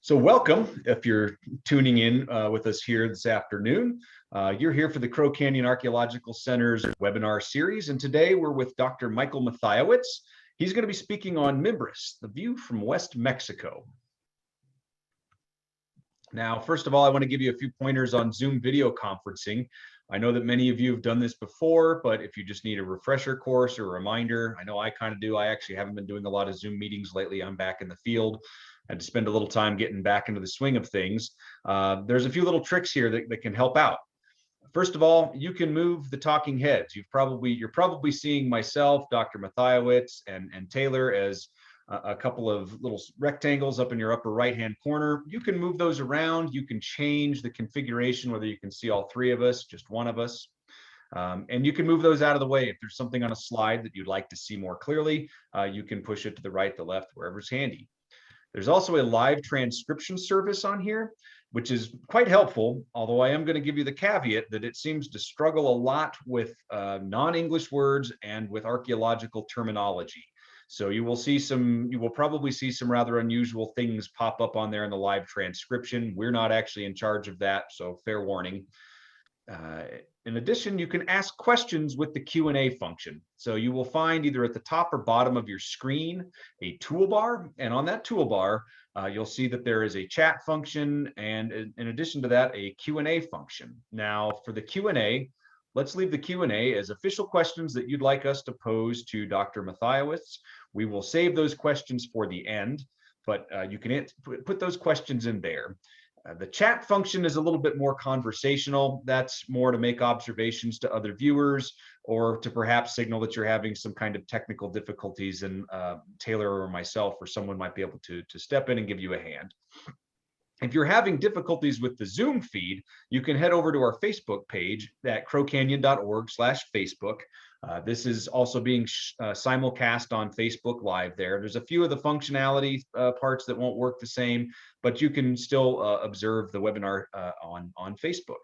So welcome, if you're tuning in with us here this afternoon. You're here for the Crow Canyon Archaeological Center's webinar series, and today we're with Dr. Michael Mathiowicz. He's going to be speaking on Mimbres, the view from West Mexico. Now, first of all, I want to give you a few pointers on Zoom video conferencing. I know that many of you have done this before, but if you just need a refresher course or a reminder, I know I kind of do. I actually haven't been doing a lot of Zoom meetings lately. I'm back in the field. I had to spend a little time getting back into the swing of things. There's a few little tricks here that can help out. First of all, you can move the talking heads. You're probably seeing myself, Dr. Mathiowicz, and Taylor as a couple of little rectangles up in your upper right-hand corner. You can move those around. You can change the configuration, whether you can see all three of us, just one of us. And you can move those out of the way. If there's something on a slide that you'd like to see more clearly, you can push it to the right, the left, wherever's handy. There's also a live transcription service on here, which is quite helpful, although I am going to give you the caveat that it seems to struggle a lot with non-English words and with archaeological terminology. So you will probably see some rather unusual things pop up on there in the live transcription. We're not actually in charge of that, so fair warning. In addition, you can ask questions with the Q&A function. So you will find either at the top or bottom of your screen a toolbar, and on that toolbar, you'll see that there is a chat function, and in addition to that, a Q&A function. Now, for the Q&A, let's leave the Q&A as official questions that you'd like us to pose to Dr. Mathiowicz. We will save those questions for the end, but you can put those questions in there. The chat function is a little bit more conversational. That's more to make observations to other viewers or to perhaps signal that you're having some kind of technical difficulties, and Taylor or myself or someone might be able to step in and give you a hand. If you're having difficulties with the Zoom feed, you can head over to our Facebook page at crowcanyon.org/Facebook. This is also being simulcast on Facebook Live there. There's a few of the functionality parts that won't work the same, but you can still observe the webinar on Facebook.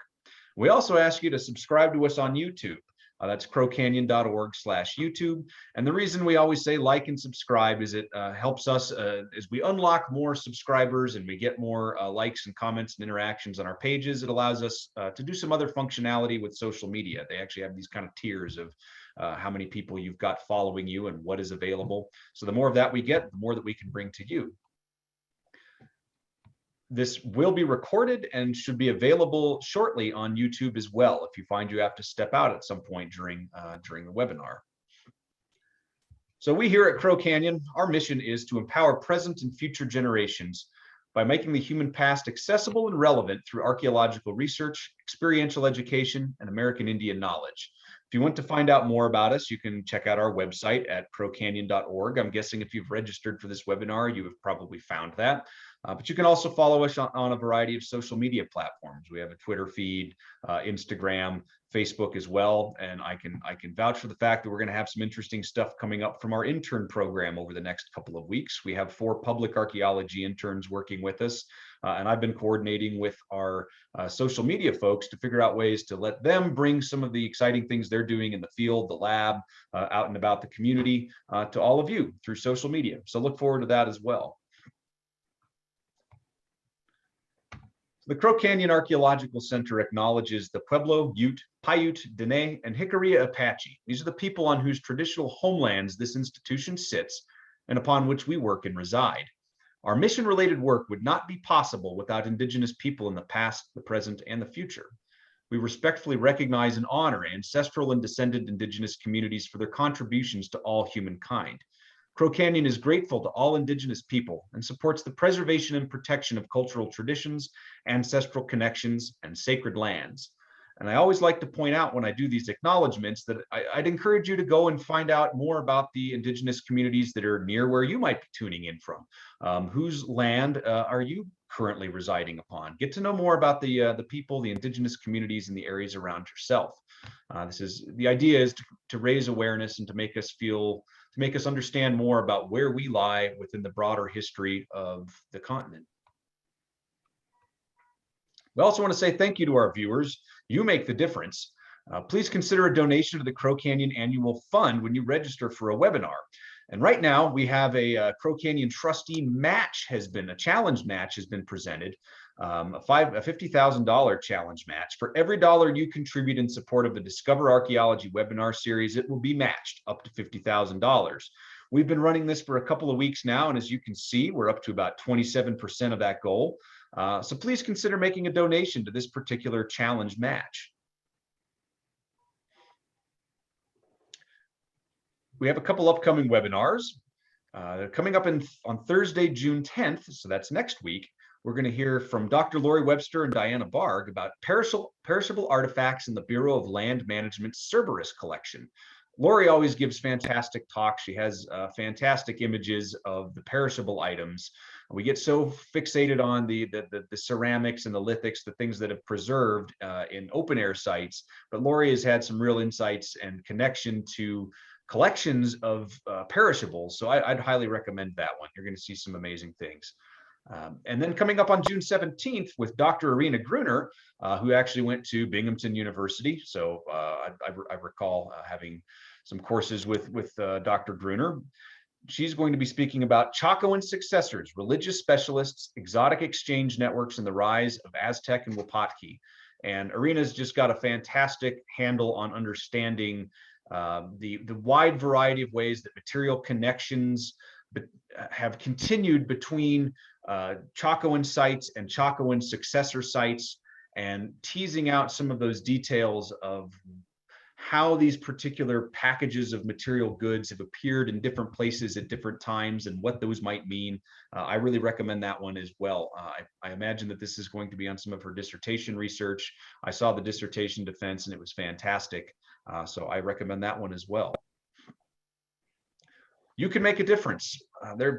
We also ask you to subscribe to us on YouTube. That's crowcanyon.org/YouTube. And the reason we always say like and subscribe is it helps us as we unlock more subscribers and we get more likes and comments and interactions on our pages. It allows us to do some other functionality with social media. They actually have these kind of tiers of how many people you've got following you and what is available. So the more of that we get, the more that we can bring to you. This will be recorded and should be available shortly on YouTube as well, if you find you have to step out at some point during the webinar. So we here at Crow Canyon, our mission is to empower present and future generations by making the human past accessible and relevant through archaeological research, experiential education, and American Indian knowledge. If you want to find out more about us, you can check out our website at crowcanyon.org. I'm guessing if you've registered for this webinar, you have probably found that. But you can also follow us on a variety of social media platforms. We have a Twitter feed, Instagram, Facebook as well. And I can vouch for the fact that we're going to have some interesting stuff coming up from our intern program over the next couple of weeks. We have 4 public archaeology interns working with us. And I've been coordinating with our social media folks to figure out ways to let them bring some of the exciting things they're doing in the field, the lab, out and about the community to all of you through social media. So look forward to that as well. The Crow Canyon Archaeological Center acknowledges the Pueblo, Ute, Paiute, Dene, and Jicarilla Apache. These are the people on whose traditional homelands this institution sits and upon which we work and reside. Our mission-related work would not be possible without Indigenous people in the past, the present, and the future. We respectfully recognize and honor ancestral and descendant Indigenous communities for their contributions to all humankind. Crow Canyon is grateful to all Indigenous people and supports the preservation and protection of cultural traditions, ancestral connections, and sacred lands. And I always like to point out when I do these acknowledgements that I'd encourage you to go and find out more about the Indigenous communities that are near where you might be tuning in from. Whose land are you currently residing upon? Get to know more about the people, the Indigenous communities in the areas around yourself. The idea is to raise awareness and to make us understand more about where we lie within the broader history of the continent. We also want to say thank you to our viewers. You make the difference. Please consider a donation to the Crow Canyon Annual Fund when you register for a webinar. And right now we have a Crow Canyon trustee a challenge match has been presented, a $50,000 challenge match. For every dollar you contribute in support of the Discover Archaeology webinar series, it will be matched up to $50,000. We've been running this for a couple of weeks now, and as you can see, we're up to about 27% of that goal. So please consider making a donation to this particular challenge match. We have a couple upcoming webinars. They're coming up on Thursday, June 10th, so that's next week. We're going to hear from Dr. Lori Webster and Diana Barg about perishable artifacts in the Bureau of Land Management's Cerberus collection. Lori always gives fantastic talks. She has fantastic images of the perishable items. We get so fixated on the ceramics and the lithics, the things that have preserved in open air sites, but Lori has had some real insights and connection to collections of perishables. So I'd highly recommend that one. You're going to see some amazing things. And then coming up on June 17th with Dr. Irina Gruner, who actually went to Binghamton University. So I recall having some courses with Dr. Gruner. She's going to be speaking about Chacoan successors, religious specialists, exotic exchange networks, and the rise of Aztec and Wapatki. And Irina's just got a fantastic handle on understanding the wide variety of ways that material connections have continued between Chacoan sites and Chacoan successor sites, and teasing out some of those details of how these particular packages of material goods have appeared in different places at different times and what those might mean. I really recommend that one as well. I imagine that this is going to be on some of her dissertation research. I saw the dissertation defense and it was fantastic. So I recommend that one as well. You can make a difference.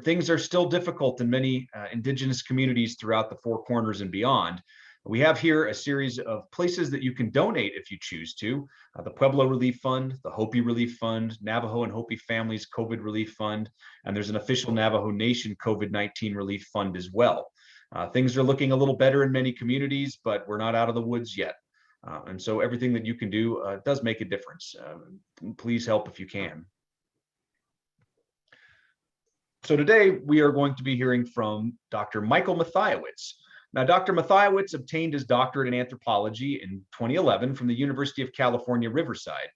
Things are still difficult in many indigenous communities throughout the Four Corners and beyond. We have here a series of places that you can donate if you choose to. The Pueblo Relief Fund, the Hopi Relief Fund, Navajo and Hopi Families COVID Relief Fund, and there's an official Navajo Nation COVID-19 Relief Fund as well. Things are looking a little better in many communities, but we're not out of the woods yet. And so everything that you can do does make a difference. Please help if you can. So today we are going to be hearing from Dr. Michael Mathiowicz. Now, Dr. Mathiowicz obtained his doctorate in anthropology in 2011 from the University of California, Riverside.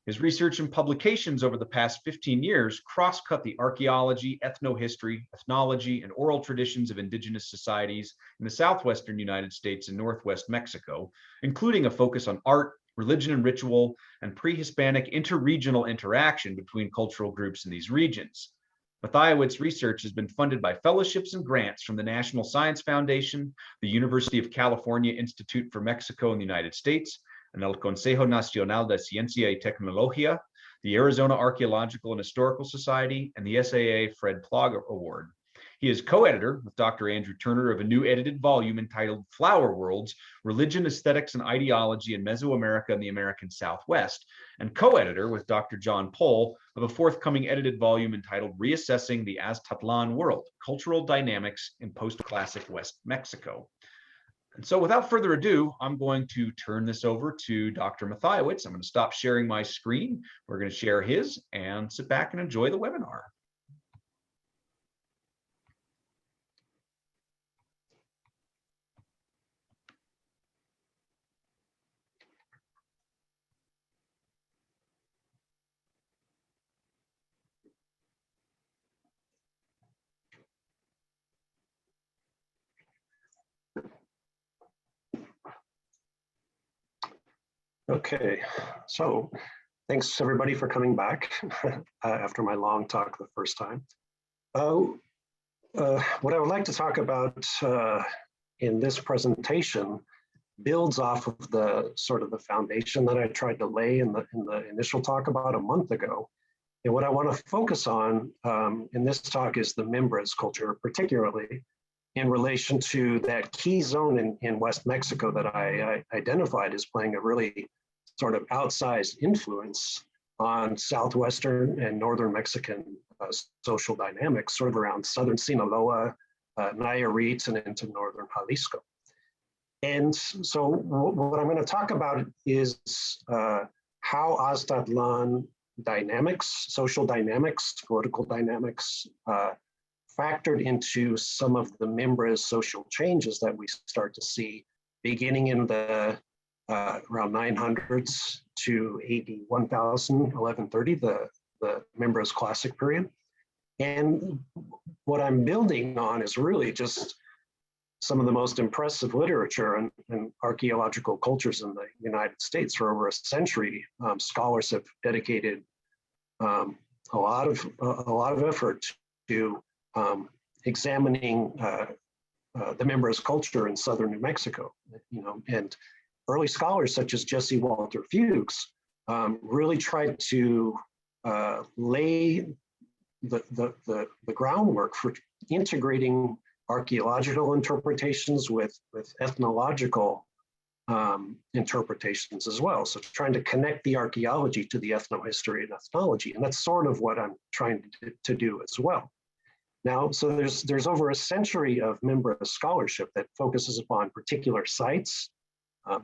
His research and publications over the past 15 years cross-cut the archaeology, ethnohistory, ethnology, and oral traditions of indigenous societies in the southwestern United States and northwest Mexico, including a focus on art, religion and ritual, and pre-Hispanic interregional interaction between cultural groups in these regions. Mathiowicz research has been funded by fellowships and grants from the National Science Foundation, the University of California Institute for Mexico in the United States, and El Consejo Nacional de Ciencia y Tecnología, the Arizona Archaeological and Historical Society, and the SAA Fred Plog Award. He is co-editor with Dr. Andrew Turner of a new edited volume entitled Flower Worlds, Religion, Aesthetics, and Ideology in Mesoamerica and the American Southwest, and co-editor with Dr. John Pohl of a forthcoming edited volume entitled Reassessing the Aztlan World, Cultural Dynamics in Post-Classic West Mexico. And so without further ado, I'm going to turn this over to Dr. Mathiowicz. I'm going to stop sharing my screen. We're going to share his and sit back and enjoy the webinar. Okay, so thanks everybody for coming back after my long talk the first time. What I would like to talk about in this presentation builds off of the sort of the foundation that I tried to lay in the initial talk about a month ago. And what I want to focus on in this talk is the Mimbres culture, particularly in relation to that key zone in West Mexico that I identified as playing a really sort of outsized influence on Southwestern and Northern Mexican social dynamics, sort of around Southern Sinaloa, Nayarit, and into Northern Jalisco. And so what I'm going to talk about is how Aztlan dynamics, social dynamics, political dynamics, factored into some of the Mimbres social changes that we start to see beginning in the around 900s to AD 1000, 1130, the Mimbres Classic period. And what I'm building on is really just some of the most impressive literature and archaeological cultures in the United States. For over a century, scholars have dedicated a lot of effort to examining the Mimbres culture in southern New Mexico. And early scholars such as Jesse Walter Fuchs really tried to lay the groundwork for integrating archaeological interpretations with ethnological interpretations as well. So trying to connect the archaeology to the ethnohistory and ethnology. And that's sort of what I'm trying to do as well. Now, so there's over a century of Mimbres scholarship that focuses upon particular sites,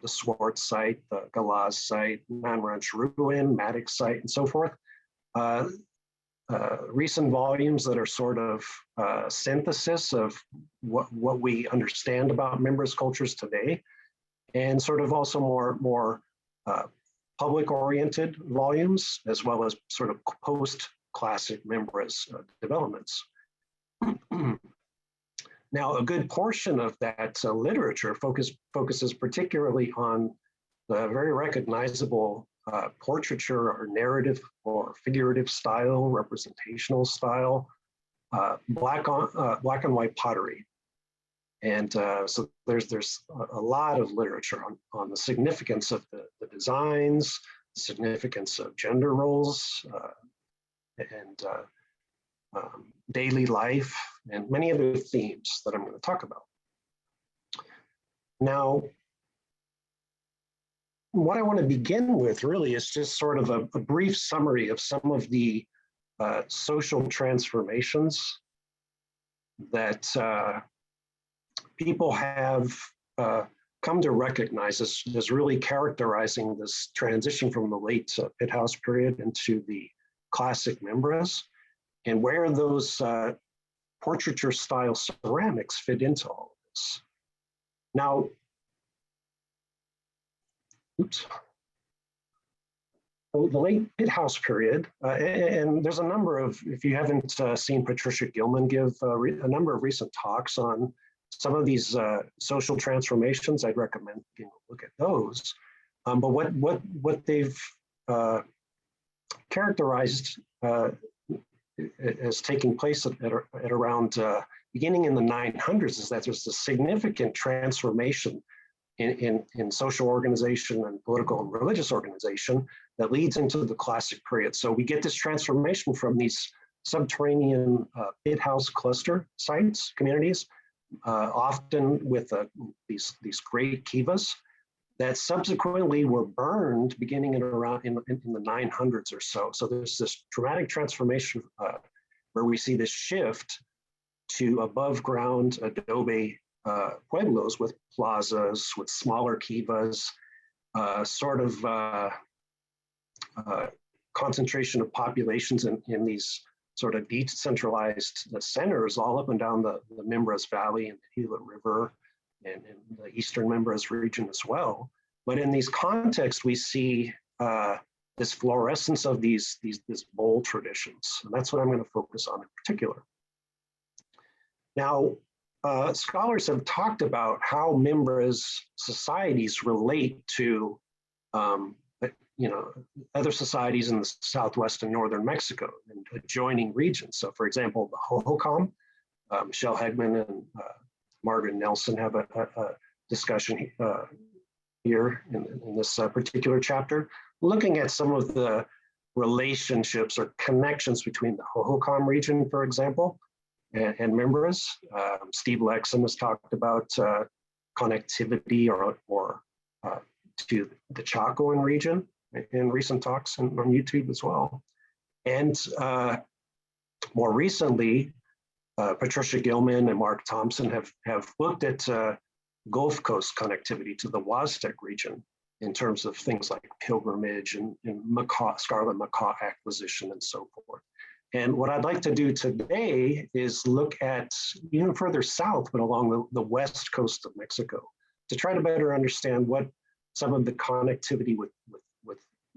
the Swartz site, the Galaz site, Man Ranch Ruin, Maddox site, and so forth. Recent volumes that are sort of synthesis of what we understand about Mimbres cultures today, and sort of also more public-oriented volumes, as well as sort of post-classic Mimbres developments. Now, a good portion of that literature focuses particularly on the very recognizable portraiture or narrative or figurative style, representational style, black and white pottery. And so there's a lot of literature on the significance of the designs, the significance of gender roles, and daily life, and many other themes that I'm going to talk about. Now, what I want to begin with really is just sort of a brief summary of some of the social transformations that people have come to recognize as really characterizing this transition from the late Pit House period into the classic Mimbres, and where those portraiture style ceramics fit into all of this. Now, so the late Pit House period, and there's a number of, if you haven't seen Patricia Gilman give a number of recent talks on some of these social transformations, I'd recommend taking a look at those. But what they've characterized as taking place at around beginning in the 900s is that there's a significant transformation in social organization and political and religious organization that leads into the classic period. So we get this transformation from these subterranean pit house cluster sites, communities, often with these great kivas that subsequently were burned beginning in around in the 900s or so. So there's this dramatic transformation where we see this shift to above ground adobe pueblos with plazas, with smaller kivas, sort of concentration of populations in these sort of decentralized centers all up and down the Mimbres Valley and the Gila River and the eastern Mimbres region as well. But in these contexts, we see this fluorescence of these bowl traditions. And that's what I'm going to focus on in particular. Now, scholars have talked about how Mimbres societies relate to other societies in the southwest and northern Mexico and adjoining regions. So for example, the Hohokam, Michelle Hegman and Margaret Nelson have a discussion here in this particular chapter, looking at some of the relationships or connections between the Hohokam region, for example, and Mimbres. Steve Lexham has talked about connectivity or to the Chacoan region in recent talks on YouTube as well. And more recently, Patricia Gilman and Mark Thompson have looked at Gulf Coast connectivity to the Huastec region in terms of things like pilgrimage and macaw, scarlet macaw acquisition and so forth. And what I'd like to do today is look at even further south, but along the west coast of Mexico, to try to better understand what some of the connectivity with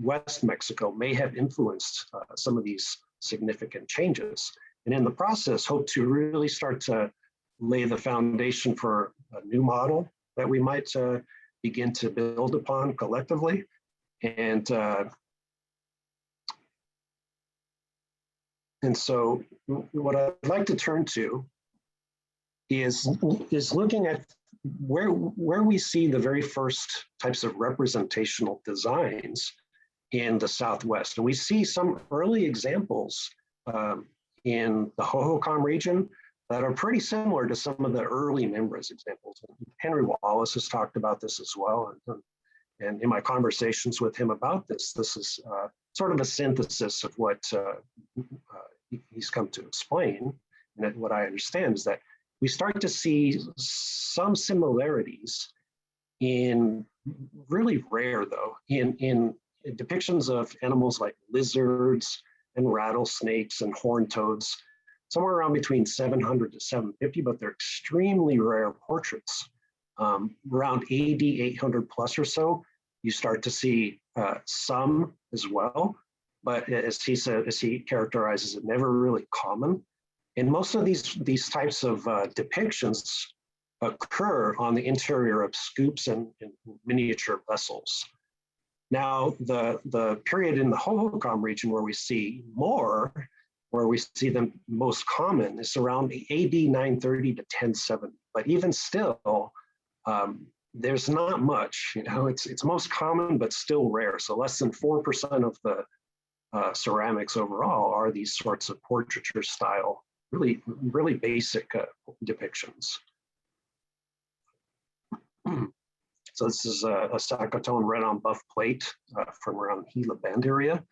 West Mexico may have influenced some of these significant changes. And in the process, hope to really start to lay the foundation for a new model that we might begin to build upon collectively. And so what I'd like to turn to is looking at where we see the very first types of representational designs in the Southwest. And we see some early examples in the Hohokam region that are pretty similar to some of the early Mimbres examples. Henry Wallace has talked about this as well. And in my conversations with him about this, this is sort of a synthesis of what he's come to explain. And what I understand is that we start to see some similarities in really rare though, in depictions of animals like lizards and rattlesnakes and horned toads, somewhere around between 700 to 750, but they're extremely rare portraits. Around AD 800 plus or so, you start to see some as well, but as he characterizes it, never really common. And most of these types of depictions occur on the interior of scoops and miniature vessels. Now, the period in the Hohokam region where we see more, where we see them most common, is around AD 930 to 1070. But even still, there's not much. You know, it's most common, but still rare. So less than 4% of the ceramics overall are these sorts of portraiture style, really basic depictions. So this is a Sakatone red on buff plate from around Gila Bend area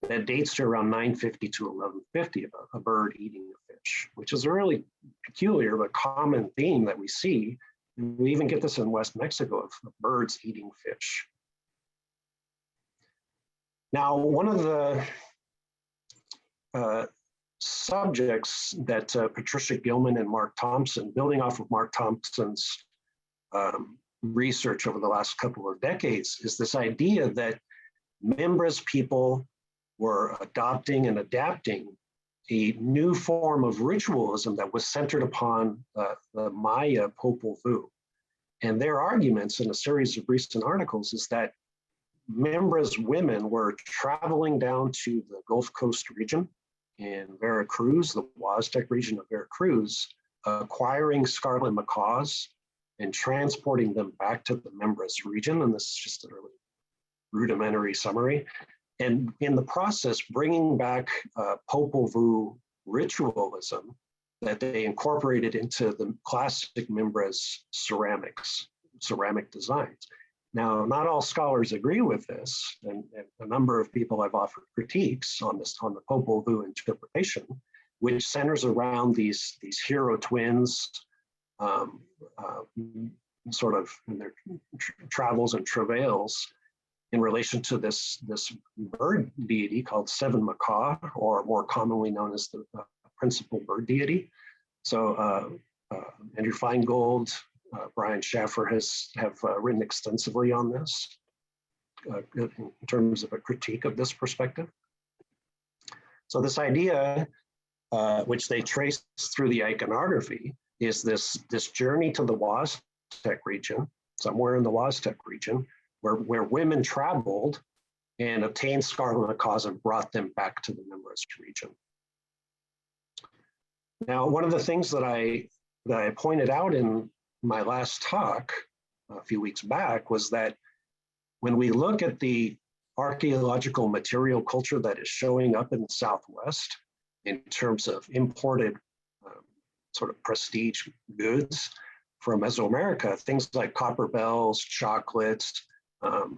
that dates to around 950 to 1150 of a bird eating a fish, which is a really peculiar but common theme that we see. And we even get this in West Mexico of birds eating fish. Now, one of the subjects that Patricia Gilman and Mark Thompson, building off of Mark Thompson's research over the last couple of decades, is this idea that Mimbres people were adopting and adapting a new form of ritualism that was centered upon the Maya Popol Vuh. And their arguments in a series of recent articles is that Mimbres women were traveling down to the Gulf Coast region in Veracruz, the Huastec region of Veracruz, acquiring scarlet macaws and transporting them back to the Mimbres region. And this is just a really rudimentary summary. And in the process, bringing back Popol Vuh ritualism that they incorporated into the classic Mimbres ceramic designs. Now, not all scholars agree with this, and a number of people have offered critiques on this, on the Popol Vuh interpretation, which centers around these hero twins, sort of in their travels and travails in relation to this bird deity called Seven Macaw, or more commonly known as the principal bird deity. So Andrew Feingold, Brian Schaffer have written extensively on this in terms of a critique of this perspective. So this idea, which they trace through the iconography, is this journey to the Huastec region, somewhere in the Huastec region, where women traveled and obtained scarlet macaws and brought them back to the Mimbres region. Now, one of the things that I pointed out in my last talk a few weeks back was that when we look at the archaeological material culture that is showing up in the Southwest in terms of imported sort of prestige goods from Mesoamerica, things like copper bells, chocolates, and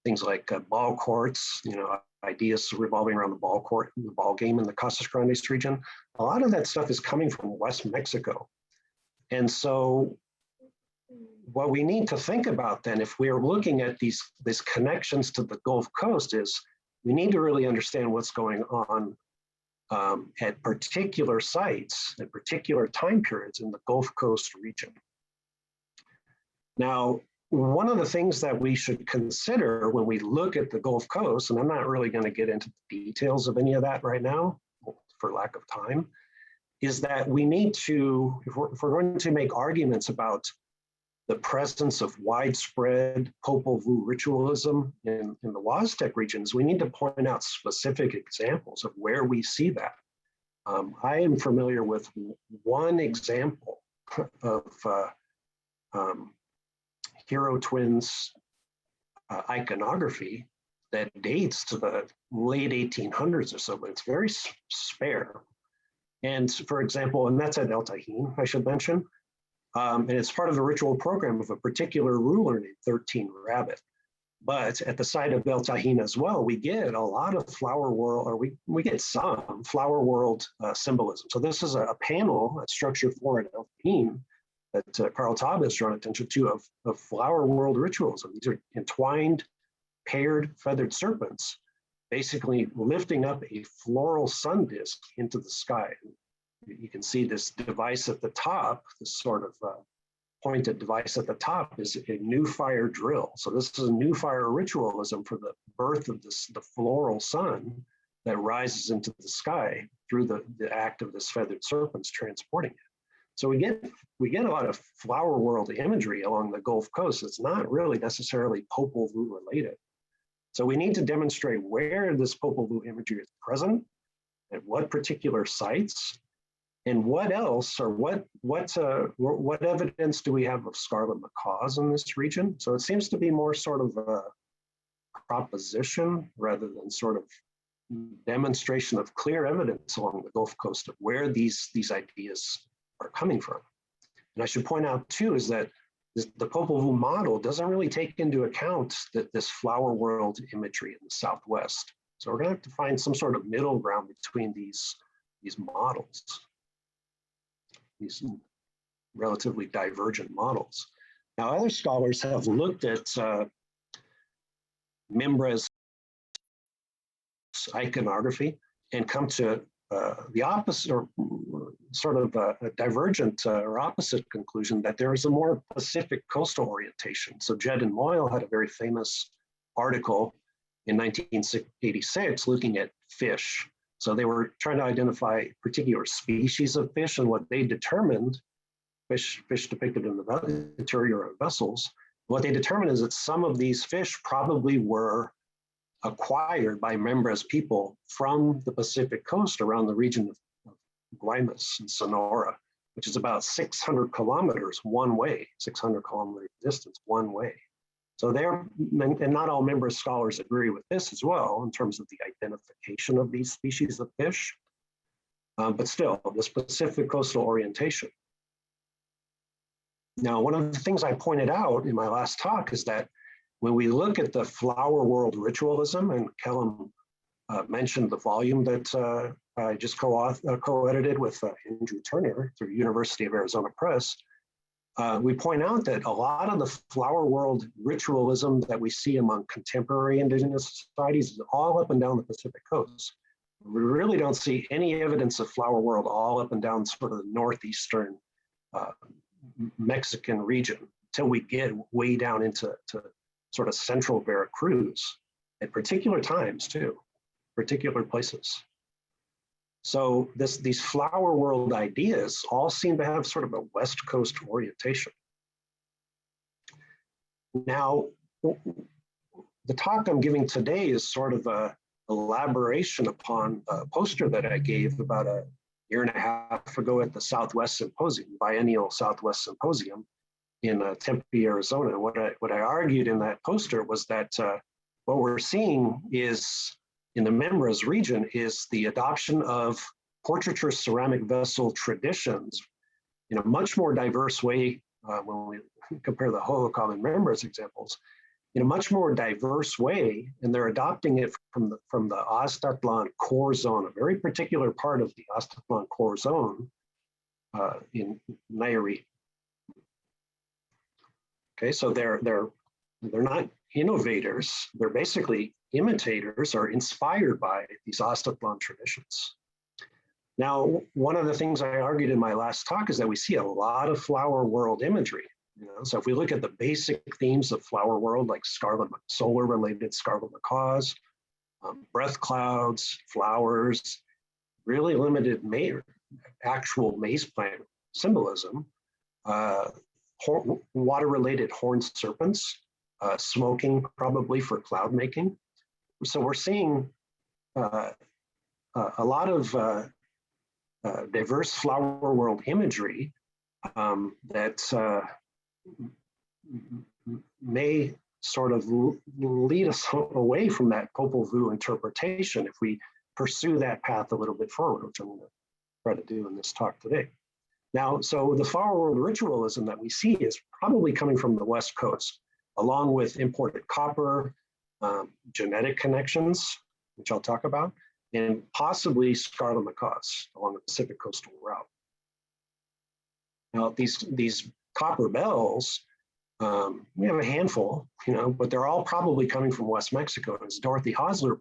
things like ball courts, you know, ideas revolving around the ball court, the ball game in the Casas Grandes region. A lot of that stuff is coming from West Mexico. And so what we need to think about then, if we're looking at these connections to the Gulf Coast, is we need to really understand what's going on at particular sites at particular time periods in the Gulf Coast region. Now, one of the things that we should consider when we look at the Gulf Coast, and I'm not really going to get into the details of any of that right now for lack of time, is that we need to, if we're going to make arguments about the presence of widespread Popol Vuh ritualism in the Huastec regions, we need to point out specific examples of where we see that. I am familiar with one example of Hero Twins iconography that dates to the late 1800s or so, but it's very spare. And for example, and that's at El Tajín, I should mention. And it's part of the ritual program of a particular ruler named 13 Rabbit. But at the site of El Tajín as well, we get a lot of flower world, or we get some flower world symbolism. So this is a panel at Structure 4 at El Tajín that Carl Taube has drawn attention to of flower world rituals. And these are entwined, paired, feathered serpents, basically lifting up a floral sun disk into the sky. You can see this device at the top, this sort of pointed device at the top is a new fire drill. So this is a new fire ritualism for the birth of the floral sun that rises into the sky through the act of this feathered serpents transporting it. So we get a lot of flower world imagery along the Gulf Coast. It's not really necessarily Popol Vuh related. So we need to demonstrate where this Popol Vuh imagery is present, at what particular sites, and what else, or what evidence do we have of scarlet macaws in this region? So it seems to be more sort of a proposition rather than sort of demonstration of clear evidence along the Gulf Coast of where these ideas are coming from. And I should point out too is that the Popol Vuh model doesn't really take into account this flower world imagery in the Southwest. So we're going to have to find some sort of middle ground between these models, these relatively divergent models. Now, other scholars have looked at Mimbres iconography and come to the opposite, or sort of a divergent or opposite conclusion, that there is a more Pacific coastal orientation. So Jed and Moyle had a very famous article in 1986 looking at fish. So they were trying to identify particular species of fish, and what they determined, fish depicted in the interior of vessels, what they determined is that some of these fish probably were acquired by Mimbres people from the Pacific coast around the region of Guaymas and Sonora, which is about 600 kilometers one way, 600 kilometer distance one way. So they're, and not all Mimbres scholars agree with this as well in terms of the identification of these species of fish, but still the specific coastal orientation. Now, one of the things I pointed out in my last talk is that when we look at the flower world ritualism, and Kellum mentioned the volume that I just co-edited with Andrew Turner through University of Arizona Press, we point out that a lot of the flower world ritualism that we see among contemporary indigenous societies is all up and down the Pacific coast. We really don't see any evidence of flower world all up and down sort of the northeastern Mexican region until we get way down into sort of central Veracruz at particular times too, particular places. So these flower world ideas all seem to have sort of a West Coast orientation. Now, the talk I'm giving today is sort of a elaboration upon a poster that I gave about a year and a half ago at the Southwest Symposium, Biennial Southwest Symposium in Tempe, Arizona. What I argued in that poster was that what we're seeing is in the Mimbres region is the adoption of portraiture ceramic vessel traditions in a much more diverse way when we compare the Hohokam and Mimbres examples, in a much more diverse way, and they're adopting it from the Aztlan core zone, a very particular part of the Aztlan core zone in Nayarit. Okay, so they're not innovators. They're basically imitators or inspired by these Aztlan traditions. Now, one of the things I argued in my last talk is that we see a lot of flower world imagery. So if we look at the basic themes of flower world, like solar-related scarlet macaws, breath clouds, flowers, really limited actual maize plant symbolism, water-related horned serpents, smoking probably for cloud making. So we're seeing a lot of diverse flower world imagery that may sort of lead us away from that Popol Vuh interpretation if we pursue that path a little bit forward, which I'm going to try to do in this talk today. Now, so the flower world ritualism that we see is probably coming from the West Coast, along with imported copper, genetic connections, which I'll talk about, and possibly scarlet macaws along the Pacific coastal route. Now, these copper bells, we have a handful, but they're all probably coming from West Mexico. As Dorothy Hosler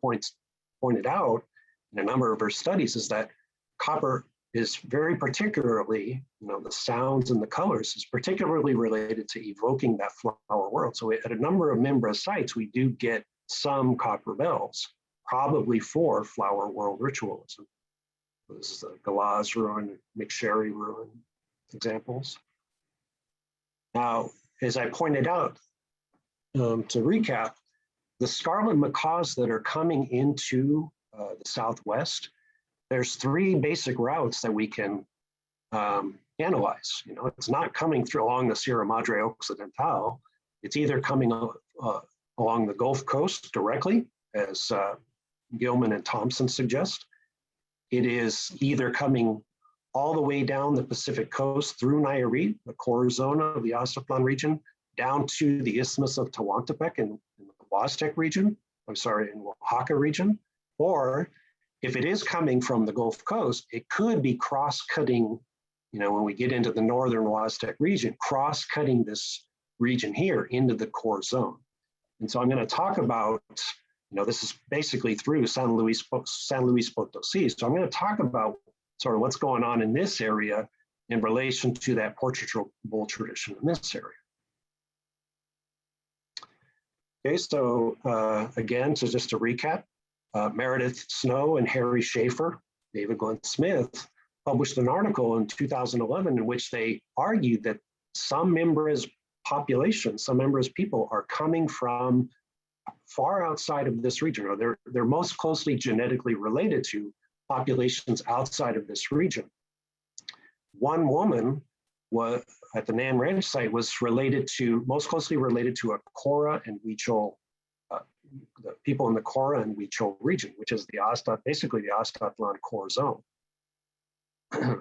pointed out in a number of her studies, is that copper is very particularly, the sounds and the colors is particularly related to evoking that flower world. So at a number of Mimbres sites, we do get some copper bells, probably for flower world ritualism. This is the Galaz ruin, McSherry ruin examples. Now, as I pointed out, to recap, the scarlet macaws that are coming into the Southwest, there's three basic routes that we can analyze. It's not coming through along the Sierra Madre Occidental. It's either coming along the Gulf Coast directly, as Gilman and Thompson suggest. It is either coming all the way down the Pacific coast through Nayarit, the core zone of the Aztlan region, down to the Isthmus of Tehuantepec in the Huastec region, in Oaxaca region, or if it is coming from the Gulf Coast, it could be cross-cutting, when we get into the northern Huastec region, cross-cutting this region here into the core zone. And so I'm going to talk about, this is basically through San Luis Potosi. So I'm going to talk about sort of what's going on in this area in relation to that portraiture bull tradition in this area. Okay, so again, so just to recap, Meredith Snow and Harry Schaefer, David Glenn Smith, published an article in 2011 in which they argued that some Mimbres populations, some Mimbres people are coming from far outside of this region, or they're most closely genetically related to populations outside of this region. One woman at the Nan Ranch site was most closely related to a Cora and Huichol, the people in the Cora and Huichol region, which is basically the Aztlan core zone,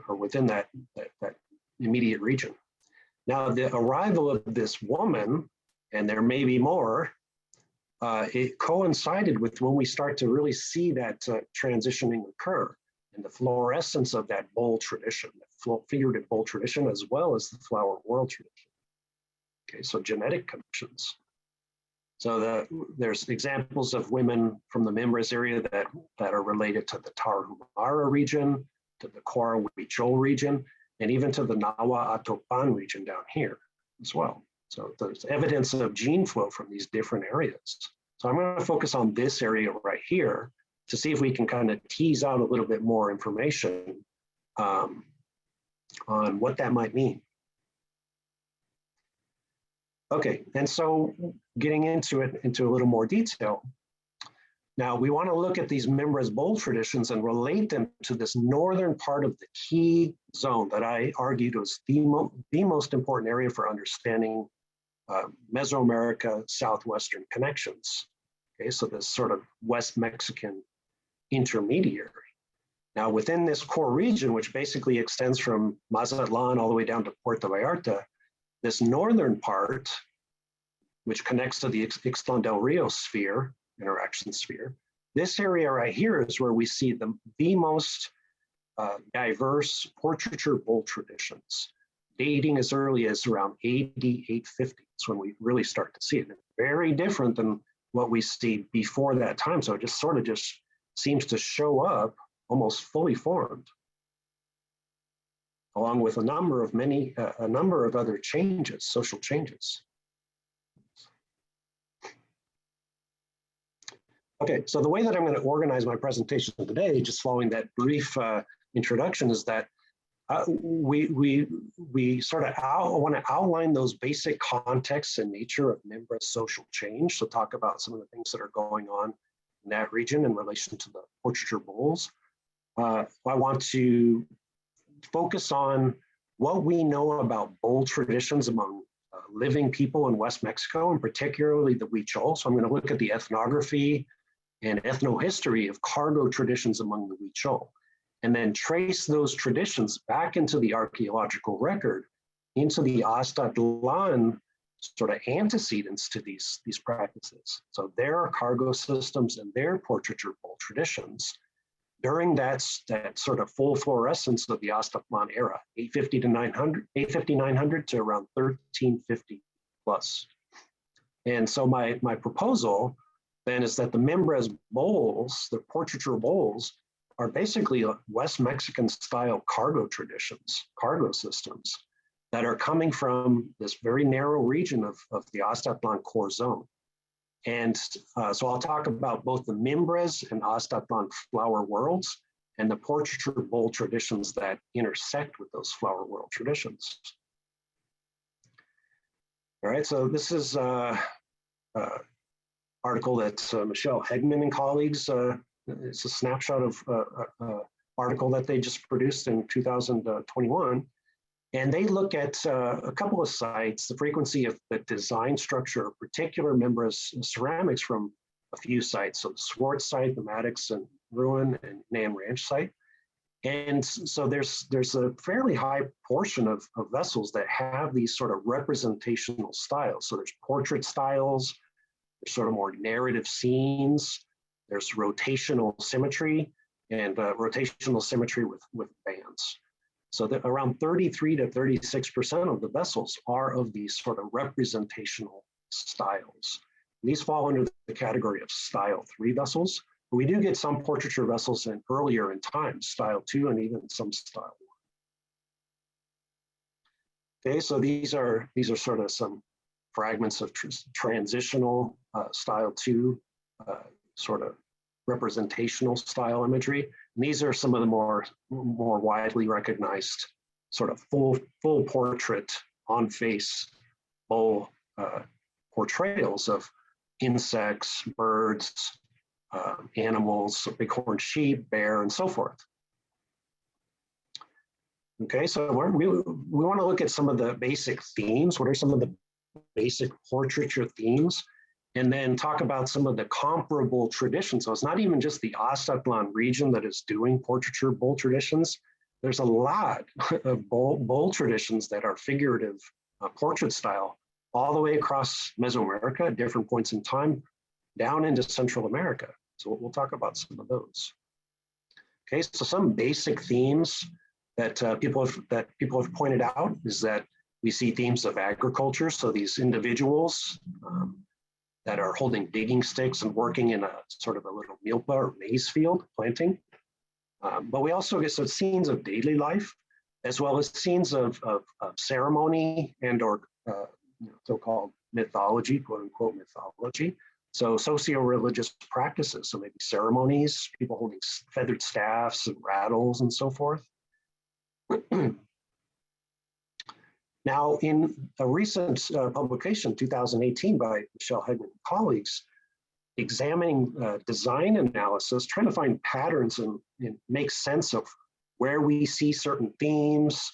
or within that immediate region. Now, the arrival of this woman, and there may be more, it coincided with when we start to really see that transitioning occur and the fluorescence of that bull tradition, that figurative bull tradition, as well as the flower world tradition. Okay, so genetic connections. So there's examples of women from the Mimbres area that are related to the Tarahumara region, to the Cora Huichol region, and even to the Nahua Atopan region down here as well. So there's evidence of gene flow from these different areas. So I'm going to focus on this area right here to see if we can kind of tease out a little bit more information on what that might mean. Okay, and so getting into a little more detail. Now we want to look at these Mimbres bull traditions and relate them to this northern part of the key zone that I argued was the most important area for understanding Mesoamerica southwestern connections. Okay, so this sort of West Mexican intermediary. Now within this core region, which basically extends from Mazatlan all the way down to Puerto Vallarta, this northern part, which connects to the Ixtlan del Rio sphere, interaction sphere, this area right here is where we see the most diverse portraiture bull traditions. dating as early as around AD 850. That's when we really start to see it. Very different than what we see before that time. So it just sort of just seems to show up almost fully formed, along with a number of other changes, social changes. Okay, so the way that I'm going to organize my presentation today, just following that brief introduction, is that we sort of want to outline those basic contexts and nature of Mimbres social change. So talk about some of the things that are going on in that region in relation to the portraiture bowls. I want to focus on what we know about bowl traditions among living people in West Mexico, and particularly the Huichol. So I'm going to look at the ethnography and ethnohistory of cargo traditions among the Huichol, and then trace those traditions back into the archaeological record, into the Aztlan sort of antecedents to these practices. So there are cargo systems and their portraiture bowl traditions during that sort of full fluorescence of the Aztlan era, 850 to 900, 850-900 to around 1350 plus. And so my proposal then is that the Mimbres bowls, the portraiture bowls, are basically West Mexican style cargo traditions, cargo systems that are coming from this very narrow region of the Aztlan core zone. And so I'll talk about both the Mimbres and Aztlan flower worlds and the portraiture bowl traditions that intersect with those flower world traditions. All right, so this is article that Michelle Hegman and colleagues, it's a snapshot of article that they just produced in 2021. And they look at a couple of sites, the frequency of the design structure of particular Mimbres ceramics from a few sites. So the Swartz site, the Maddox and Ruin and Nan Ranch site. And so there's a fairly high portion of vessels that have these sort of representational styles. So there's portrait styles, there's sort of more narrative scenes, there's rotational symmetry, and rotational symmetry with bands. So that around 33 to 36% of the vessels are of these sort of representational styles. And these fall under the category of style 3 vessels, but we do get some portraiture vessels earlier in time, style 2 and even some style 1. Okay, so these are sort of some fragments of transitional style 2 sort of representational style imagery. And these are some of the more widely recognized sort of full portrait on face bowl portrayals of insects, birds, animals, bighorn sheep, bear, and so forth. Okay, so we want to look at some of the basic themes. What are some of the basic portraiture themes? And then talk about some of the comparable traditions. So it's not even just the Aztlan region that is doing portraiture bowl traditions. There's a lot of bowl traditions that are figurative portrait style all the way across Mesoamerica at different points in time, down into Central America. So we'll talk about some of those. Okay, so some basic themes that people have pointed out is that we see themes of agriculture. So these individuals that are holding digging sticks and working in a sort of a little milpa or maize field planting. But we also get some scenes of daily life, as well as scenes of ceremony and or so-called mythology, quote unquote mythology. So socio-religious practices, so maybe ceremonies, people holding feathered staffs and rattles and so forth. Now, in a recent publication, 2018, by Michelle Hegman and colleagues, examining design analysis, trying to find patterns and make sense of where we see certain themes,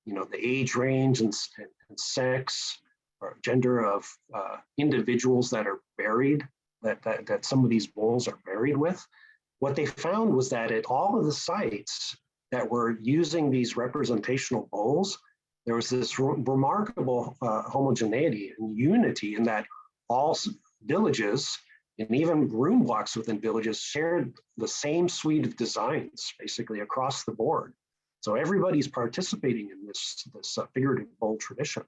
the age range and sex or gender of individuals that are buried, that some of these bowls are buried with. What they found was that at all of the sites that were using these representational bowls, there was this remarkable homogeneity and unity in that all villages and even room blocks within villages shared the same suite of designs basically across the board. So everybody's participating in this figurative bowl tradition.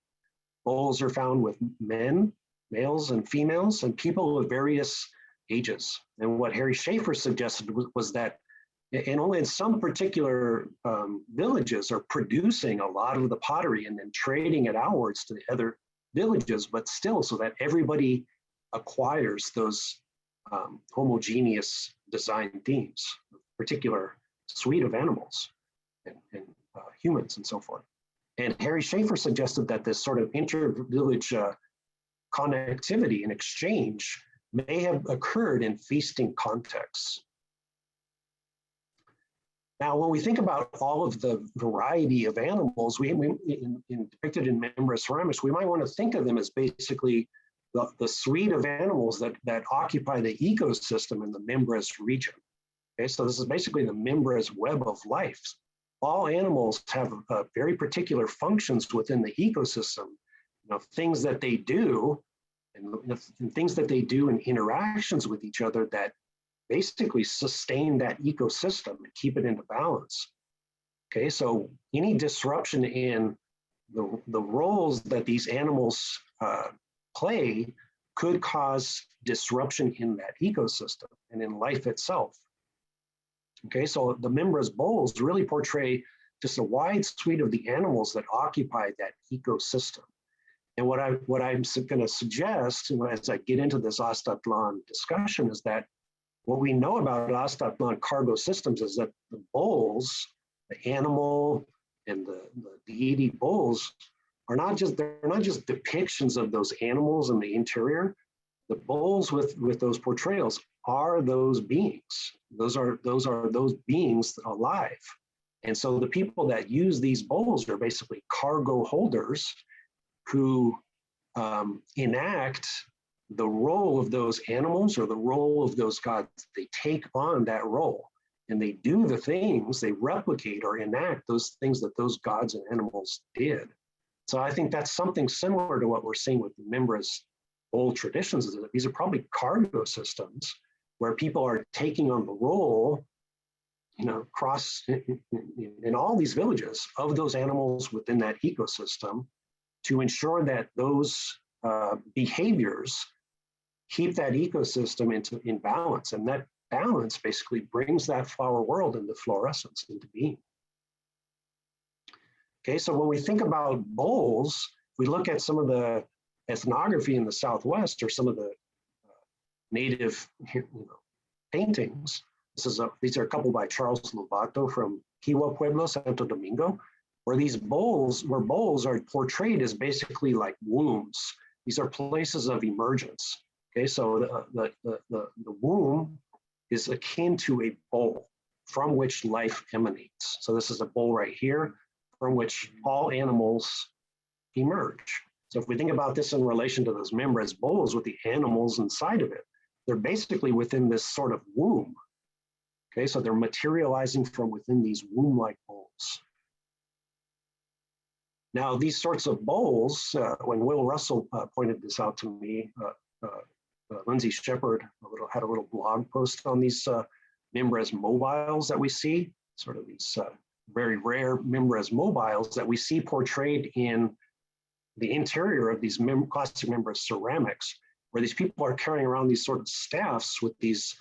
Bowls are found with men, males and females, and people of various ages. And what Harry Schaefer suggested was that, and only in some particular villages are producing a lot of the pottery and then trading it outwards to the other villages, but still so that everybody acquires those homogeneous design themes, particular suite of animals and humans and so forth. And Harry Schaefer suggested that this sort of inter-village connectivity and exchange may have occurred in feasting contexts. Now, when we think about all of the variety of animals depicted in Mimbra ceramics, we might want to think of them as basically the suite of animals that occupy the ecosystem in the Mimbres region. Okay, so this is basically the Mimbres web of life. All animals have very particular functions within the ecosystem, things that they do, and things that they do in interactions with each other that basically sustain that ecosystem and keep it into balance. Okay, so any disruption in the roles that these animals play could cause disruption in that ecosystem and in life itself. Okay, so the Mimbres bowls really portray just a wide suite of the animals that occupy that ecosystem. And what I'm going to suggest as I get into this Aztlan discussion is that what we know about Aztlan cargo systems is that the bowls, the animal and the deity bowls, they're not just depictions of those animals in the interior. The bowls with those portrayals are those beings. Those are those beings alive. And so the people that use these bowls are basically cargo holders who enact the role of those animals or the role of those gods. They take on that role and they do the things, they replicate or enact those things that those gods and animals did. So I think that's something similar to what we're seeing with the Mimbres bowl traditions, is that these are probably cargo systems where people are taking on the role, across in all these villages of those animals within that ecosystem to ensure that those behaviors keep that ecosystem in balance. And that balance basically brings that flower world into fluorescence, into being. Okay, so when we think about bowls, we look at some of the ethnography in the Southwest or some of the native paintings. These are a couple by Charles Lobato from Kiwa Pueblo, Santo Domingo, where bowls are portrayed as basically like wombs. These are places of emergence. Okay, so the womb is akin to a bowl from which life emanates. So this is a bowl right here from which all animals emerge. So if we think about this in relation to those Mimbres bowls with the animals inside of it, they're basically within this sort of womb. Okay, so they're materializing from within these womb-like bowls. Now, these sorts of bowls, when Will Russell pointed this out to me, Lindsay Shepard had a little blog post on these Mimbres mobiles that we see, sort of these very rare Mimbres mobiles that we see portrayed in the interior of these classic Mimbres ceramics, where these people are carrying around these sort of staffs with these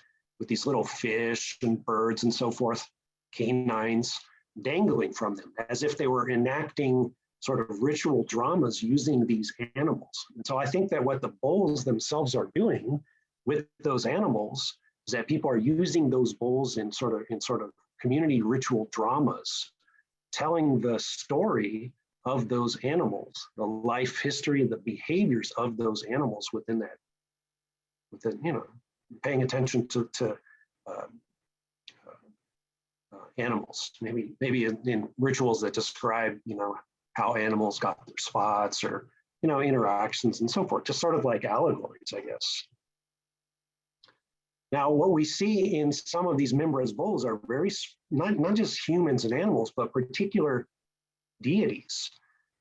little fish and birds and so forth, canines, dangling from them, as if they were enacting sort of ritual dramas using these animals. And so I think that what the bowls themselves are doing with those animals is that people are using those bowls in sort of community ritual dramas, telling the story of those animals, the life history, the behaviors of those animals within paying attention to animals, maybe in rituals that describe, how animals got their spots or, interactions and so forth, just sort of like allegories, I guess. Now, what we see in some of these Mimbres bowls are not just humans and animals, but particular deities.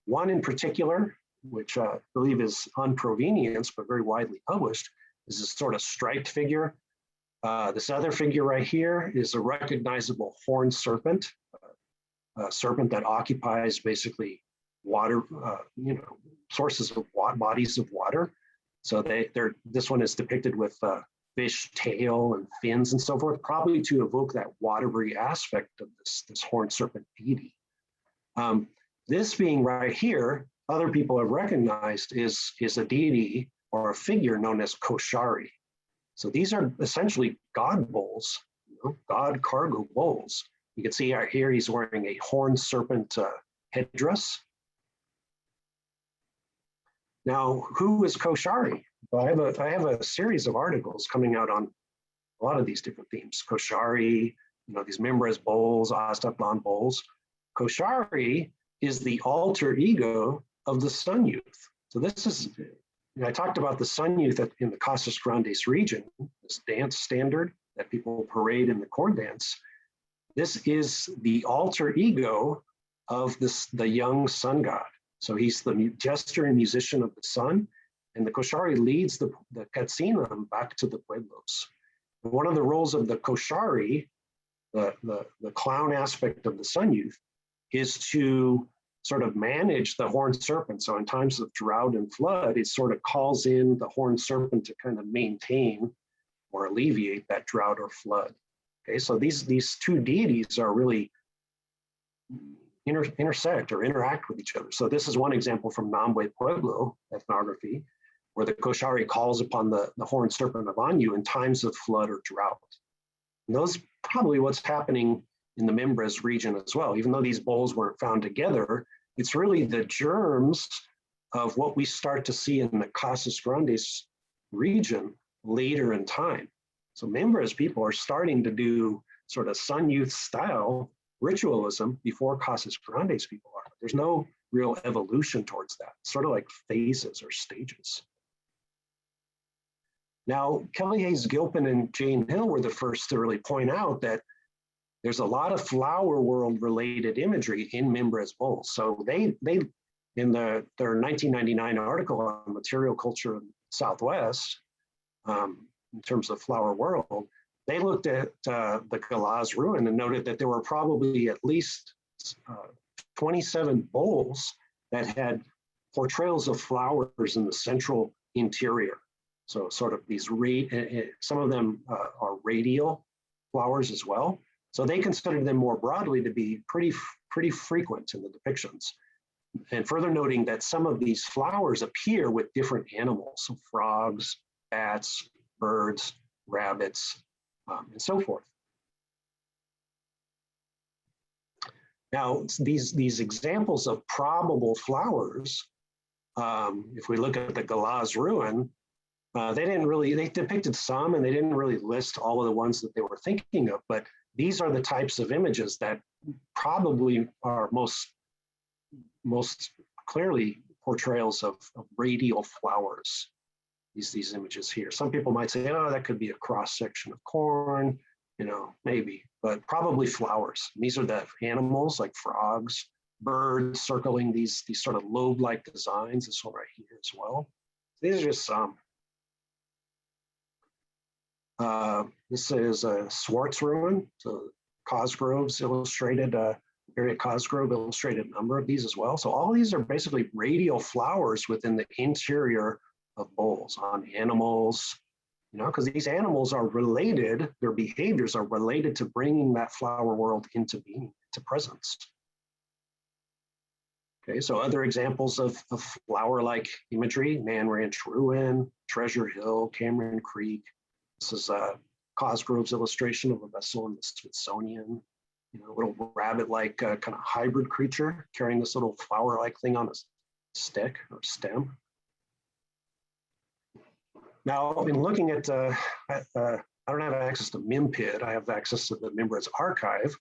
One in particular, which I believe is on Provenience, but very widely published, is this sort of striped figure. This other figure right here is a recognizable horned serpent, serpent that occupies basically water, sources of bodies of water. So this one is depicted with fish tail and fins and so forth, probably to evoke that watery aspect of this horned serpent deity. This being right here, other people have recognized is a deity or a figure known as Koshari. So these are essentially god bulls, god cargo bulls. You can see out here he's wearing a horned serpent headdress. Now, who is Koshari? Well, I have a series of articles coming out on a lot of these different themes. Koshari, these Mimbres bulls, Aztlan bulls. Koshari is the alter ego of the Sun Youth. So this is, I talked about the Sun Youth in the Casas Grandes region, this dance standard that people parade in the corn dance. This is the alter ego of the young sun god. So he's the jester and musician of the sun, and the Koshari leads the Katsinam back to the pueblos. One of the roles of the Koshari, the clown aspect of the Sun Youth, is to sort of manage the horned serpent. So in times of drought and flood, it sort of calls in the horned serpent to kind of maintain or alleviate that drought or flood. Okay, so these two deities are really intersect or interact with each other. So this is one example from Nambwe Pueblo ethnography, where the Koshari calls upon the horned serpent of Anu in times of flood or drought. And those probably what's happening in the Mimbres region as well. Even though these bulls weren't found together, it's really the germs of what we start to see in the Casas Grandes region later in time. So Mimbres people are starting to do sort of Sun Youth style ritualism before Casas Grandes people are. There's no real evolution towards that, sort of like phases or stages. Now, Kelly Hayes Gilpin and Jane Hill were the first to really point out that there's a lot of flower world related imagery in Mimbres bulls. So they in their 1999 article on material culture in Southwest, in terms of flower world, they looked at the Galaz ruin and noted that there were probably at least 27 bulls that had portrayals of flowers in the central interior. So sort of these, some of them are radial flowers as well. So they considered them more broadly to be pretty frequent in the depictions. And further noting that some of these flowers appear with different animals, so frogs, bats, birds, rabbits, and so forth. Now, these examples of probable flowers, if we look at the Galaz ruin, they depicted some and they didn't really list all of the ones that they were thinking of, but these are the types of images that probably are most clearly portrayals of radial flowers. These images here. Some people might say, oh, that could be a cross section of corn, maybe, but probably flowers. And these are the animals like frogs, birds circling these sort of lobe-like designs. This one right here as well. These are just some. This is a Swartz ruin. So Cosgrove's illustrated, Harriet Cosgrove illustrated a number of these as well. So all these are basically radial flowers within the interior of bulls on animals, because these animals are related, their behaviors are related to bringing that flower world into being, to presence. Okay, so other examples of flower-like imagery, Man Ranch Ruin, Treasure Hill, Cameron Creek. This is Cosgrove's illustration of a vessel in the Smithsonian, a little rabbit-like kind of hybrid creature carrying this little flower-like thing on a stick or stem. Now, in looking at, I don't have access to MIMPID, I have access to the Mimbres archive,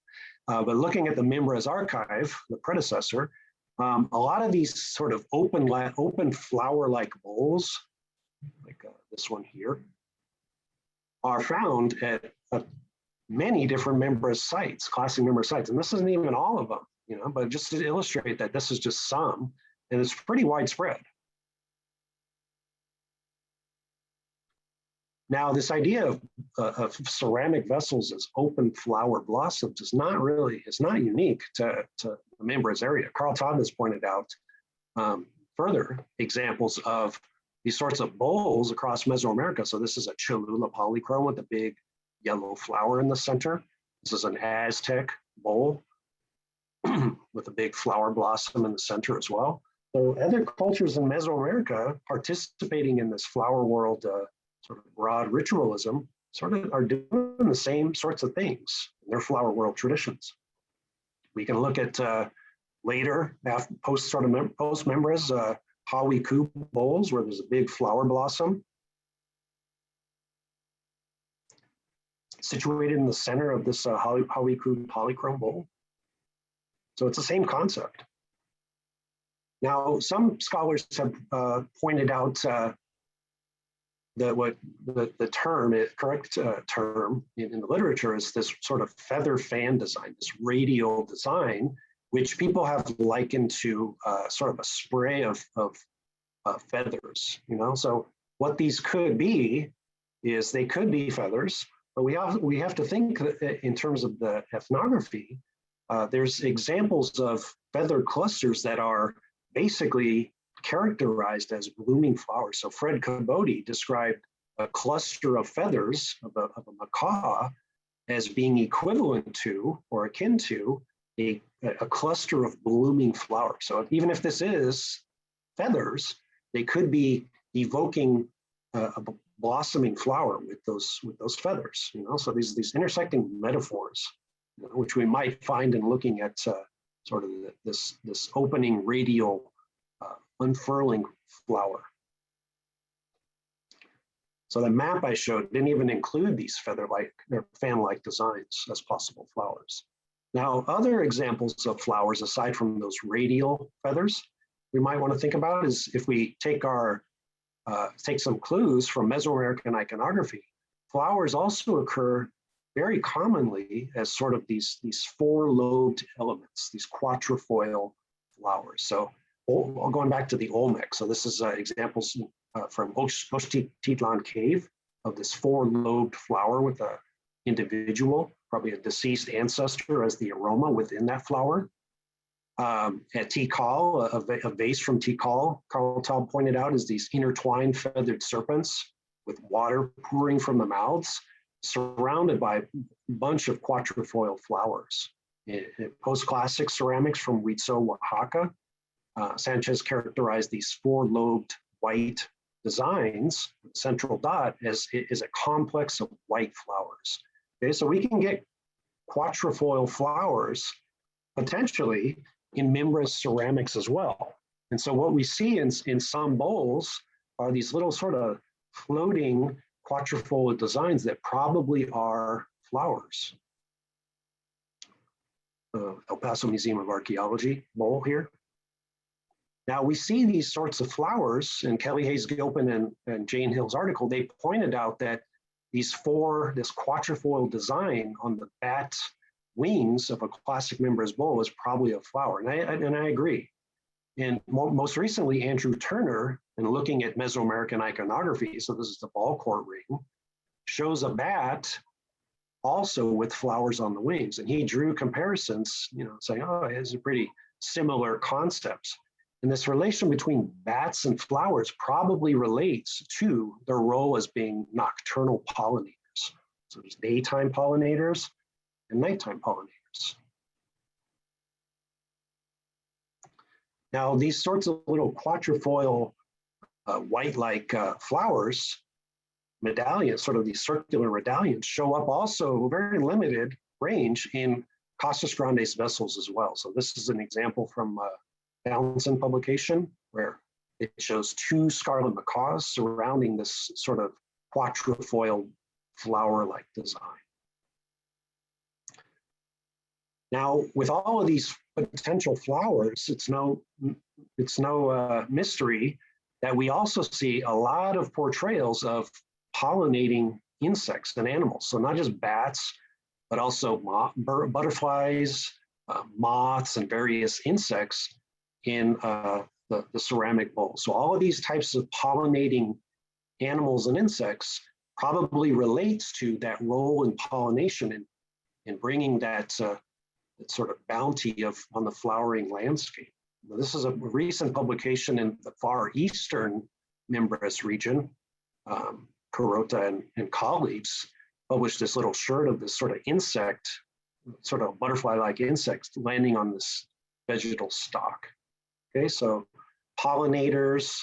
but looking at the Mimbres archive, the predecessor, a lot of these sort of open flower-like bowls, like this one here, are found at many different Mimbres sites, classic Mimbres sites, and this isn't even all of them, but just to illustrate that this is just some, and it's pretty widespread. Now, this idea of ceramic vessels as open flower blossoms is not unique to the Mimbres area. Carl Todd has pointed out further examples of these sorts of bowls across Mesoamerica. So this is a Cholula polychrome with a big yellow flower in the center. This is an Aztec bowl with a big flower blossom in the center as well. So other cultures in Mesoamerica participating in this flower world sort of broad ritualism sort of are doing the same sorts of things in their flower world traditions. We can look at later, post Mimbres, Hawi Ku bowls where there's a big flower blossom situated in the center of this Hawi Ku polychrome bowl. So it's the same concept. Now, some scholars have pointed out that what the term, correct term in the literature is this sort of feather fan design, this radial design, which people have likened to sort of a spray of feathers, you know? So what these could be is they could be feathers, but we have to think in terms of the ethnography. There's examples of feather clusters that are basically characterized as blooming flowers. So Fred Caboti described a cluster of feathers of a macaw as being equivalent to or akin to a cluster of blooming flowers. So even if this is feathers, they could be evoking a blossoming flower with those feathers. You know, so these intersecting metaphors, you know, which we might find in looking at sort of this opening radial unfurling flower. So the map I showed didn't even include these feather-like or fan-like designs as possible flowers. Now, other examples of flowers aside from those radial feathers we might want to think about is if we take some clues from Mesoamerican iconography, flowers also occur very commonly as sort of these four-lobed elements, these quatrefoil flowers. So going back to the Olmec, so this is examples from Oxtitlan Cave of this four-lobed flower with an individual, probably a deceased ancestor as the aroma within that flower. At Tikal, a vase from Tikal, Carl Todd pointed out, is these intertwined feathered serpents with water pouring from the mouths, surrounded by a bunch of quatrefoil flowers. In post-classic ceramics from Huitzil, Oaxaca, Sanchez characterized these four-lobed white designs, central dot, as a complex of white flowers. Okay, so we can get quatrefoil flowers potentially in Mimbres ceramics as well. And so what we see in some bowls are these little sort of floating quatrefoil designs that probably are flowers. El Paso Museum of Archaeology bowl here. Now we see these sorts of flowers in Kelly Hayes Gilpin and Jane Hill's article. They pointed out that this quatrefoil design on the bat wings of a classic Mimbres bowl is probably a flower, and I agree. And most recently, Andrew Turner, in looking at Mesoamerican iconography, so this is the ball court ring, shows a bat also with flowers on the wings, and he drew comparisons, you know, saying, oh, it's a pretty similar concepts. And this relation between bats and flowers probably relates to their role as being nocturnal pollinators. So there's daytime pollinators and nighttime pollinators. Now, these sorts of little quatrefoil white-like flowers, medallions, sort of these circular medallions, show up also very limited range in Casas Grandes vessels as well. So this is an example from Townsend publication where it shows two scarlet macaws surrounding this sort of quatrefoil flower-like design. Now, with all of these potential flowers, it's no mystery that we also see a lot of portrayals of pollinating insects and animals. So not just bats, but also butterflies, moths, and various insects in the ceramic bowl. So all of these types of pollinating animals and insects probably relates to that role in pollination in bringing that, that sort of bounty on the flowering landscape. Now, this is a recent publication in the far eastern Mimbres region. Carota and colleagues published this little shirt of this sort of insect, sort of butterfly-like insect landing on this vegetal stalk. Okay, so pollinators.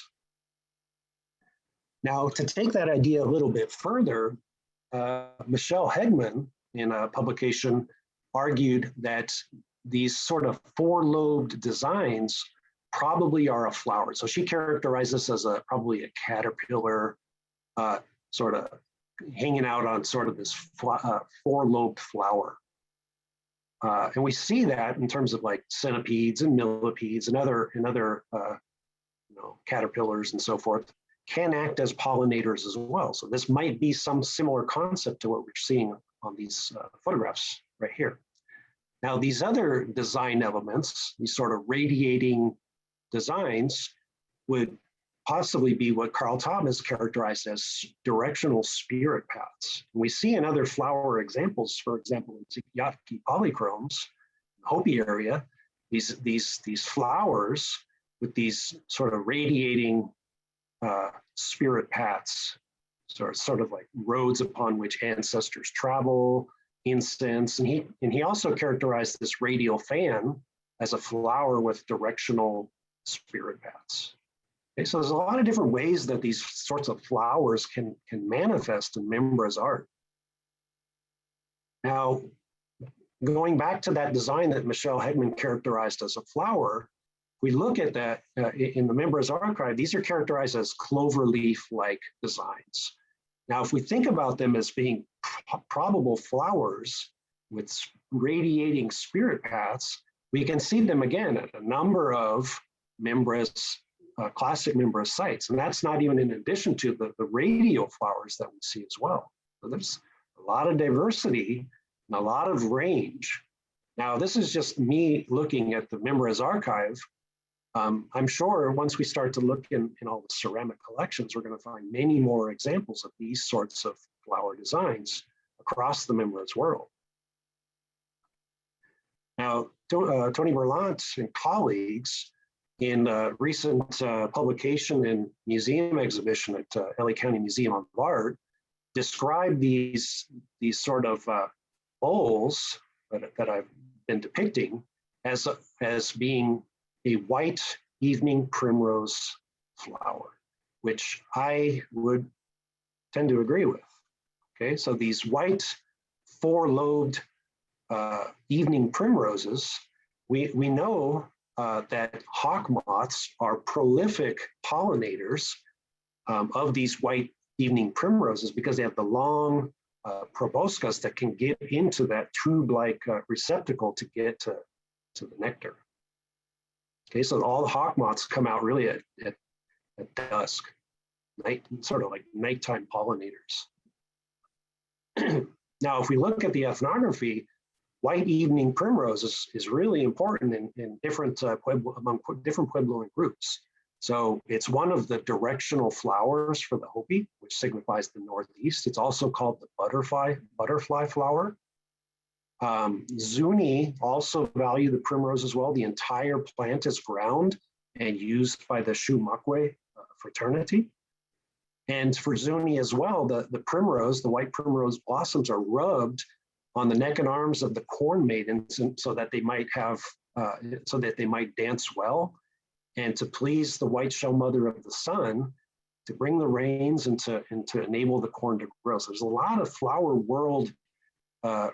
Now, to take that idea a little bit further, Michelle Hegman, in a publication, argued that these sort of four-lobed designs probably are a flower. So she characterized this as probably a caterpillar, sort of hanging out on sort of this four-lobed flower. And we see that in terms of like centipedes and millipedes and other caterpillars and so forth can act as pollinators as well. So this might be some similar concept to what we're seeing on these photographs right here. Now, these other design elements, these sort of radiating designs, would possibly be what Carl Thomas characterized as directional spirit paths. We see in other flower examples, for example, in Yatki polychromes, Hopi area, these flowers with these sort of radiating spirit paths, sort of like roads upon which ancestors travel, incense, and he also characterized this radial fan as a flower with directional spirit paths. Okay, so there's a lot of different ways that these sorts of flowers can manifest in Mimbres art. Now, going back to that design that Michelle Hegman characterized as a flower, we look at that in the Mimbres archive, these are characterized as cloverleaf-like designs. Now, if we think about them as being probable flowers with radiating spirit paths, we can see them again at a number of Mimbres, classic Mimbres sites. And that's not even in addition to the radial flowers that we see as well. So there's a lot of diversity and a lot of range. Now, this is just me looking at the Mimbres archive. I'm sure once we start to look in all the ceramic collections, we're going to find many more examples of these sorts of flower designs across the Mimbres world. Now, Tony Berlant and colleagues in a recent publication and museum exhibition at LA County Museum of Art described these sort of bowls that I've been depicting as being a white evening primrose flower, which I would tend to agree with. Okay, so these white four-lobed evening primroses, we know that hawk moths are prolific pollinators of these white evening primroses because they have the long proboscis that can get into that tube-like receptacle to get to the nectar. Okay, so all the hawk moths come out really at dusk, sort of like nighttime pollinators. Now, if we look at the ethnography, white evening primrose is really important in different among different Puebloan groups. So it's one of the directional flowers for the Hopi, which signifies the northeast. It's also called the butterfly flower. Zuni also value the primrose as well. The entire plant is ground and used by the Shumakwe fraternity. And for Zuni as well, the primrose, the white primrose blossoms are rubbed on the neck and arms of the corn maidens so that they might have, so that they might dance well, and to please the white shell mother of the sun, to bring the rains and to enable the corn to grow. So there's a lot of flower world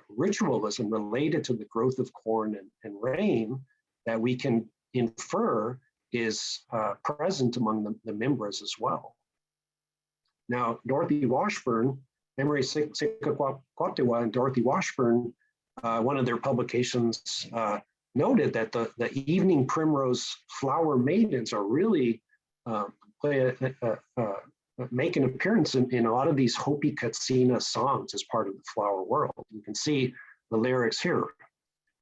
ritualism related to the growth of corn and rain that we can infer is present among the Mimbres as well. Now, Dorothy Washburn, Emery Sikakwatiwa and Dorothy Washburn, one of their publications noted that the evening primrose flower maidens are really make an appearance in a lot of these Hopi Katsina songs as part of the flower world. You can see the lyrics here.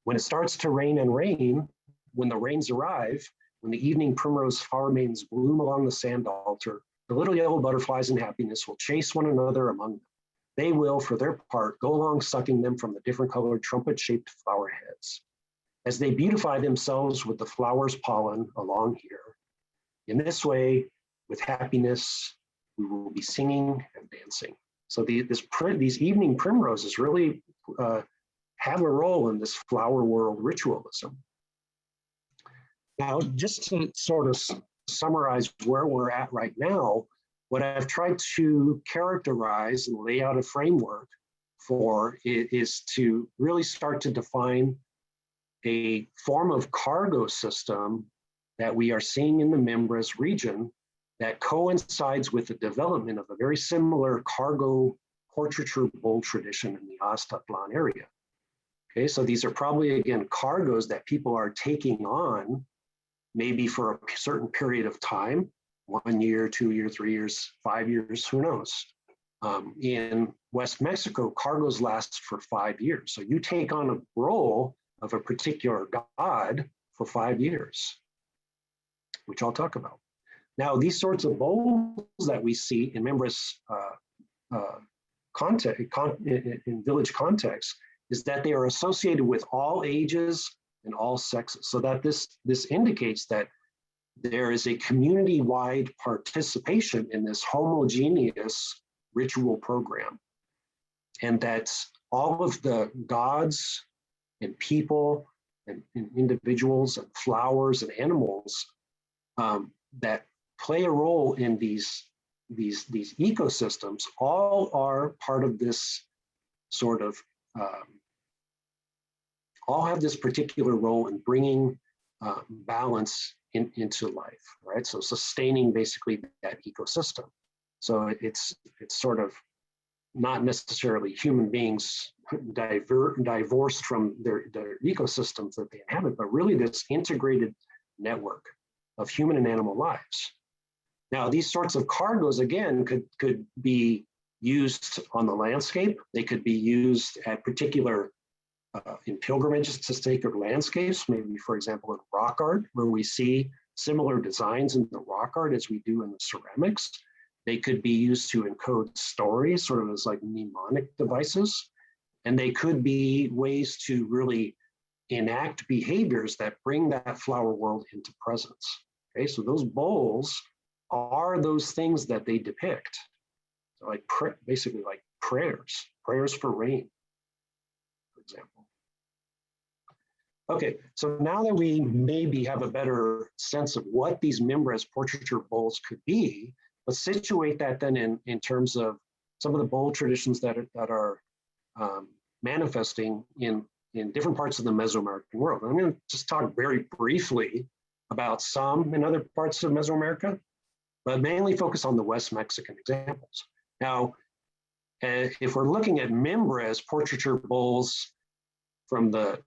When it starts to rain and rain, when the rains arrive, when the evening primrose flower maidens bloom along the sand altar, the little yellow butterflies in happiness will chase one another among them. they will, for their part, go along sucking them from the different colored trumpet-shaped flower heads. As they beautify themselves with the flower's pollen along here, in this way, with happiness, we will be singing and dancing. So these evening primroses really have a role in this flower world ritualism. Now, just to sort of summarize where we're at right now, what I've tried to characterize and lay out a framework for is to really start to define a form of cargo system that we are seeing in the Mimbres region that coincides with the development of a very similar cargo portraiture bowl tradition in the Aztlan area. Okay, so these are probably, again, cargoes that people are taking on maybe for a certain period of time, 1 year, 2 years, 3 years, 5 years, who knows? In West Mexico, cargoes last for 5 years. So you take on a role of a particular god for 5 years, which I'll talk about. Now, these sorts of bowls that we see in Mimbres in village context is that they are associated with all ages and all sexes. So that this indicates that there is a community-wide participation in this homogeneous ritual program. And that all of the gods and people and individuals and flowers and animals that play a role in these ecosystems all are part of this sort of, all have this particular role in bringing balance into life, right? So sustaining basically that ecosystem. So it's sort of not necessarily human beings divorced from their ecosystems that they inhabit, but really this integrated network of human and animal lives. Now, these sorts of cargoes, again, could be used on the landscape. They could be used at particular, in pilgrimages to sacred landscapes, maybe, for example, in rock art, where we see similar designs in the rock art as we do in the ceramics. They could be used to encode stories, sort of as like mnemonic devices. And they could be ways to really enact behaviors that bring that flower world into presence. Okay, so those bowls are those things that they depict. So like basically like prayers for rain, for example. Okay, so now that we maybe have a better sense of what these Mimbres portraiture bowls could be, let's situate that then in terms of some of the bowl traditions that are manifesting in different parts of the Mesoamerican world. I'm going to just talk very briefly about some in other parts of Mesoamerica, but mainly focus on the West Mexican examples. Now, if we're looking at Mimbres portraiture bowls from the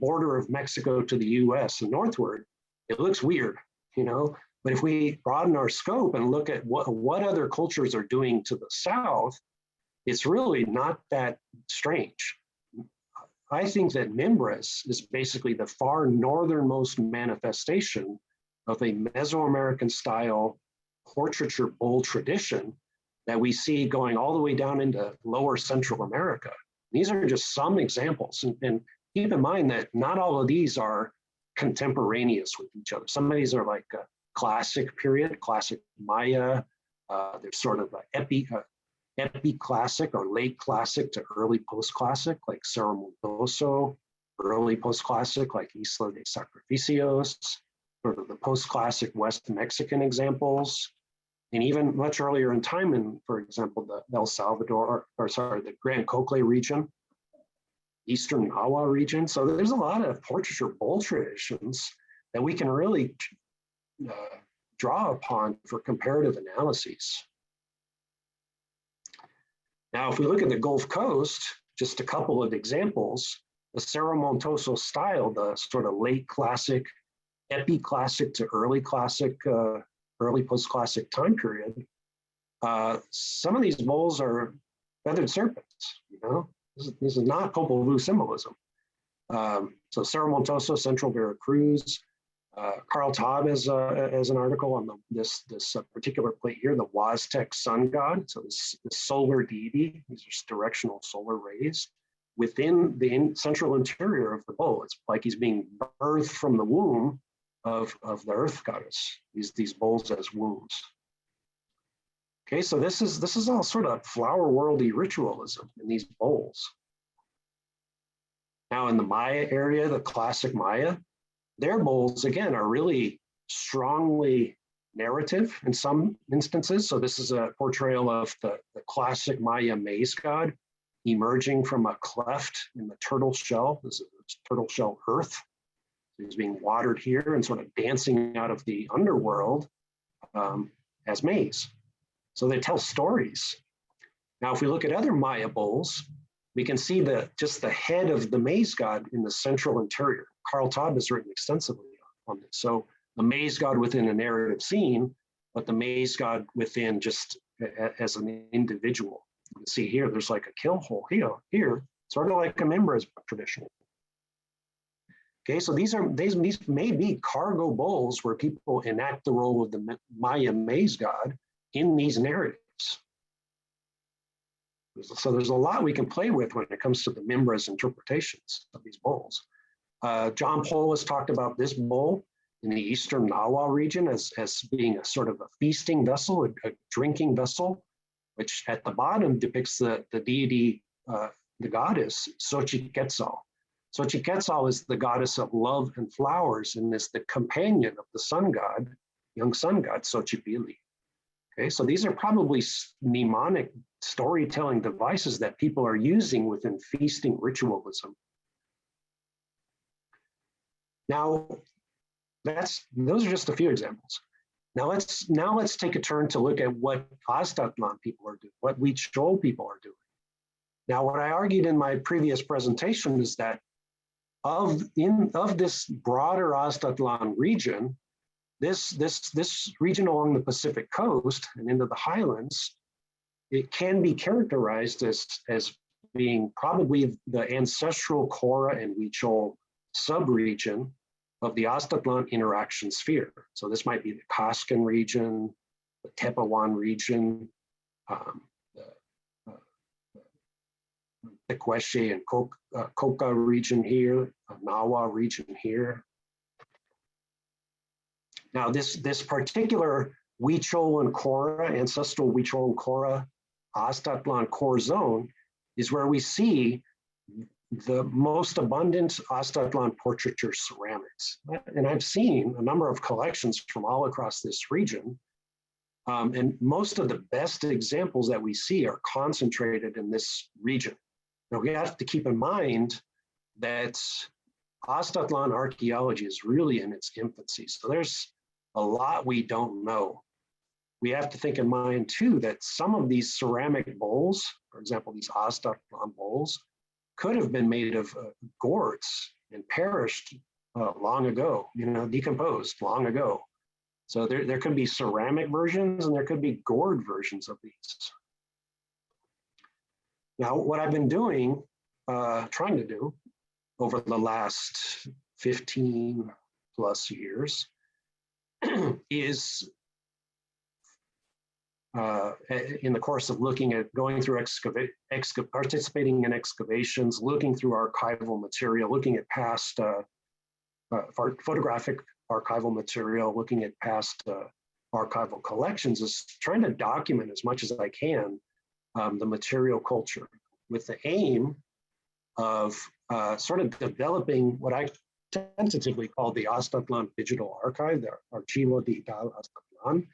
border of Mexico to the U.S. and northward, it looks weird, you know. But if we broaden our scope and look at what other cultures are doing to the south, it's really not that strange. I think that Mimbres is basically the far northernmost manifestation of a Mesoamerican style portraiture bowl tradition that we see going all the way down into lower Central America. These are just some examples. And keep in mind that not all of these are contemporaneous with each other. Some of these are like a classic period, classic Maya. There's sort of epi-classic or late classic to early post-classic, like Cerro Montoso, early post-classic, like Isla de Sacrificios, sort of the post-classic West Mexican examples, and even much earlier in time in, for example, the El Salvador, the Gran Cocle region, Eastern Nahua region. So there's a lot of portraiture bowl traditions that we can really draw upon for comparative analyses. Now, if we look at the Gulf Coast, just a couple of examples, the Cerro Montoso style, the sort of late classic, epi-classic to early classic, early post-classic time period, some of these bowls are feathered serpents, you know? This is not Popol Vuh symbolism. So Cerro Montoso, Central Veracruz, Carl Taub has an article on this particular plate here, the Huastec sun god. So this solar deity, these are directional solar rays within the central interior of the bull. It's like he's being birthed from the womb of the earth goddess. These bulls as wombs. Okay, so this is all sort of flower worldy ritualism in these bowls. Now in the Maya area, the classic Maya, their bowls again are really strongly narrative in some instances. So this is a portrayal of the classic Maya maize god emerging from a cleft in the turtle shell. This is turtle shell earth. He's being watered here and sort of dancing out of the underworld as maize. So they tell stories. Now, if we look at other Maya bowls, we can see just the head of the maize god in the central interior. Carl Taub has written extensively on this. So the maize god within a narrative scene, but the maize god within just as an individual. You can see here, there's like a kill hole here, sort of like a Mimbres tradition. Okay, so these may be cargo bowls where people enact the role of the Maya maize god in these narratives. So there's a lot we can play with when it comes to the Mimbres interpretations of these bowls. John Pohl has talked about this bowl in the Eastern Nawa region as being a sort of a feasting vessel, a drinking vessel, which at the bottom depicts the deity, the goddess, Xochiquetzal. Xochiquetzal is the goddess of love and flowers and is the companion of the sun god, young sun god, Xochipilli. Okay, so these are probably mnemonic storytelling devices that people are using within feasting ritualism. Now, those are just a few examples. Now let's take a turn to look at what Aztlan people are doing, what Huichol people are doing. Now, what I argued in my previous presentation is that of this broader Aztlan region, this region along the Pacific coast and into the highlands, it can be characterized as being probably the ancestral Cora and Huichol subregion of the Aztlan interaction sphere. So this might be the Coscan region, the Tepehuan region, the Tecuesche and Coca region here, Nawa region here. Now this particular Huichol and Cora, ancestral Huichol and Cora, Aztlan core zone is where we see the most abundant Aztlan portraiture ceramics. And I've seen a number of collections from all across this region. And most of the best examples that we see are concentrated in this region. Now we have to keep in mind that Aztlan archaeology is really in its infancy. So there's a lot we don't know. We have to think in mind too that some of these ceramic bowls, for example, these Aztlan bowls, could have been made of gourds and perished long ago, decomposed long ago. So there could be ceramic versions and there could be gourd versions of these. Now, what I've been doing, trying to do over the last 15 plus years is in the course of going through participating in excavations, looking through archival material, looking at past photographic archival material, looking at past archival collections, is trying to document as much as I can the material culture with the aim of sort of developing what I tentatively call the Aztlan Digital Archive, the Archivo Digital Aztlan,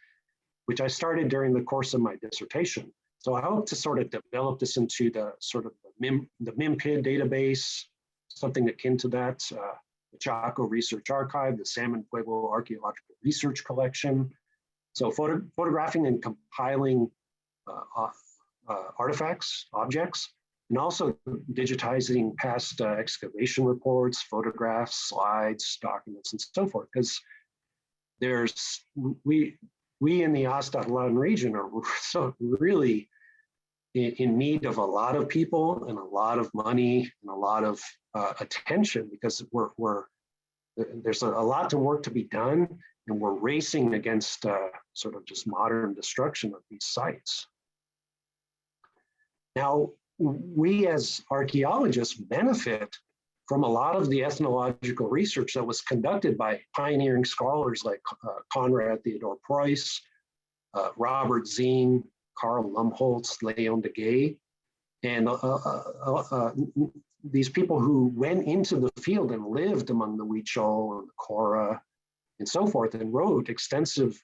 which I started during the course of my dissertation. So I hope to sort of develop this into the sort of the MIMPID database, something akin to that, the Chaco Research Archive, the Salmon Pueblo Archaeological Research Collection. So photographing and compiling artifacts, objects, and also digitizing past excavation reports, photographs, slides, documents, and so forth. Because we in the Aztlan region are so really in need of a lot of people and a lot of money and a lot of attention, because we're there's a lot of work to be done, and we're racing against sort of just modern destruction of these sites. Now, we as archaeologists benefit from a lot of the ethnological research that was conducted by pioneering scholars like Konrad Theodor Preuss, Robert Zing, Karl Lumholtz, Leon Degay, and these people who went into the field and lived among the Huichol and the Cora and so forth, and wrote extensive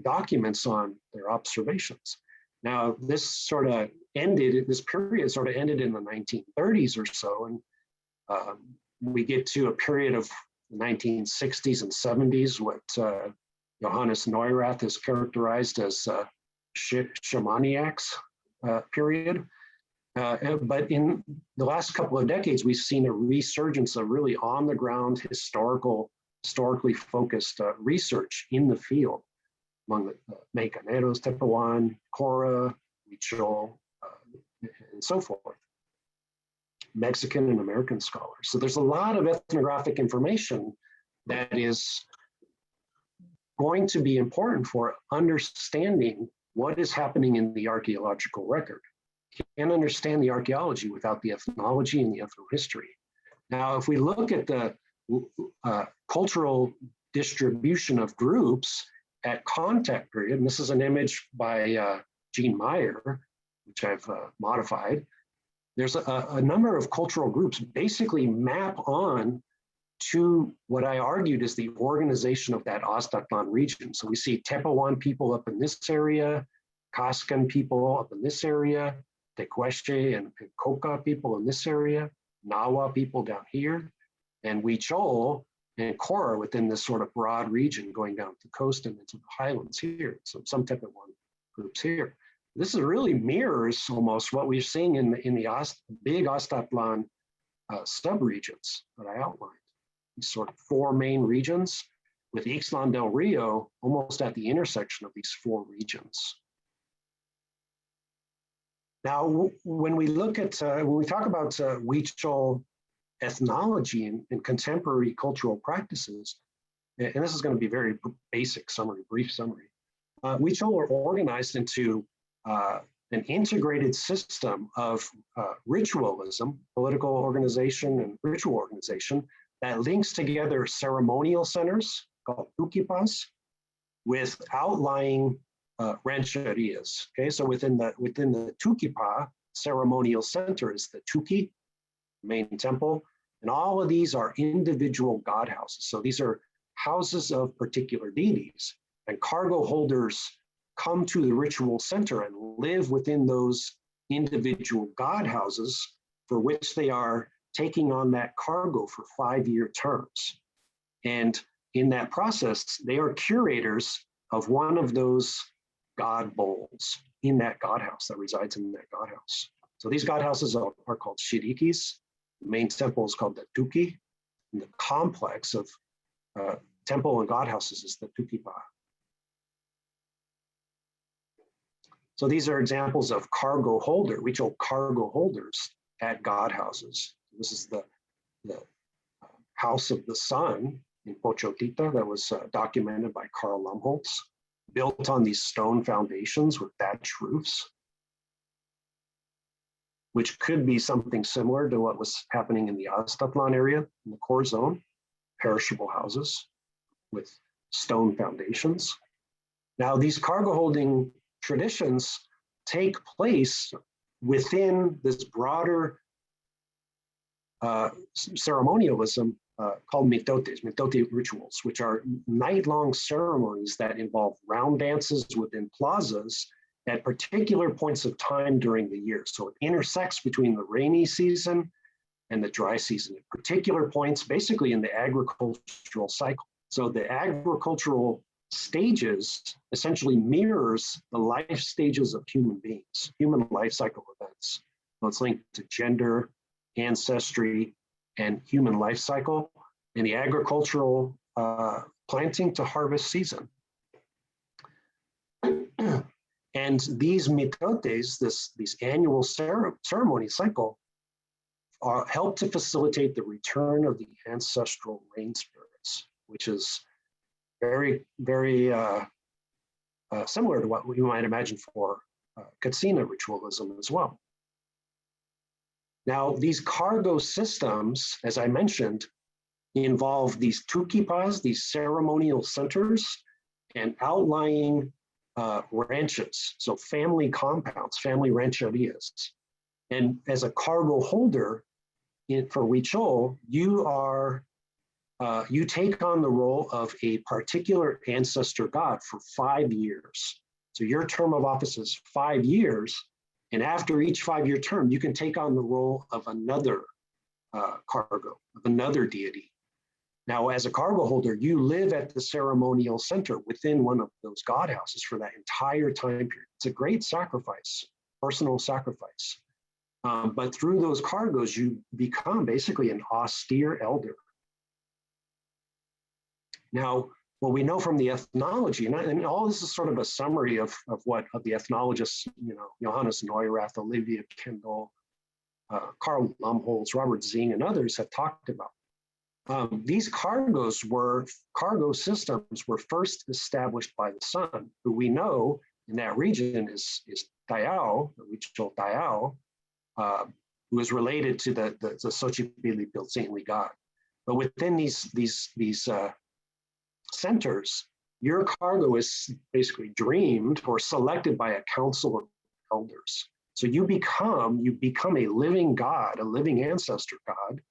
documents on their observations. Now, this period sort of ended in the 1930s or so, and we get to a period of the 1960s and 70s, what Johannes Neurath has characterized as shamaniacs period. But in the last couple of decades, we've seen a resurgence of really on-the-ground historically focused research in the field among the Mexicaneros, Tepehuan, Cora, Huichol, and so forth. Mexican and American scholars. So there's a lot of ethnographic information that is going to be important for understanding what is happening in the archaeological record. You can't understand the archaeology without the ethnology and the ethnohistory. Now, if we look at the cultural distribution of groups at contact period, and this is an image by Gene Meyer, which I've modified, there's a number of cultural groups basically map on to what I argued is the organization of that Aztlan region. So we see Tepehuan people up in this area, Cascan people up in this area, Tecuesche and Coca people in this area, Nahua people down here, and Huichol and Cora within this sort of broad region going down the coast and into the highlands here. So some Tepehuan groups here. This is really mirrors almost what we're seeing in the big Aztlan subregions that I outlined. These sort of four main regions with Ixtlan del Rio almost at the intersection of these four regions. Now, when we look at, when we talk about Huichol ethnology and contemporary cultural practices, and this is going to be a very basic summary, brief summary, Huichol are organized into an integrated system of ritualism, political organization, and ritual organization that links together ceremonial centers called tuquipas with outlying rancherias. Okay, so within the tuquipa ceremonial center is the tuqui, main temple, and all of these are individual god houses. So these are houses of particular deities, and cargo holders come to the ritual center and live within those individual god houses for which they are taking on that cargo for 5-year terms. And in that process, they are curators of one of those god bowls in that god house that resides in that god house. So these god houses are called shirikis. The main temple is called the tuqui, and the complex of temple and god houses is the tuquipa. So these are examples of cargo holder, Huichol cargo holders at god houses. This is the House of the Sun in Pochotita that was documented by Karl Lumholtz, built on these stone foundations with thatch roofs, which could be something similar to what was happening in the Aztlan area in the core zone, perishable houses with stone foundations. Now, these cargo holding traditions take place within this broader ceremonialism called mitote rituals, which are night-long ceremonies that involve round dances within plazas at particular points of time during the year. So it intersects between the rainy season and the dry season at particular points, basically in the agricultural cycle. So the agricultural stages essentially mirrors the life stages of human beings, human life cycle events. So it's linked to gender, ancestry, and human life cycle, and the agricultural planting to harvest season. And these mitotes, this annual ceremony cycle, help to facilitate the return of the ancestral rain spirits, which is very, very similar to what we might imagine for Katsina ritualism as well. Now, these cargo systems, as I mentioned, involve these tukipas, these ceremonial centers, and outlying ranches, so family compounds, family rancherias. And as a cargo holder for Huichol, you take on the role of a particular ancestor god for 5 years. So your term of office is 5 years, and after each 5-year term, you can take on the role of another cargo, of another deity. Now, as a cargo holder, you live at the ceremonial center within one of those god houses for that entire time period. It's a great sacrifice, personal sacrifice. But through those cargoes, you become basically an austere elder. Now, what we know from the ethnology, and all this is sort of a summary of the ethnologists, Johannes Neurath, Olivia Kendall, Carl Lumholtz, Robert Zing, and others have talked about. These cargo systems were first established by the sun, who we know in that region is Tayao, Huichol Tayao, who is related to the Xochipilli saintly god. But within these centers, your cargo is basically dreamed or selected by a council of elders. So you become a living god, a living ancestor god,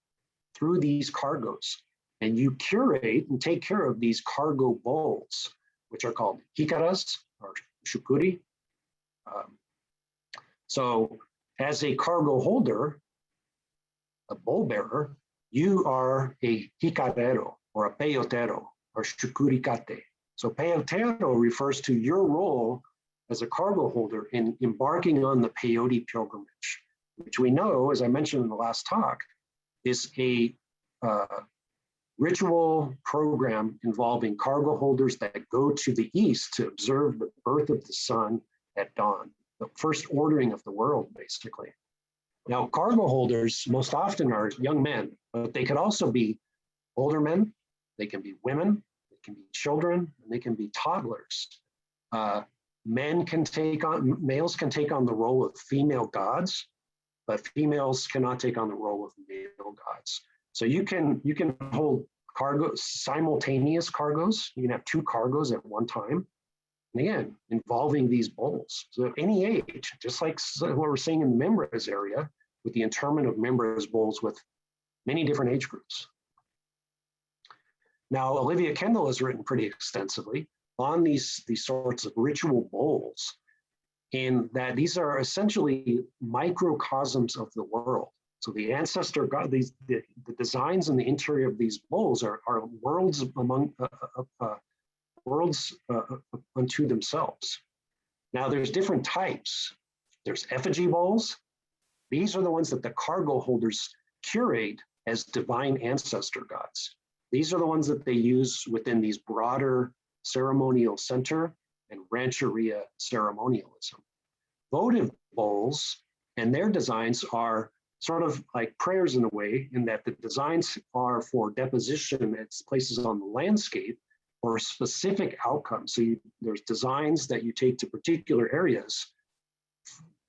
through these cargoes. And you curate and take care of these cargo bowls, which are called hikaras or shukuri. So as a cargo holder, a bowl bearer, you are a hikarero or a peyotero or shukurikate. So peyotero refers to your role as a cargo holder in embarking on the peyote pilgrimage, which we know, as I mentioned in the last talk, is a ritual program involving cargo holders that go to the east to observe the birth of the sun at dawn, the first ordering of the world, basically. Now, cargo holders most often are young men, but they could also be older men, they can be women, they can be children, and they can be toddlers. Males can take on the role of female gods, but females cannot take on the role of male gods. So you can hold simultaneous cargoes. You can have 2 cargoes at one time. And again, involving these bowls. So at any age, just like what we're seeing in the Mimbres area, with the interment of Mimbres bowls with many different age groups. Now, Olivia Kendall has written pretty extensively on these sorts of ritual bowls, in that these are essentially microcosms of the world. So the ancestor god, the designs in the interior of these bowls are worlds among worlds unto themselves. Now there's different types. There's effigy bowls. These are the ones that the cargo holders curate as divine ancestor gods. These are the ones that they use within these broader ceremonial center and rancheria ceremonialism. Votive bowls and their designs are sort of like prayers in a way, in that the designs are for deposition at places on the landscape or specific outcomes. So there's designs that you take to particular areas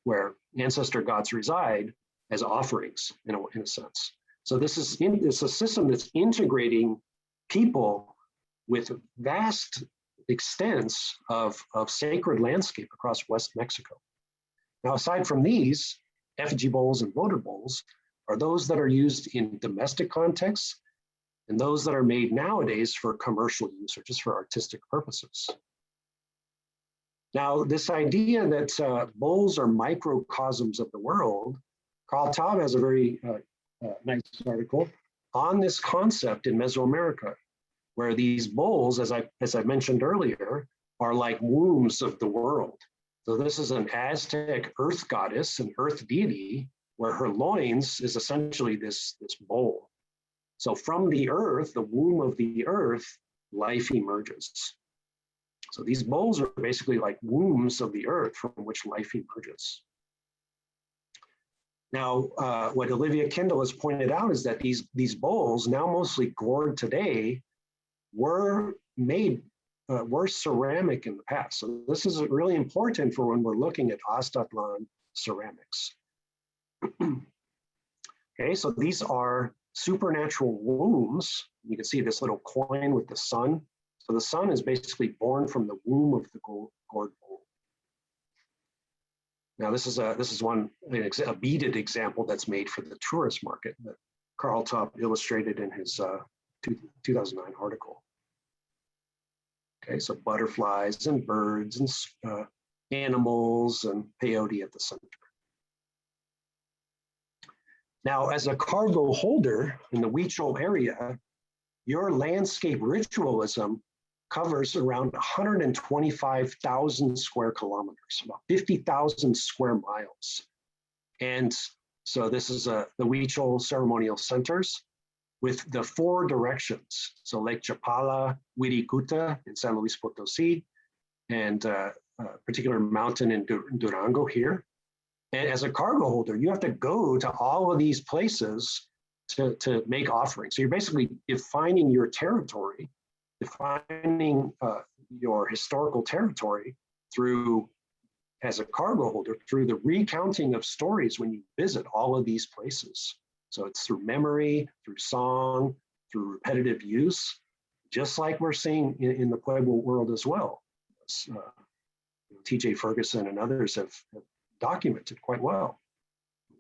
where ancestor gods reside as offerings in a sense. So it's a system that's integrating people with vast extents of sacred landscape across West Mexico. Now, aside from these, effigy bowls and votive bowls are those that are used in domestic contexts and those that are made nowadays for commercial use or just for artistic purposes. Now, this idea that bowls are microcosms of the world, Carl Taub has a very nice article on this concept in Mesoamerica, where these bowls, as I mentioned earlier, are like wombs of the world. So this is an Aztec earth goddess, an earth deity, where her loins is essentially this bowl. So from the earth, the womb of the earth, life emerges. So these bowls are basically like wombs of the earth from which life emerges. Now, what Olivia Kendall has pointed out is that these bowls, now mostly gourd today, were made, were ceramic in the past. So this is really important for when we're looking at Aztlan ceramics. Okay, so these are supernatural wombs. You can see this little coin with the sun. So the sun is basically born from the womb of the gourd bowl. Now this is a beaded example that's made for the tourist market that Carl Top illustrated in his 2009 article. Okay, so butterflies and birds and animals and peyote at the center. Now, as a cargo holder in the Huichol area, your landscape ritualism covers around 125,000 square kilometers, about 50,000 square miles. And so this is the Huichol ceremonial centers with the 4 directions. So Lake Chapala, Wirikuta in San Luis Potosi, and a particular mountain in Durango here. And as a cargo holder, you have to go to all of these places to make offerings. So you're basically defining your territory, defining your historical territory through, as a cargo holder, through the recounting of stories when you visit all of these places. So it's through memory, through song, through repetitive use, just like we're seeing in the Pueblo world as well. T.J. Ferguson and others have documented quite well.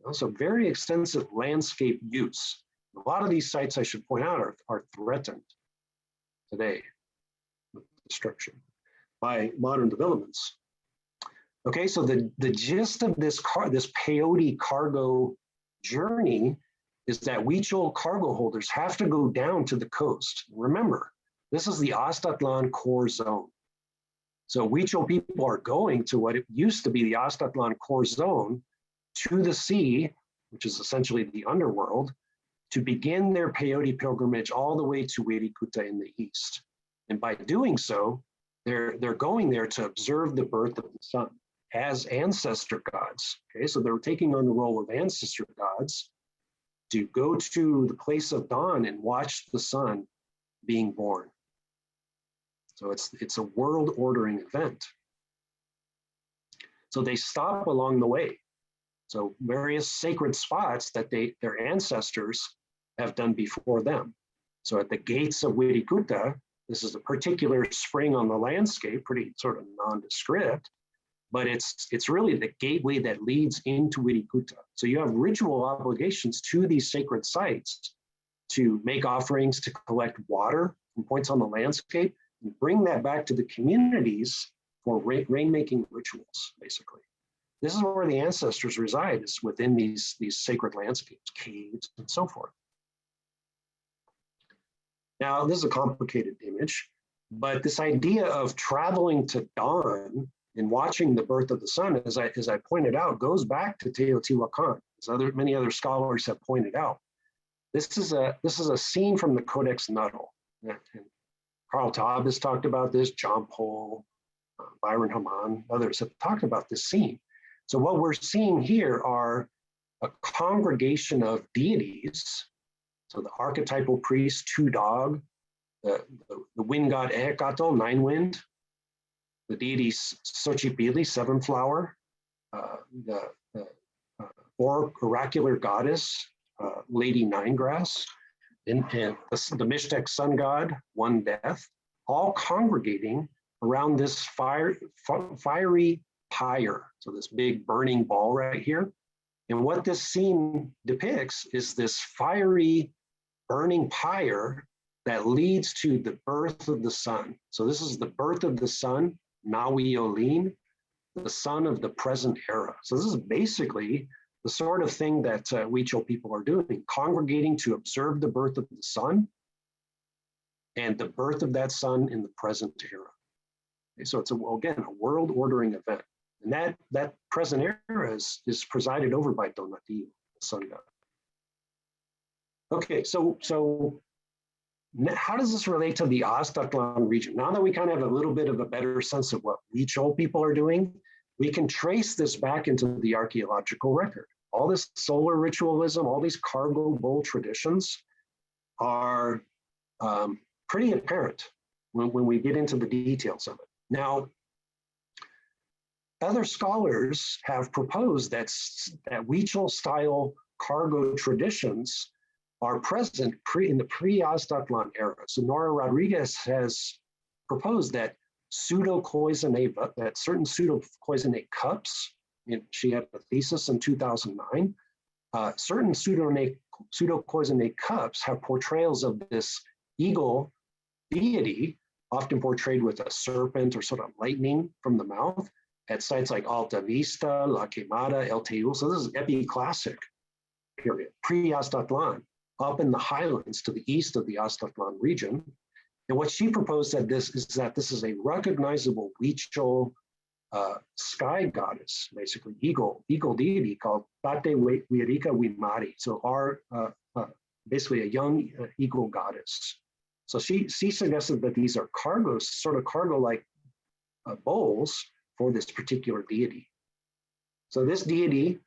Also, very extensive landscape use. A lot of these sites, I should point out, are threatened today with destruction by modern developments. Okay, so the gist of this peyote cargo journey is that Huichol cargo holders have to go down to the coast. Remember, this is the Aztlan core zone. So Huichol people are going to what it used to be the Aztlan core zone, to the sea, which is essentially the underworld, to begin their peyote pilgrimage all the way to Wirikuta in the east. And by doing so, they're going there to observe the birth of the sun as ancestor gods. Okay, so they're taking on the role of ancestor gods to go to the place of dawn and watch the sun being born. So it's a world ordering event. So they stop along the way. So various sacred spots that their ancestors have done before them. So at the gates of Wirikuta, this is a particular spring on the landscape, pretty sort of nondescript, but it's really the gateway that leads into Wirikuta. So you have ritual obligations to these sacred sites to make offerings, to collect water from points on the landscape, and bring that back to the communities for rainmaking rituals, basically. This is where the ancestors reside, is within these sacred landscapes, caves, and so forth. Now, this is a complicated image, but this idea of traveling to dawn and watching the birth of the sun, as I pointed out, goes back to Teotihuacan, as many other scholars have pointed out. This is a scene from the Codex Nuttall. And Carl Taub has talked about this, John Pohl, Byron Haman, others have talked about this scene. So what we're seeing here are a congregation of deities. So the archetypal priest, Two Dog, the wind god Ehecatl, Nine Wind, the deity Xochipilli, Seven Flower, the oracular goddess, Lady Nine Grass, and the Mixtec sun god, One Death, all congregating around this fiery pyre. So this big burning ball right here. And what this scene depicts is this fiery burning pyre that leads to the birth of the sun. So this is the birth of the sun, Nawi Olin, the sun of the present era. So this is basically the sort of thing that Huichol people are doing, congregating to observe the birth of the sun and the birth of that sun in the present era. Okay, so it's, again, a world ordering event. And that present era is presided over by Tonatiuh, the sun god. Okay, so how does this relate to the Aztlan region? Now that we kind of have a little bit of a better sense of what Huichol people are doing, we can trace this back into the archaeological record. all this solar ritualism, all these cargo bull traditions are pretty apparent when we get into the details of it. Now, other scholars have proposed that Huichol style cargo traditions are present in the pre-Aztlan era. So Nora Rodriguez has proposed that that certain pseudo-koizene cups, and she had a thesis in 2009, certain pseudo-koizene cups have portrayals of this eagle deity, often portrayed with a serpent or sort of lightning from the mouth, at sites like Alta Vista, La Quemada, El Teul. So this is Epiclassic period, pre-Aztlan, up in the highlands to the east of the Aztlan region. And what she proposed that this is a recognizable Huichol sky goddess, basically eagle deity called Tate Huirica Wimari. So basically a young eagle goddess. So she suggested that these are sort of cargo-like bowls for this particular deity. So this deity,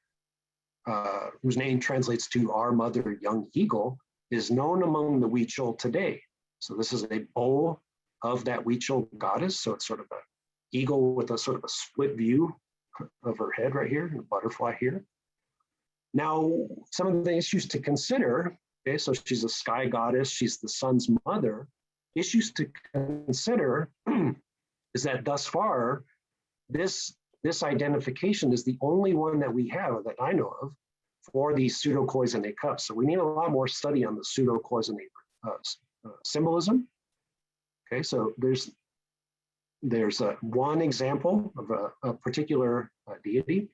whose name translates to Our Mother Young Eagle, is known among the Huichol today. So this is a bowl of that Huichol goddess. So it's sort of an eagle with a sort of a split view of her head right here, and a butterfly here. Now, some of the issues to consider, okay, so she's a sky goddess, she's the sun's mother. Issues to consider is that thus far, this identification is the only one that we have, that I know of, for these pseudo-koizene cups. So we need a lot more study on the pseudo-koizene symbolism. Okay, so there's one example of a particular deity.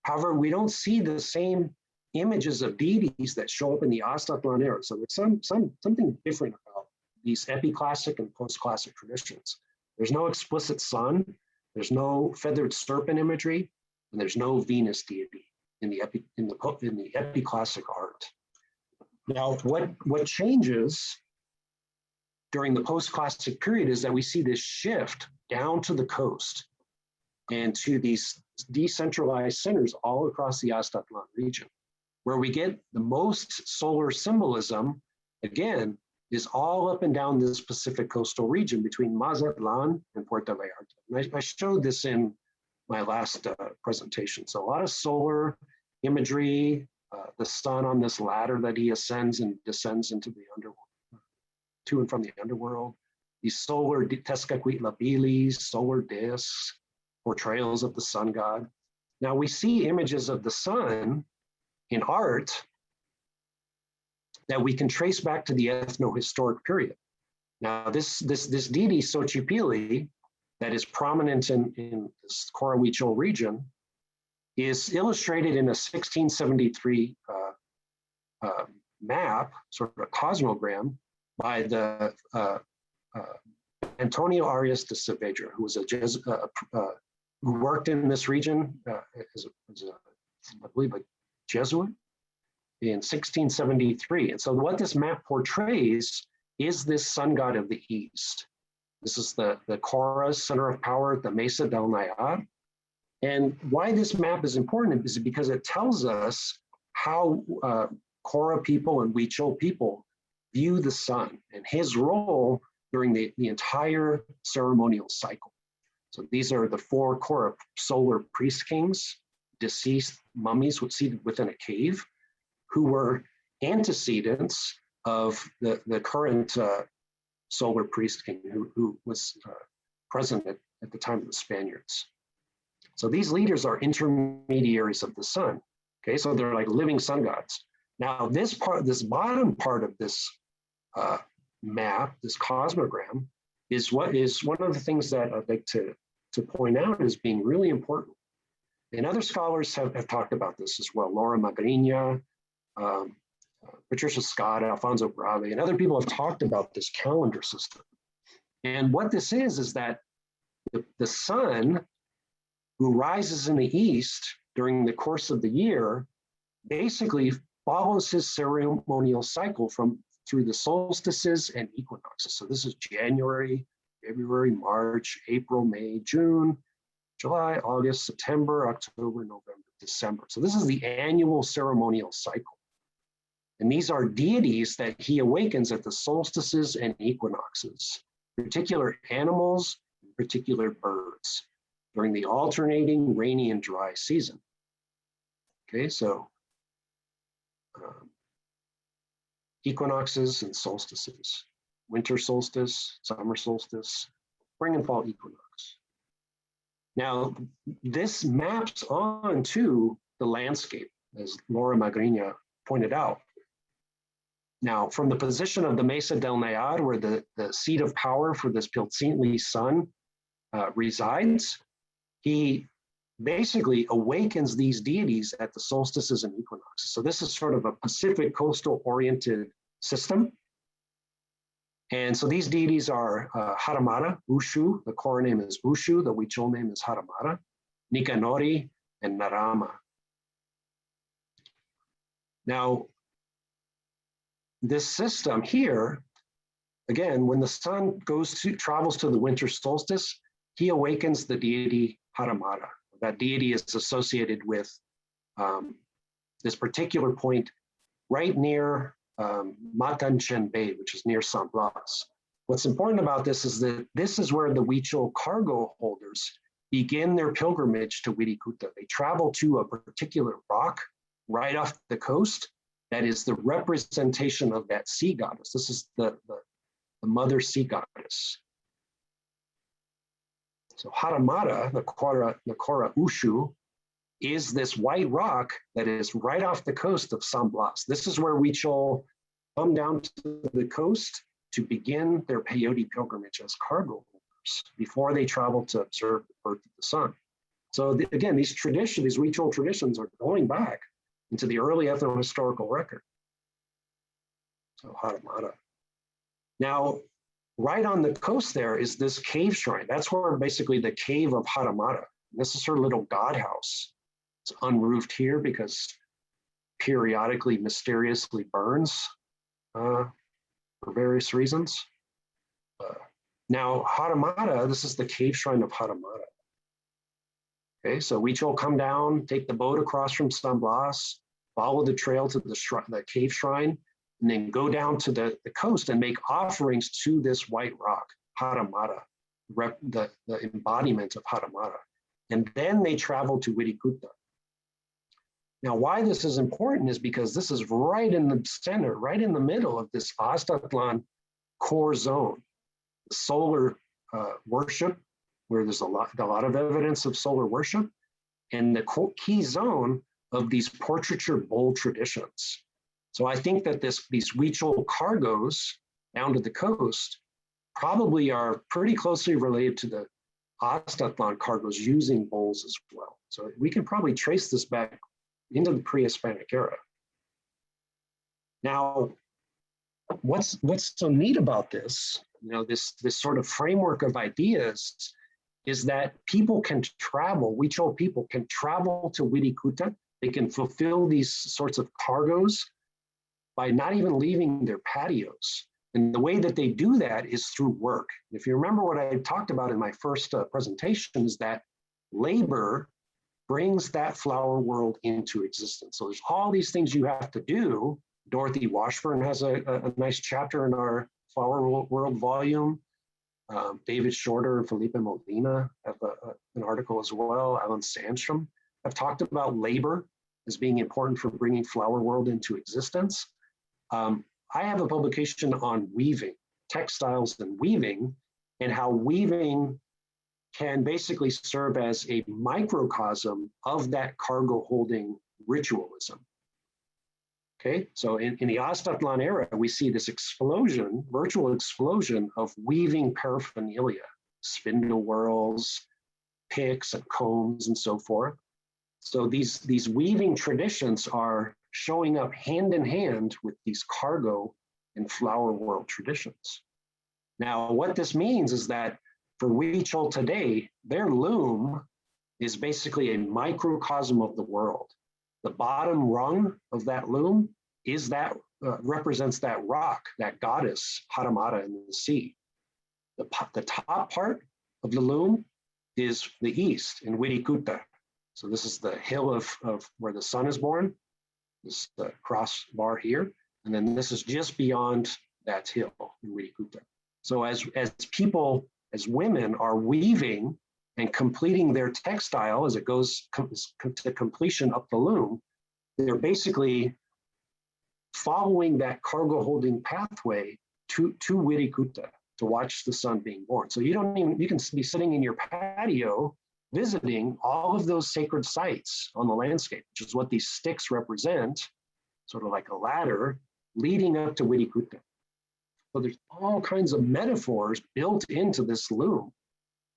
However, we don't see the same images of deities that show up in the Aztlan era. So there's something different about these epiclassic and post-classic traditions. There's no explicit sun, there's no feathered serpent imagery, and there's no Venus deity in the epiclassic art. Now, what changes during the post-classic period is that we see this shift down to the coast and to these decentralized centers all across the Aztlan region, where we get the most solar symbolism, again, is all up and down this Pacific coastal region between Mazatlan and Puerto Vallarta. And I showed this in my last presentation. So a lot of solar imagery, the sun on this ladder that he ascends and descends into the underworld, to and from the underworld, these solar Tezcatlipoca, solar discs, portrayals of the sun god. Now we see images of the sun in art that we can trace back to the ethno-historic period. Now this deity Xochipilli that is prominent in this Cora Huichol region is illustrated in a 1673 map, sort of a cosmogram, by the Antonio Arias de Saavedra, who was who worked in this region as I believe, a Jesuit in 1673. And so what this map portrays is this sun god of the East. This is the Cora center of power, the Mesa del Nayar. And why this map is important is because it tells us how Cora people and Huichol people view the sun and his role during the entire ceremonial cycle. So these are the 4 Cora solar priest kings, deceased mummies seated within a cave, who were antecedents of the current solar priest king who was present at the time of the Spaniards. So these leaders are intermediaries of the sun. Okay, so they're like living sun gods. Now this bottom part of this map, this cosmogram, is one of the things that I'd like to point out as being really important. And other scholars have talked about this as well. Laura Magriña, Patricia Scott, Alfonso Grave, and other people have talked about this calendar system. And what this is that the sun, who rises in the east during the course of the year, basically follows his ceremonial cycle through the solstices and equinoxes. So this is January, February, March, April, May, June, July, August, September, October, November, December. So this is the annual ceremonial cycle. And these are deities that he awakens at the solstices and equinoxes, particular animals, particular birds, during the alternating rainy and dry season. Okay, so equinoxes and solstices, winter solstice, summer solstice, spring and fall equinox. Now, this maps onto the landscape, as Laura Magriña pointed out. Now, from the position of the Mesa del Nayar, where the seat of power for this Piltzintli sun resides, he basically awakens these deities at the solstices and equinoxes. So this is sort of a Pacific coastal oriented system. And so these deities are Haramara, Ushu, the core name is Ushu, the Huichol name is Haramara, Nicanori, and Narama. Now, this system here, again, when the sun travels to the winter solstice, he awakens the deity Haramara. That deity is associated with this particular point right near Matanchen Bay, which is near San Blas. What's important about this is that this is where the Huichol cargo holders begin their pilgrimage to Wirikuta. They travel to a particular rock right off the coast that is the representation of that sea goddess. This is the mother sea goddess. So Haramara, the Kora Ushu, is this white rock that is right off the coast of San Blas. This is where Huichol come down to the coast to begin their peyote pilgrimage as cargo holders before they travel to observe the birth of the sun. So again, these traditions, these Huichol traditions are going back into the early ethnohistorical record. So Haramara. Now, right on the coast there is this cave shrine. That's where basically the cave of Haramara. This is her little god house. It's unroofed here because periodically, mysteriously burns for various reasons. Now, Haramara, this is the cave shrine of Haramara. Okay, so Huichol come down, take the boat across from San Blas, follow the trail to the cave shrine, and then go down to the coast and make offerings to this white rock, Haramara, the embodiment of Haramara. And then they travel to Wirikuta. Now, why this is important is because this is right in the center, right in the middle of this Aztlan core zone, the solar worship, where there's a lot of evidence of solar worship, and the key zone of these portraiture bowl traditions. So I think that these Huichol cargoes down to the coast probably are pretty closely related to the Aztlan cargoes using bowls as well. So we can probably trace this back into the pre-Hispanic era. Now, what's so neat about this, this sort of framework of ideas is that people can travel, Huichol people can travel to Wirikuta. They can fulfill these sorts of cargoes by not even leaving their patios. And the way that they do that is through work. If you remember what I talked about in my first presentation is that labor brings that flower world into existence. So there's all these things you have to do. Dorothy Washburn has a nice chapter in our Flower World volume. David Shorter and Felipe Molina have an article as well. Alan Sandstrom have talked about labor as being important for bringing Flower World into existence. I have a publication on weaving, textiles and weaving, and how weaving can basically serve as a microcosm of that cargo holding ritualism. Okay, so in the Aztlan era, we see this explosion, virtual explosion of weaving paraphernalia, spindle whorls, picks and combs and so forth. So these weaving traditions are showing up hand in hand with these cargo and flower world traditions. Now, what this means is that for Huichol today, their loom is basically a microcosm of the world. The bottom rung of that loom is that represents that rock, that goddess Haramara in the sea. The top part of the loom is the east in Wirikuta. So this is the hill of where the sun is born, this crossbar here. And then this is just beyond that hill in Wirikuta. So as people, as women are weaving and completing their textile as it goes to completion up the loom, they're basically following that cargo holding pathway to Wirikuta to watch the sun being born. So you can be sitting in your patio visiting all of those sacred sites on the landscape, which is what these sticks represent, sort of like a ladder leading up to Wirikuta. So there's all kinds of metaphors built into this loom.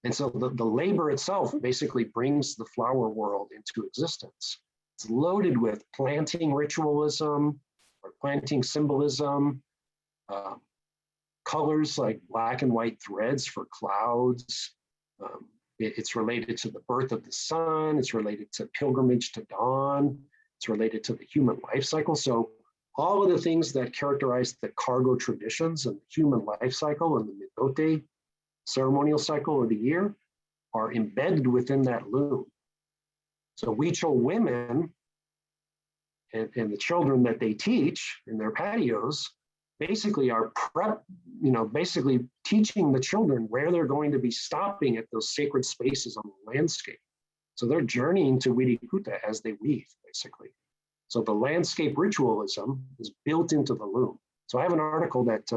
And so the labor itself basically brings the flower world into existence. It's loaded with planting ritualism or planting symbolism, colors like black and white threads for clouds. It's related to the birth of the sun. It's related to pilgrimage to dawn. It's related to the human life cycle. So all of the things that characterize the cargo traditions and the human life cycle and the Midote ceremonial cycle of the year are embedded within that loom. So Huichol women and the children that they teach in their patios basically are basically teaching the children where they're going to be stopping at those sacred spaces on the landscape. So they're journeying to Wirikuta as they weave, basically. So the landscape ritualism is built into the loom. So I have an article that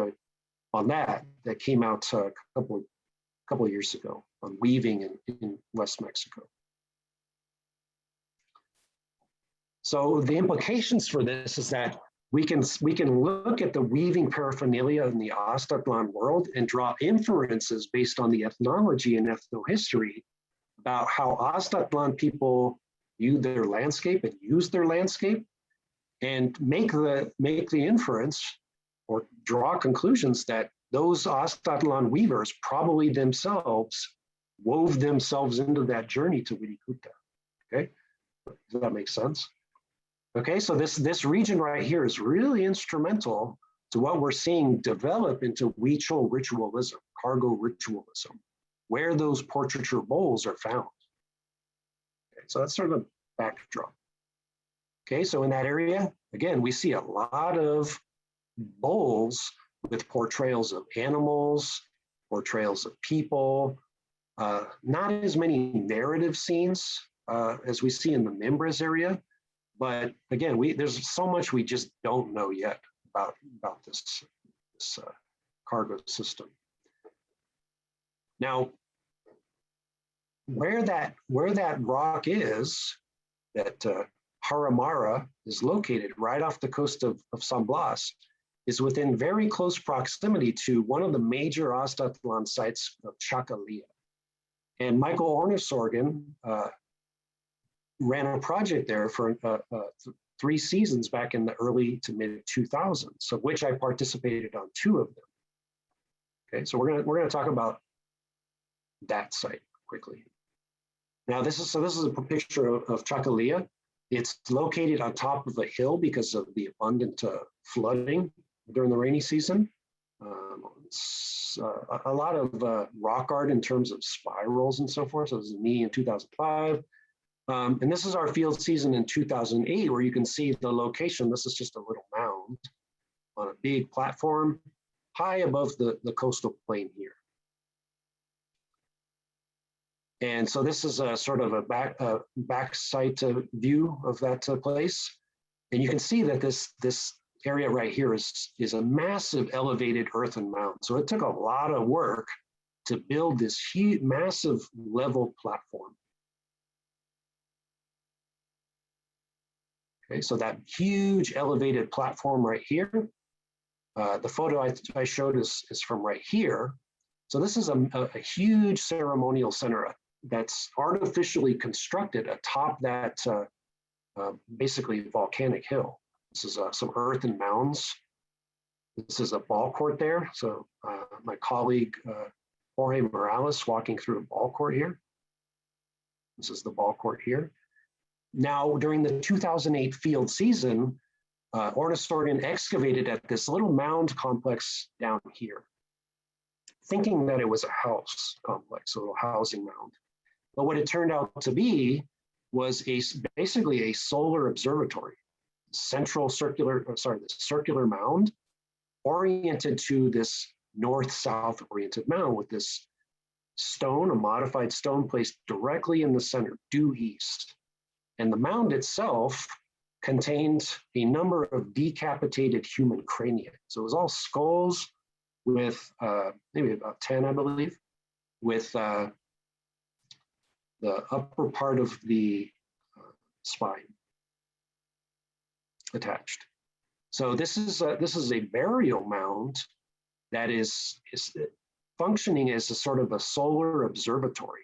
on that came out a couple of years ago on weaving in West Mexico. So the implications for this is that we can look at the weaving paraphernalia in the Aztlan world and draw inferences based on the ethnology and ethnohistory about how Aztlan people view their landscape and use their landscape, and make the inference or draw conclusions that those Aztlan weavers probably themselves wove themselves into that journey to Wirikuta. Okay, does that make sense? Okay, so this region right here is really instrumental to what we're seeing develop into Huichol ritualism, cargo ritualism, where those portraiture bowls are found. Okay, so that's sort of a backdrop. Okay, so in that area, again, we see a lot of bowls with portrayals of animals, portrayals of people, not as many narrative scenes as we see in the Mimbres area. But again, there's so much we just don't know yet about this cargo system. Now, where that rock is, that Haramara is located right off the coast of San Blas, is within very close proximity to one of the major Aztlan sites of Chacalilla. And Michael Ornesorgen ran a project there for 3 seasons back in the early to mid 2000s, of which I participated on 2 of them. Okay, so we're gonna talk about that site quickly. Now this is a picture of Chacalilla. It's located on top of a hill because of the abundant flooding during the rainy season. A lot of rock art in terms of spirals and so forth. So this is me in 2005. And this is our field season in 2008, where you can see the location. This is just a little mound on a big platform high above the coastal plain here. And so this is a sort of a back site view of that place. And you can see that this area right here is a massive elevated earthen mound. So it took a lot of work to build this huge, massive level platform. Okay, so that huge elevated platform right here, the photo I showed is from right here. So this is a huge ceremonial center that's artificially constructed atop that basically volcanic hill. This is some earthen mounds. This is a ball court there. So my colleague Jorge Morales walking through a ball court here. This is the ball court here. Now, during the 2008 field season, Ornesorgen excavated at this little mound complex down here, thinking that it was a house complex, a little housing mound. But what it turned out to be was basically a solar observatory, the circular mound oriented to this north-south oriented mound with this stone, a modified stone placed directly in the center, due east. And the mound itself contained a number of decapitated human crania. So it was all skulls with maybe about 10, I believe, with the upper part of the spine attached. So this is a burial mound that is functioning as a sort of a solar observatory.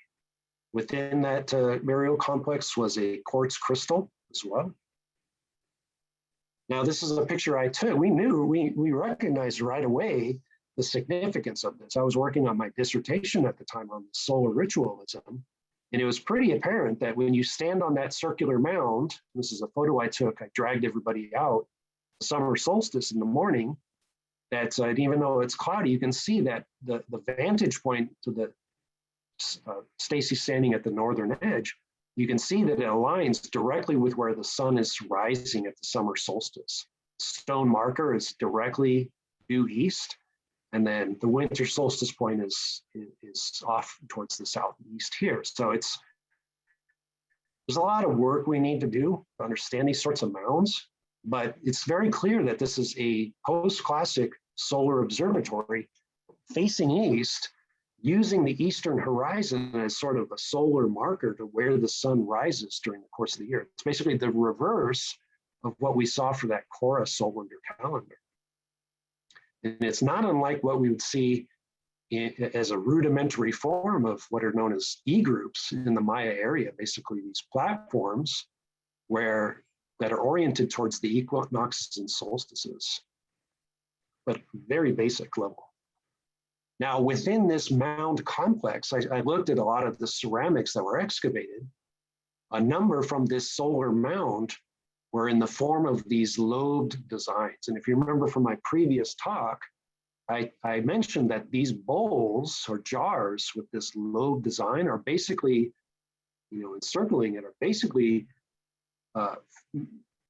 Within that burial complex was a quartz crystal as well. Now, this is a picture I took. We recognized right away the significance of this. I was working on my dissertation at the time on solar ritualism, and it was pretty apparent that when you stand on that circular mound, this is a photo I took, I dragged everybody out, summer solstice in the morning, that even though it's cloudy, you can see that the vantage point to the Stacy standing at the northern edge, you can see that it aligns directly with where the sun is rising at the summer solstice. Stone marker is directly due east, and then the winter solstice point is off towards the southeast here. So there's a lot of work we need to do to understand these sorts of mounds, but it's very clear that this is a post-classic solar observatory facing east, using the eastern horizon as sort of a solar marker to where the sun rises during the course of the year. It's basically the reverse of what we saw for that Cora solar calendar. And it's not unlike what we would see as a rudimentary form of what are known as E-groups in the Maya area, basically these platforms that are oriented towards the equinoxes and solstices, but very basic level. Now, within this mound complex, I looked at a lot of the ceramics that were excavated. A number from this solar mound were in the form of these lobed designs. And if you remember from my previous talk, I mentioned that these bowls or jars with this lobe design are basically, encircling it, are basically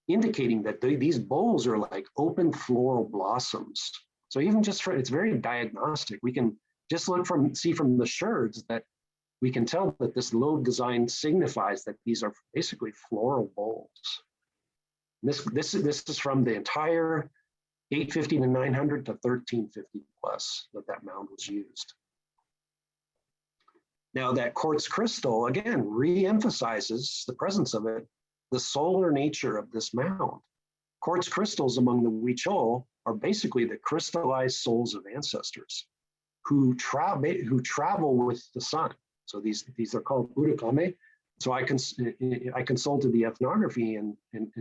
indicating that these bowls are like open floral blossoms. So even just it's very diagnostic. We can just see from the sherds that we can tell that this lobe design signifies that these are basically floral bowls. This is from the entire 850 to 900 to 1350 plus that mound was used. Now that quartz crystal, again, re-emphasizes the presence of it, the solar nature of this mound. Quartz crystals among the Huichol are basically the crystallized souls of ancestors who travel with the sun. So these are called Urukame. So I consulted the ethnography and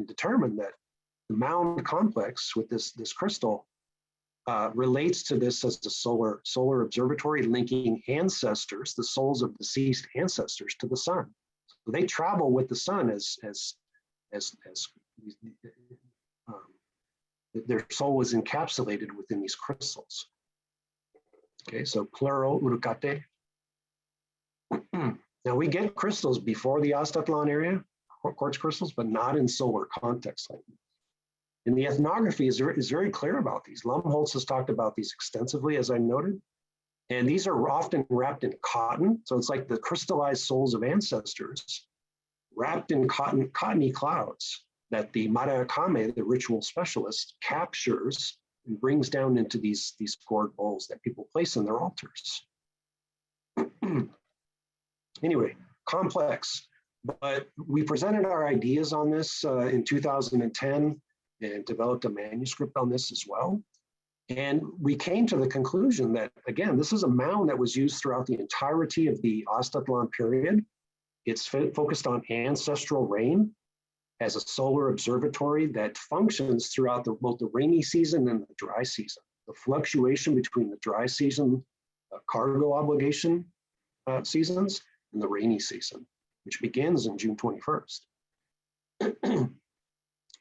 determined that the mound complex with this crystal relates to this as a solar observatory linking ancestors, the souls of deceased ancestors, to the sun. So they travel with the sun as their soul is encapsulated within these crystals. Okay, so plural, urukate. Now we get crystals before the Aztlan area, quartz crystals, but not in solar context like this. And the ethnography is very clear about these. Lumholtz has talked about these extensively, as I noted. And these are often wrapped in cotton. So it's like the crystallized souls of ancestors wrapped in cottony clouds that the Maraakame, the ritual specialist, captures and brings down into these gourd bowls that people place in their altars. Anyway, complex. But we presented our ideas on this in 2010 and developed a manuscript on this as well. And we came to the conclusion that, again, this is a mound that was used throughout the entirety of the Aztlan period. It's focused on ancestral rain as a solar observatory that functions throughout both the rainy season and the dry season. The fluctuation between the dry season cargo obligation seasons and the rainy season, which begins on June 21st.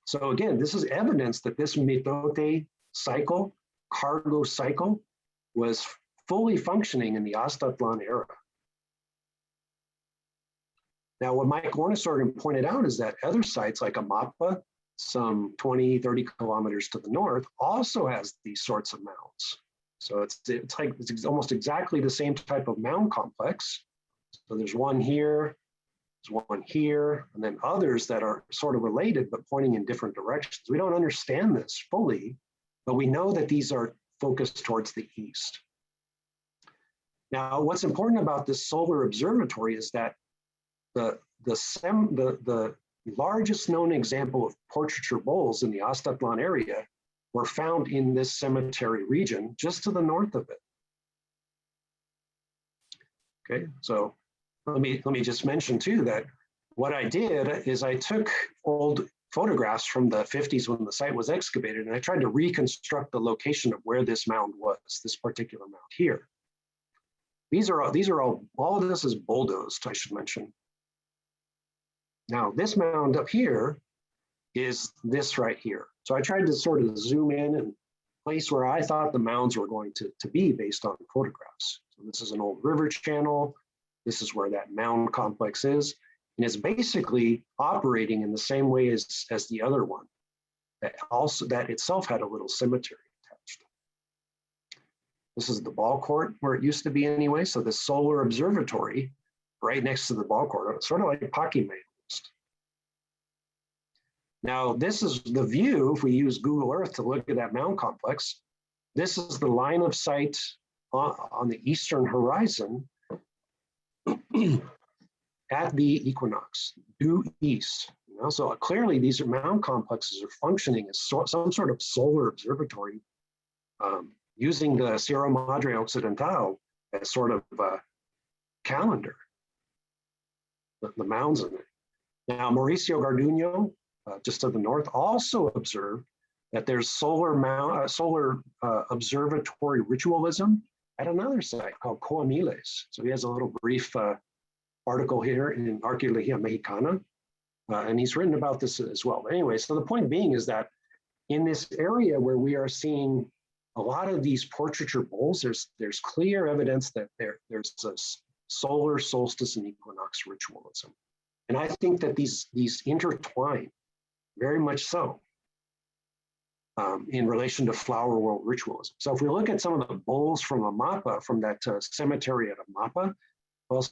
So again, this is evidence that this mitote cycle, cargo cycle, was fully functioning in the Aztlan era. Now, what Mike Ornesorgen pointed out is that other sites like Amapa, some 20, 30 kilometers to the north, also has these sorts of mounds. So it's almost exactly the same type of mound complex. So there's one here, there's one here, and then others that are sort of related but pointing in different directions. We don't understand this fully, but we know that these are focused towards the east. Now, what's important about this solar observatory is that the largest known example of portraiture bowls in the Aztlan area were found in this cemetery region just to the north of it. Okay, so let me just mention too that what I did is I took old photographs from the 50s when the site was excavated, and I tried to reconstruct the location of where this mound was, this particular mound here. These are all of this is bulldozed, I should mention. Now, this mound up here is this right here. So I tried to sort of zoom in and place where I thought the mounds were going to be based on photographs. So this is an old river channel. This is where that mound complex is. And it's basically operating in the same way as the other one, that itself had a little cemetery attached. This is the ball court where it used to be anyway. So the solar observatory right next to the ball court, sort of like Pakime. Now, this is the view, if we use Google Earth to look at that mound complex. This is the line of sight on the eastern horizon at the equinox, due east. You know? So clearly these mound complexes are functioning as some sort of solar observatory using the Sierra Madre Occidental as sort of a calendar, the mounds in it. Now, Mauricio Garduño, just to the north, also observed that there's solar observatory ritualism at another site called Coamiles. So he has a little brief article here in Arqueología Mexicana, and he's written about this as well. But anyway, so the point being is that in this area where we are seeing a lot of these portraiture bowls, there's clear evidence that there's a solar solstice and equinox ritualism. And I think that these intertwine very much so in relation to flower world ritualism. So if we look at some of the bowls from Amapa, from that cemetery at Amapa, well,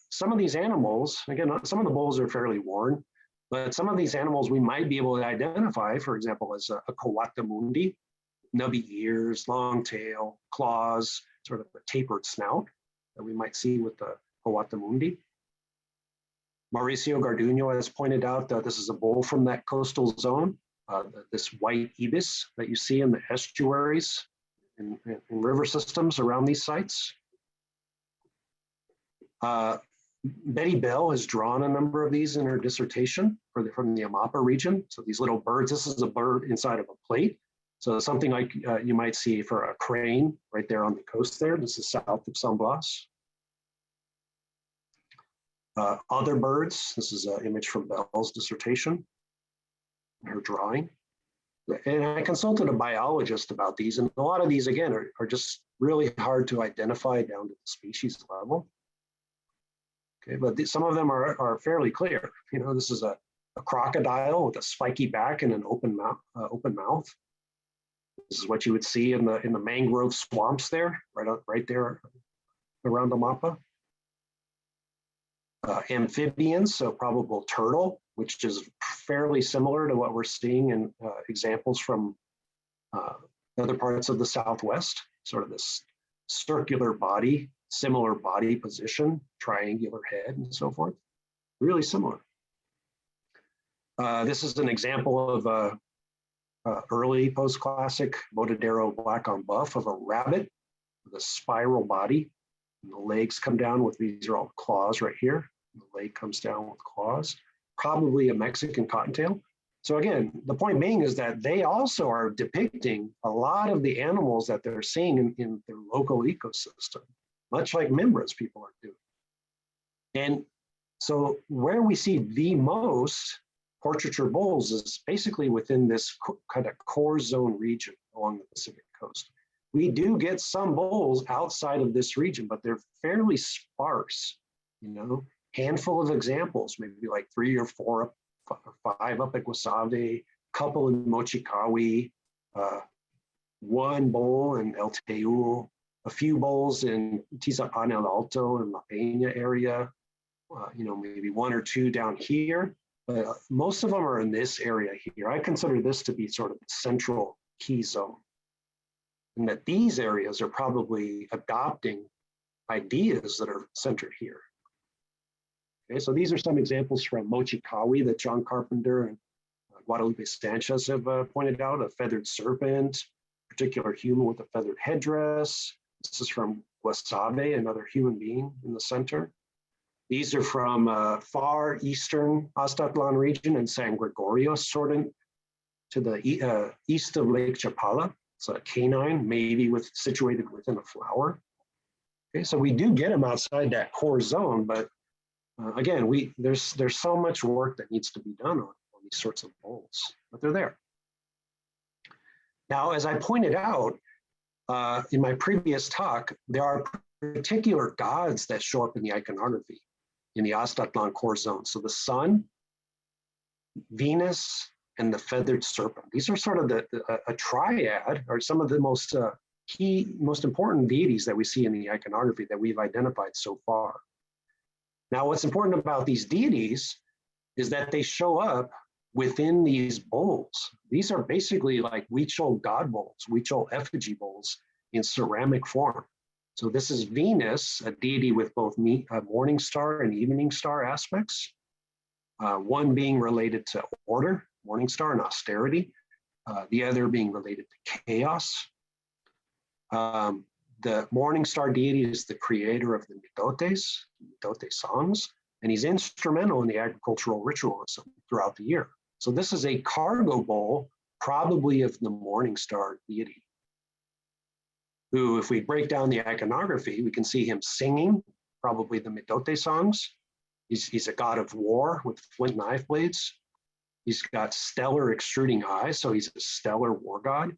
some of these animals, again, some of the bowls are fairly worn, but some of these animals we might be able to identify, for example, as a Coatamundi, nubby ears, long tail, claws, sort of a tapered snout that we might see with the Coatamundi. Mauricio Garduño has pointed out that this is a bowl from that coastal zone, this white ibis that you see in the estuaries in river systems around these sites. Betty Bell has drawn a number of these in her dissertation from the Amapa region. So these little birds, this is a bird inside of a plate. So something like you might see for a crane right there on the coast there. This is south of San Blas. Other birds, this is an image from Bell's dissertation, her drawing. And I consulted a biologist about these, and a lot of these, again, are just really hard to identify down to the species level. Okay, but some of them are fairly clear. You know, this is a crocodile with a spiky back and an open mouth. This is what you would see in the mangrove swamps there, right there around Amapa. Amphibians, so probable turtle, which is fairly similar to what we're seeing in examples from other parts of the Southwest, sort of this circular body, similar body position, triangular head, and so forth. Really similar. This is an example of early post-classic Botadero black on buff of a rabbit with a spiral body. And the legs come down with, these are all claws right here. The leg comes down with claws, probably a Mexican cottontail. So again, the point being is that they also are depicting a lot of the animals that they're seeing in their local ecosystem, much like Mimbres people are doing. And so where we see the most portraiture bowls is basically within this kind of core zone region along the Pacific coast. We do get some bowls outside of this region, but they're fairly sparse, you know. handful of examples, maybe like 3 or 4 or 5 up at Guasave, couple in Mochicawi, 1 bowl in El Teul, a few bowls in Tizapan El Alto and La Peña area, maybe 1 or 2 down here. But most of them are in this area here. I consider this to be sort of the central key zone. And that these areas are probably adopting ideas that are centered here. Okay, so these are some examples from Mochicawi that John Carpenter and Guadalupe Sanchez have pointed out: a feathered serpent, particular human with a feathered headdress. This is from Guasave, another human being in the center. These are from far eastern Aztlan region in San Gregorio, sort of to the east of Lake Chapala. It's a canine, maybe situated within a flower. Okay, so we do get them outside that core zone, but again, there's so much work that needs to be done on these sorts of bowls, but they're there. Now, as I pointed out in my previous talk, there are particular gods that show up in the iconography in the Aztlan core zone. So the sun, Venus, and the feathered serpent. These are sort of a triad, or some of the most most important deities that we see in the iconography that we've identified so far. Now, what's important about these deities is that they show up within these bowls. These are basically like Huichol god bowls, Huichol effigy bowls in ceramic form. So this is Venus, a deity with both morning star and evening star aspects. One being related to order, morning star, and austerity. The other being related to chaos. The morning star deity is the creator of the mitote songs, and he's instrumental in the agricultural ritualism throughout the year. So this is a cargo bowl, probably of the morning star deity, who, if we break down the iconography, we can see him singing, probably the mitote songs. He's a god of war with flint knife blades. He's got stellar extruding eyes, so he's a stellar war god.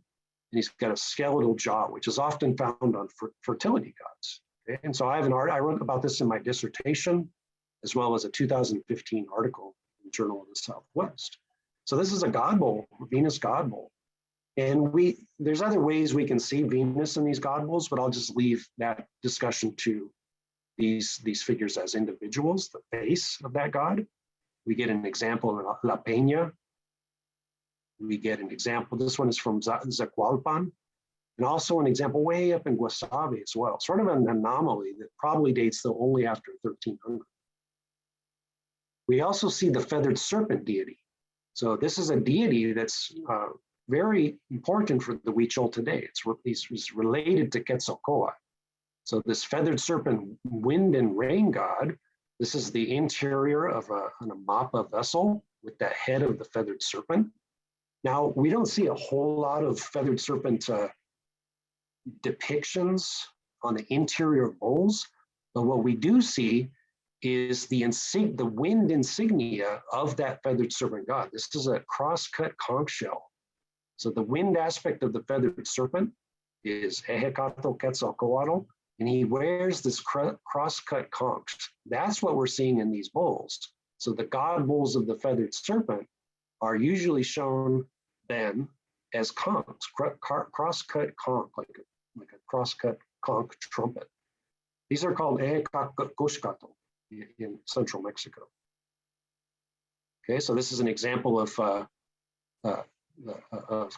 And he's got a skeletal jaw, which is often found on fertility gods. Okay? And so I have I wrote about this in my dissertation, as well as a 2015 article in the Journal of the Southwest. So this is a god bowl, Venus god bowl. And there's other ways we can see Venus in these god bowls, but I'll just leave that discussion to these figures as individuals, the face of that god. We get an example in La Peña. We get an example, this one is from Zacualpan, and also an example way up in Guasave as well, sort of an anomaly that probably dates though only after 1300. We also see the feathered serpent deity. So this is a deity that's very important for the Huichol today. It's related to Quetzalcoatl. So this feathered serpent, wind and rain god, this is the interior of an Amapa vessel with the head of the feathered serpent. Now, we don't see a whole lot of feathered serpent depictions on the interior of bowls, but what we do see is the wind insignia of that feathered serpent god. This is a cross-cut conch shell. So the wind aspect of the feathered serpent is Ehecatl Quetzalcoatl, and he wears this cross-cut conch. That's what we're seeing in these bowls. So the god bowls of the feathered serpent are usually shown then as conchs, cross-cut conch, like a cross-cut conch trumpet. These are called Ehecatl in central Mexico. Okay, so this is an example of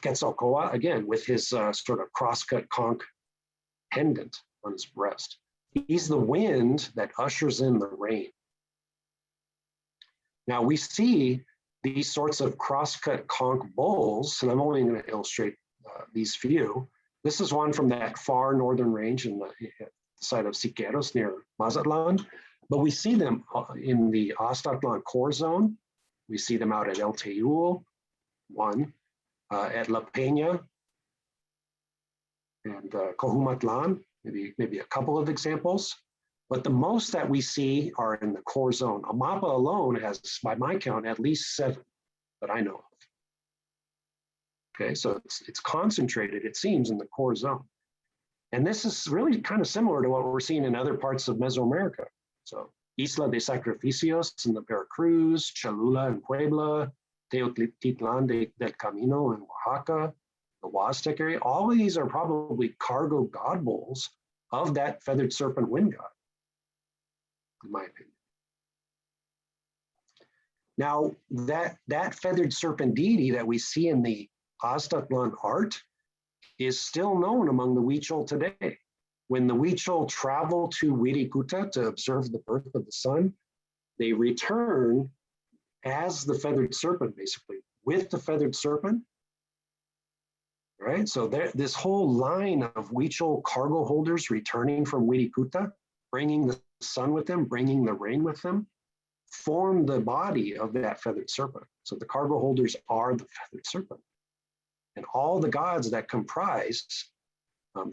Quetzalcoatl, again, with his sort of cross-cut conch pendant on his breast. He's the wind that ushers in the rain. Now we see these sorts of cross-cut conch bowls, and I'm only going to illustrate these few. This is one from that far northern range in the site of Siqueiros near Mazatlan, but we see them in the Aztlan core zone. We see them out at El Teul, one, at La Peña and Cojumatlan, maybe a couple of examples. But the most that we see are in the core zone. Amapa alone has, by my count, at least 7 that I know of. Okay, so it's concentrated, it seems, in the core zone. And this is really kind of similar to what we're seeing in other parts of Mesoamerica. So Isla de Sacrificios in the Veracruz, Cholula in Puebla, Teotitlan del Camino in Oaxaca, the Huastec area. All of these are probably cargo god bulls of that feathered serpent wind god, in my opinion. Now, that feathered serpent deity that we see in the Aztlan art is still known among the Huichol today. When the Huichol travel to Wirikuta to observe the birth of the sun, they return as the feathered serpent, basically, with the feathered serpent. Right? So this whole line of Huichol cargo holders returning from Wirikuta, bringing the sun with them, bringing the rain with them, form the body of that feathered serpent. So the cargo holders are the feathered serpent. And all the gods that comprise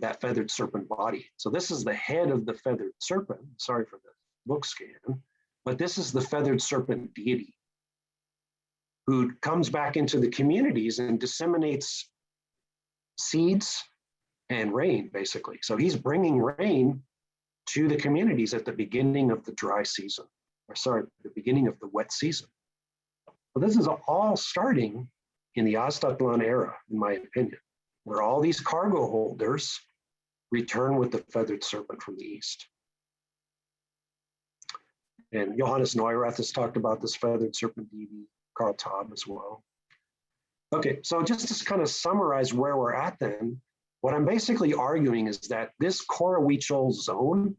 that feathered serpent body. So this is the head of the feathered serpent. Sorry for the book scan, but this is the feathered serpent deity who comes back into the communities and disseminates seeds and rain, basically. So he's bringing rain to the communities at the beginning of the dry season, or sorry, the beginning of the wet season. So this is all starting in the Aztlan era, in my opinion, where all these cargo holders return with the feathered serpent from the east. And Johannes Neurath has talked about this feathered serpent deity, Carl Taub as well. Okay, so just to kind of summarize where we're at then, what I'm basically arguing is that this Kora Huichol zone,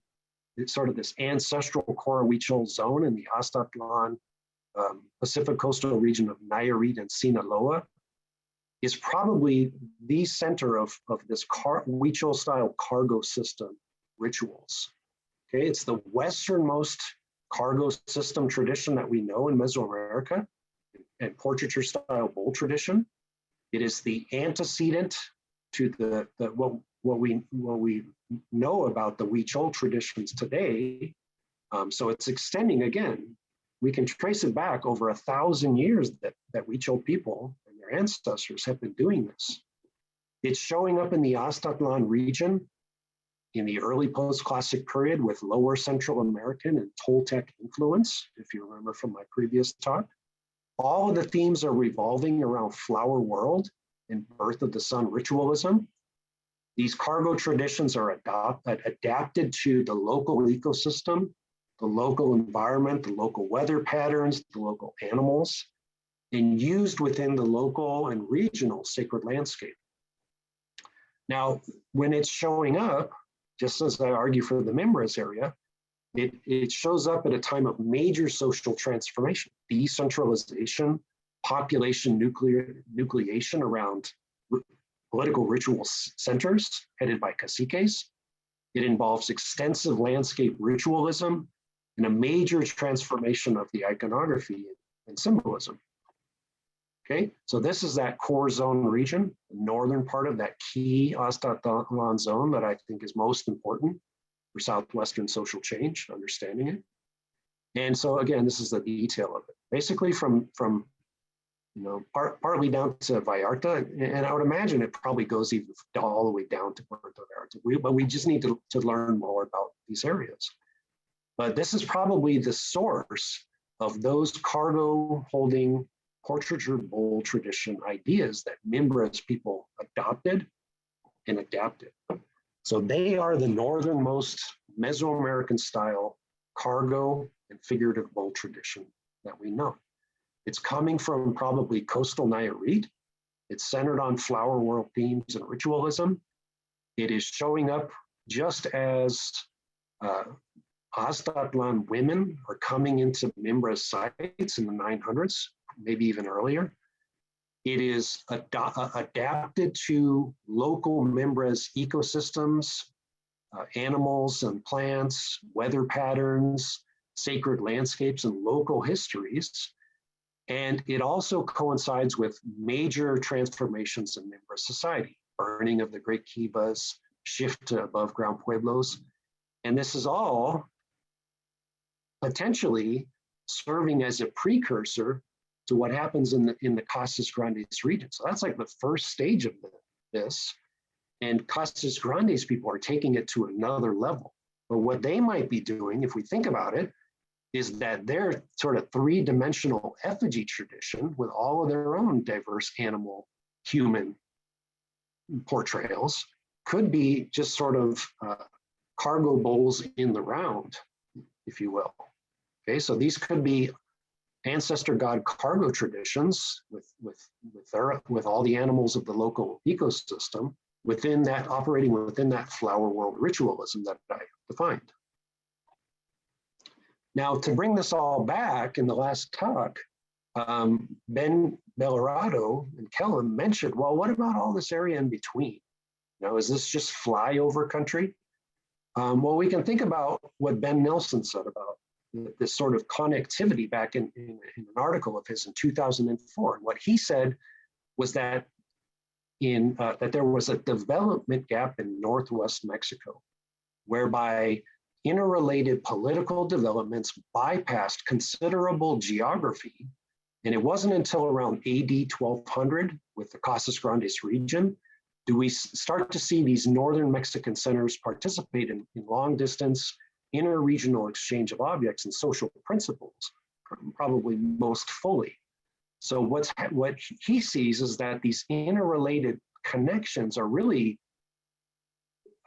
it's sort of this ancestral Kora Huichol zone in the Aztlan Pacific coastal region of Nayarit and Sinaloa, is probably the center of this Huichol style cargo system rituals. Okay, it's the westernmost cargo system tradition that we know in Mesoamerica and portraiture style bull tradition. It is the antecedent to what we know about the Huichol traditions today. So it's extending again. We can trace it back over 1,000 years that Huichol people and their ancestors have been doing this. It's showing up in the Aztlan region in the early post-classic period with lower Central American and Toltec influence, if you remember from my previous talk. All of the themes are revolving around flower world and birth of the sun ritualism. These cargo traditions are adapted to the local ecosystem, the local environment, the local weather patterns, the local animals, and used within the local and regional sacred landscape. Now, when it's showing up, just as I argue for the Mimbres area, it shows up at a time of major social transformation, decentralization, population nucleation around political ritual centers headed by caciques. It involves extensive landscape ritualism and a major transformation of the iconography and symbolism. Okay, so this is that core zone region, the northern part of that key Aztlan zone that I think is most important for Southwestern social change, understanding it. And so again, this is the detail of it. Basically from partly down to Vallarta, and I would imagine it probably goes even all the way down to Puerto Vallarta. But we just need to learn more about these areas. But this is probably the source of those cargo holding portraiture bull tradition ideas that Mimbres people adopted and adapted. So they are the northernmost Mesoamerican style cargo and figurative bull tradition that we know. It's coming from probably coastal Nayarit. It's centered on flower world themes and ritualism. It is showing up just as Aztlan women are coming into Mimbres sites in the 900s, maybe even earlier. It is adapted to local Mimbres ecosystems, animals and plants, weather patterns, sacred landscapes, and local histories. And it also coincides with major transformations in Mimbres society, burning of the great kivas, shift to above ground pueblos. And this is all potentially serving as a precursor to what happens in the Casas Grandes region. So that's like the first stage of this. And Casas Grandes people are taking it to another level. But what they might be doing, if we think about it, is that their sort of three-dimensional effigy tradition, with all of their own diverse animal, human portrayals, could be just sort of cargo bowls in the round, if you will. Okay, so these could be ancestor god cargo traditions with all the animals of the local ecosystem within that, operating within that flower world ritualism that I defined. Now, to bring this all back in the last talk, Ben Bellarado and Kellum mentioned, well, what about all this area in between? Now, is this just flyover country? Well, we can think about what Ben Nelson said about this sort of connectivity back in an article of his in 2004. And what he said was that that there was a development gap in Northwest Mexico, whereby interrelated political developments bypassed considerable geography. And it wasn't until around AD 1200 with the Casas Grandes region do we start to see these northern Mexican centers participate in long distance interregional exchange of objects and social principles, probably most fully. So what he sees is that these interrelated connections are really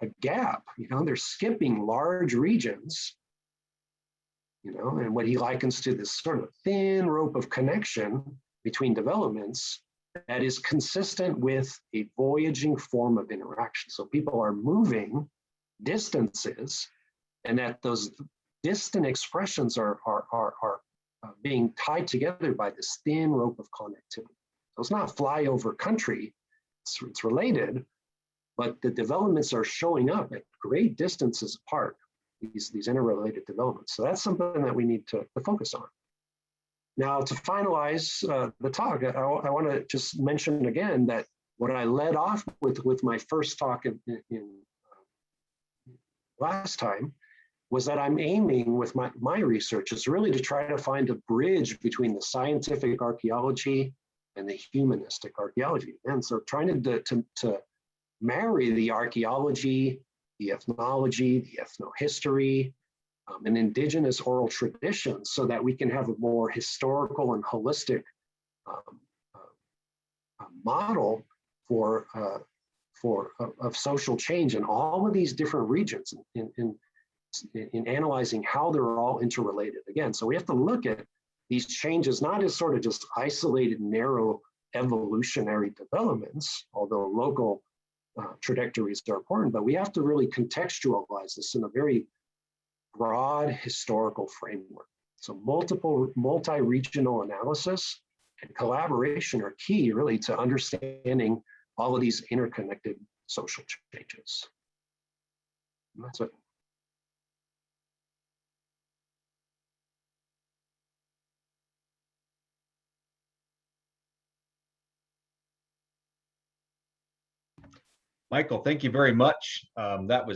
a gap. They're skipping large regions, and what he likens to this sort of thin rope of connection between developments that is consistent with a voyaging form of interaction. So people are moving distances, and that those distant expressions are being tied together by this thin rope of connectivity. So it's not flyover country, it's related, but the developments are showing up at great distances apart, these interrelated developments. So that's something that we need to focus on. Now, to finalize the talk, I want to just mention again that what I led off with my first talk in last time was that I'm aiming with my research is really to try to find a bridge between the scientific archaeology and the humanistic archaeology. And so trying to marry the archaeology, the ethnology, the ethnohistory, and indigenous oral traditions so that we can have a more historical and holistic model of social change in all of these different regions in analyzing how they're all interrelated. Again, so we have to look at these changes not as sort of just isolated, narrow evolutionary developments, although local trajectories are important, but we have to really contextualize this in a very broad historical framework. So multi-regional analysis and collaboration are key really to understanding all of these interconnected social changes. And that's it. Michael, thank you very much. That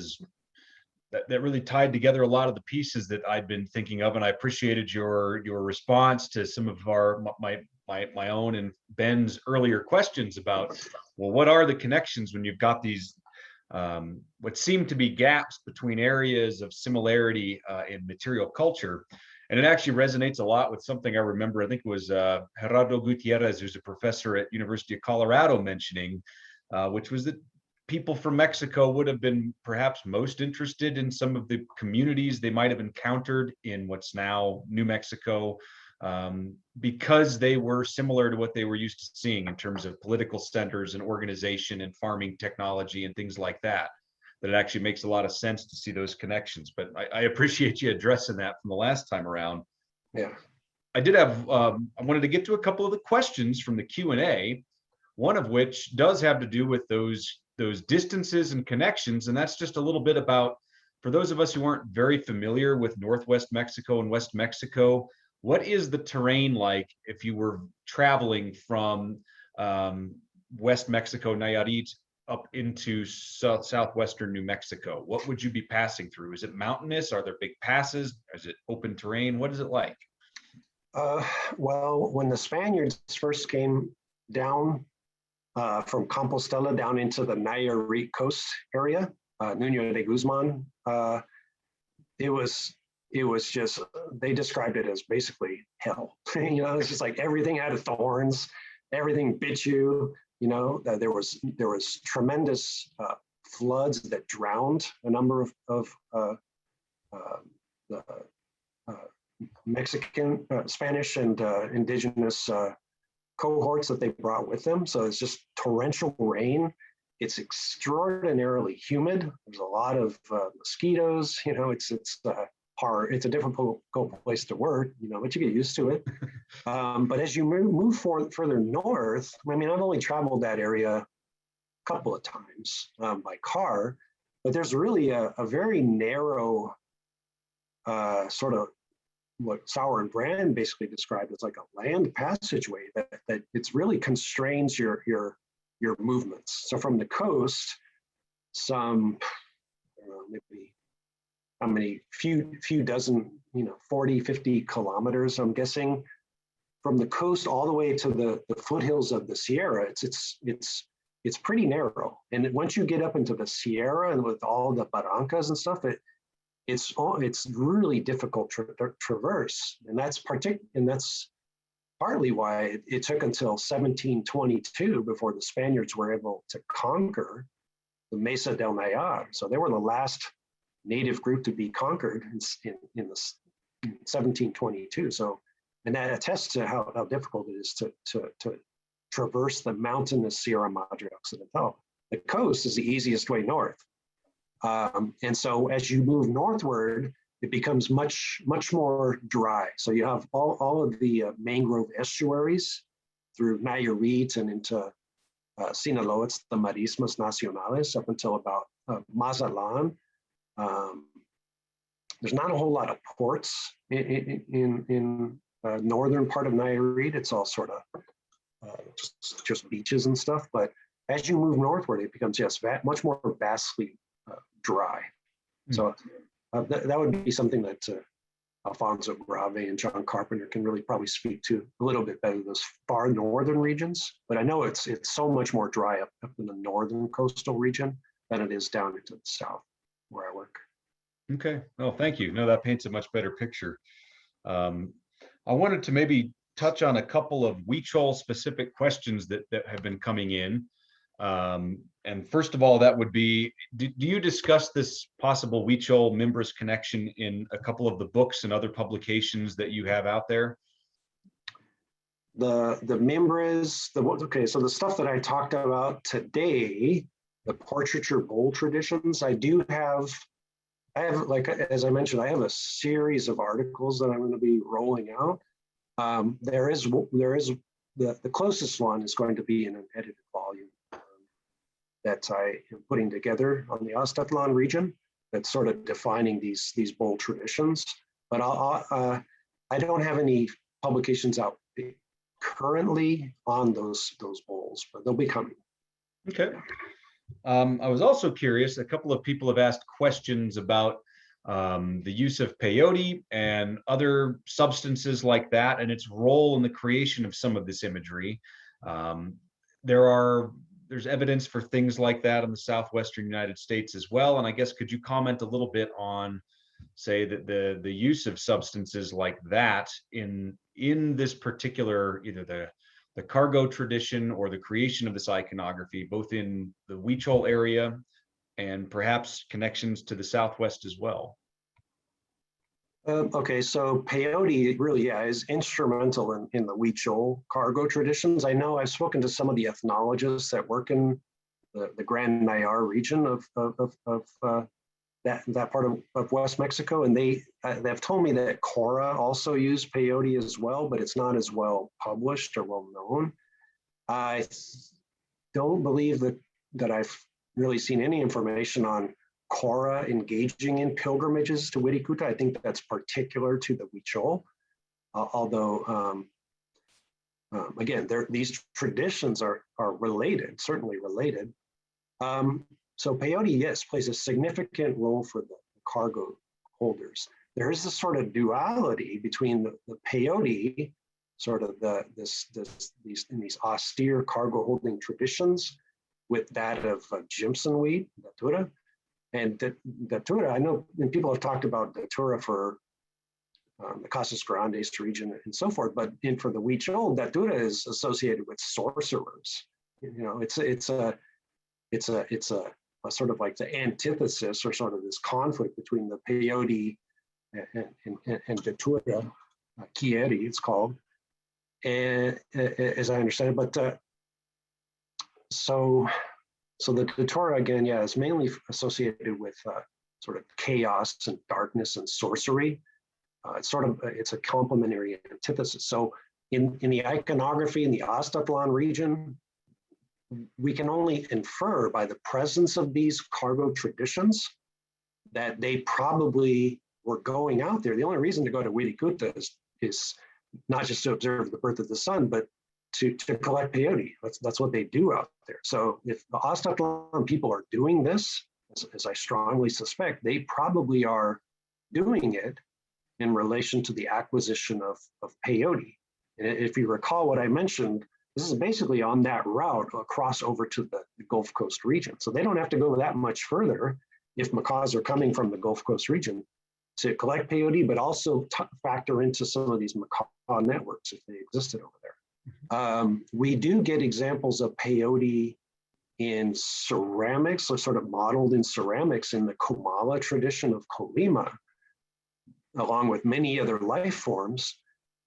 really tied together a lot of the pieces that I'd been thinking of, and I appreciated your response to some of my own and Ben's earlier questions about, well, what are the connections when you've got these what seem to be gaps between areas of similarity in material culture. And it actually resonates a lot with something I remember. I think it was Gerardo Gutierrez, who's a professor at University of Colorado, mentioning, which was that people from Mexico would have been perhaps most interested in some of the communities they might have encountered in what's now New Mexico, because they were similar to what they were used to seeing in terms of political centers and organization and farming technology and things like that. That it actually makes a lot of sense to see those connections. But I appreciate you addressing that from the last time around. Yeah. I did have, I wanted to get to a couple of the questions from the Q&A, one of which does have to do with those distances and connections. And that's just a little bit about, for those of us who aren't very familiar with Northwest Mexico and West Mexico, what is the terrain like if you were traveling from West Mexico, Nayarit, up into southwestern New Mexico? What would you be passing through? Is it mountainous? Are there big passes? Is it open terrain? What is it like? Well, when the Spaniards first came down from Compostela down into the Nayarit coast area, Nuño de Guzman, it was it was just, they described it as basically hell. You know, it's just like everything had thorns, everything bit you. You know, there was tremendous floods that drowned a number of the Mexican, Spanish, and indigenous cohorts that they brought with them. So it's just torrential rain. It's extraordinarily humid. There's a lot of mosquitoes. You know, it's hard. It's a difficult place to work. You know, but you get used to it. But as you move further north, I mean, I've only traveled that area a couple of times by car, but there's really a very narrow sort of what Sauer and Brand basically described as like a land passageway that it's really constrains your movements. So from the coast, some I don't know, maybe how many few dozen, you know, 40, 50 kilometers, I'm guessing, from the coast all the way to the foothills of the Sierra. It's pretty narrow. And once you get up into the Sierra and with all the barrancas and stuff, it's really difficult to traverse, and that's partly why it took until 1722 before the Spaniards were able to conquer the Mesa del Nayar. So they were the last native group to be conquered in 1722. So, and that attests to how difficult it is to traverse the mountainous Sierra Madre Occidental. The coast is the easiest way north. And so as you move northward, it becomes much more dry. So you have all of the mangrove estuaries through Nayarit and into Sinaloa. It's the Marismas Nacionales up until about Mazatlan. There's not a whole lot of ports in northern part of Nayarit. It's all sort of just beaches and stuff. But as you move northward, it becomes much more vastly dry. So that would be something that Alfonso Grave and John Carpenter can really probably speak to a little bit better, those far northern regions. But I know it's so much more dry up in the northern coastal region than it is down into the south where I work. Okay, well, thank you. No, that paints a much better picture. I wanted to maybe touch on a couple of Huichol specific questions that have been coming in. And first of all, that would be, do you discuss this possible Huichol Mimbres connection in a couple of the books and other publications that you have out there? The Mimbres, okay, so the stuff that I talked about today, the portraiture bowl traditions, I have, like, as I mentioned, I have a series of articles that I'm going to be rolling out. There is the closest one is going to be in an edited volume that I am putting together on the Aztlan region that's sort of defining these bowl traditions. But I don't have any publications out currently on those bowls, but they'll be coming. Okay. I was also curious, a couple of people have asked questions about the use of peyote and other substances like that and its role in the creation of some of this imagery. There's evidence for things like that in the southwestern United States as well. And I guess, could you comment a little bit on, say, that the use of substances like that in this particular, either the cargo tradition or the creation of this iconography, both in the Huichol area and perhaps connections to the Southwest as well? Okay, so peyote really, is instrumental in the Huichol cargo traditions. I know I've spoken to some of the ethnologists that work in the Grand Nayar region of that part of West Mexico, and they've told me that Cora also used peyote as well, but it's not as well published or well known. I don't believe that I've really seen any information on Cora engaging in pilgrimages to Wirikuta. I think that's particular to the Huichol, although again, these traditions are related, certainly related. So peyote, yes, plays a significant role for the cargo holders. There is this sort of duality between the peyote, sort of these austere cargo holding traditions, with that of Jimson weed, datura. And datura, I know people have talked about datura for the Casas Grandes region and so forth. But for the Huichol, Datura is associated with sorcerers. It's a sort of like the antithesis or sort of this conflict between the peyote and Datura, Kieri it's called, and as I understand it. But so the Datura again, yeah, is mainly associated with sort of chaos and darkness and sorcery. It's a complementary antithesis. So in the iconography in the Aztlan region, we can only infer by the presence of these cargo traditions that they probably were going out there. The only reason to go to Wirikuta is not just to observe the birth of the sun, but to collect peyote. That's what they do out there. So if the Aztlan people are doing this, as I strongly suspect, they probably are doing it in relation to the acquisition of peyote. And if you recall what I mentioned, this is basically on that route across over to the Gulf Coast region. So they don't have to go that much further if macaws are coming from the Gulf Coast region to collect peyote, but also factor into some of these macaw networks if they existed over there. We do get examples of peyote in ceramics, or sort of modeled in ceramics in the Comala tradition of Colima, along with many other life forms.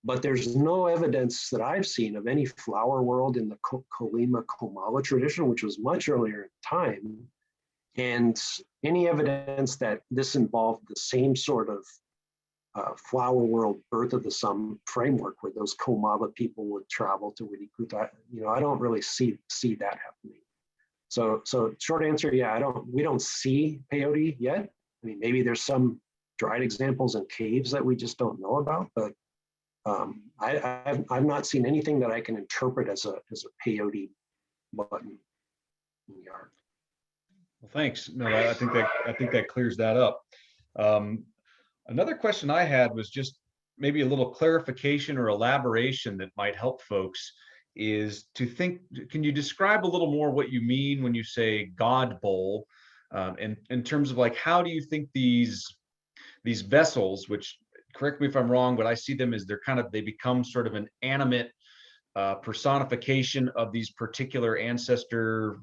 But there's no evidence that I've seen of any flower world in the Colima Comala tradition, which was much earlier in time. And any evidence that this involved the same sort of flower world birth of the sun framework where those Comala people would travel to Wirikuta, I don't really see that happening. So short answer, yeah, we don't see peyote yet. I mean, maybe there's some dried examples in caves that we just don't know about, but I've not seen anything that I can interpret as a peyote button in the art. Well, thanks. No, I think that clears that up. Another question I had was just maybe a little clarification or elaboration that might help folks is to think, can you describe a little more what you mean when you say God bowl? And in terms of like, how do you think these vessels, which, correct me if I'm wrong, but I see them as they become sort of an animate personification of these particular ancestor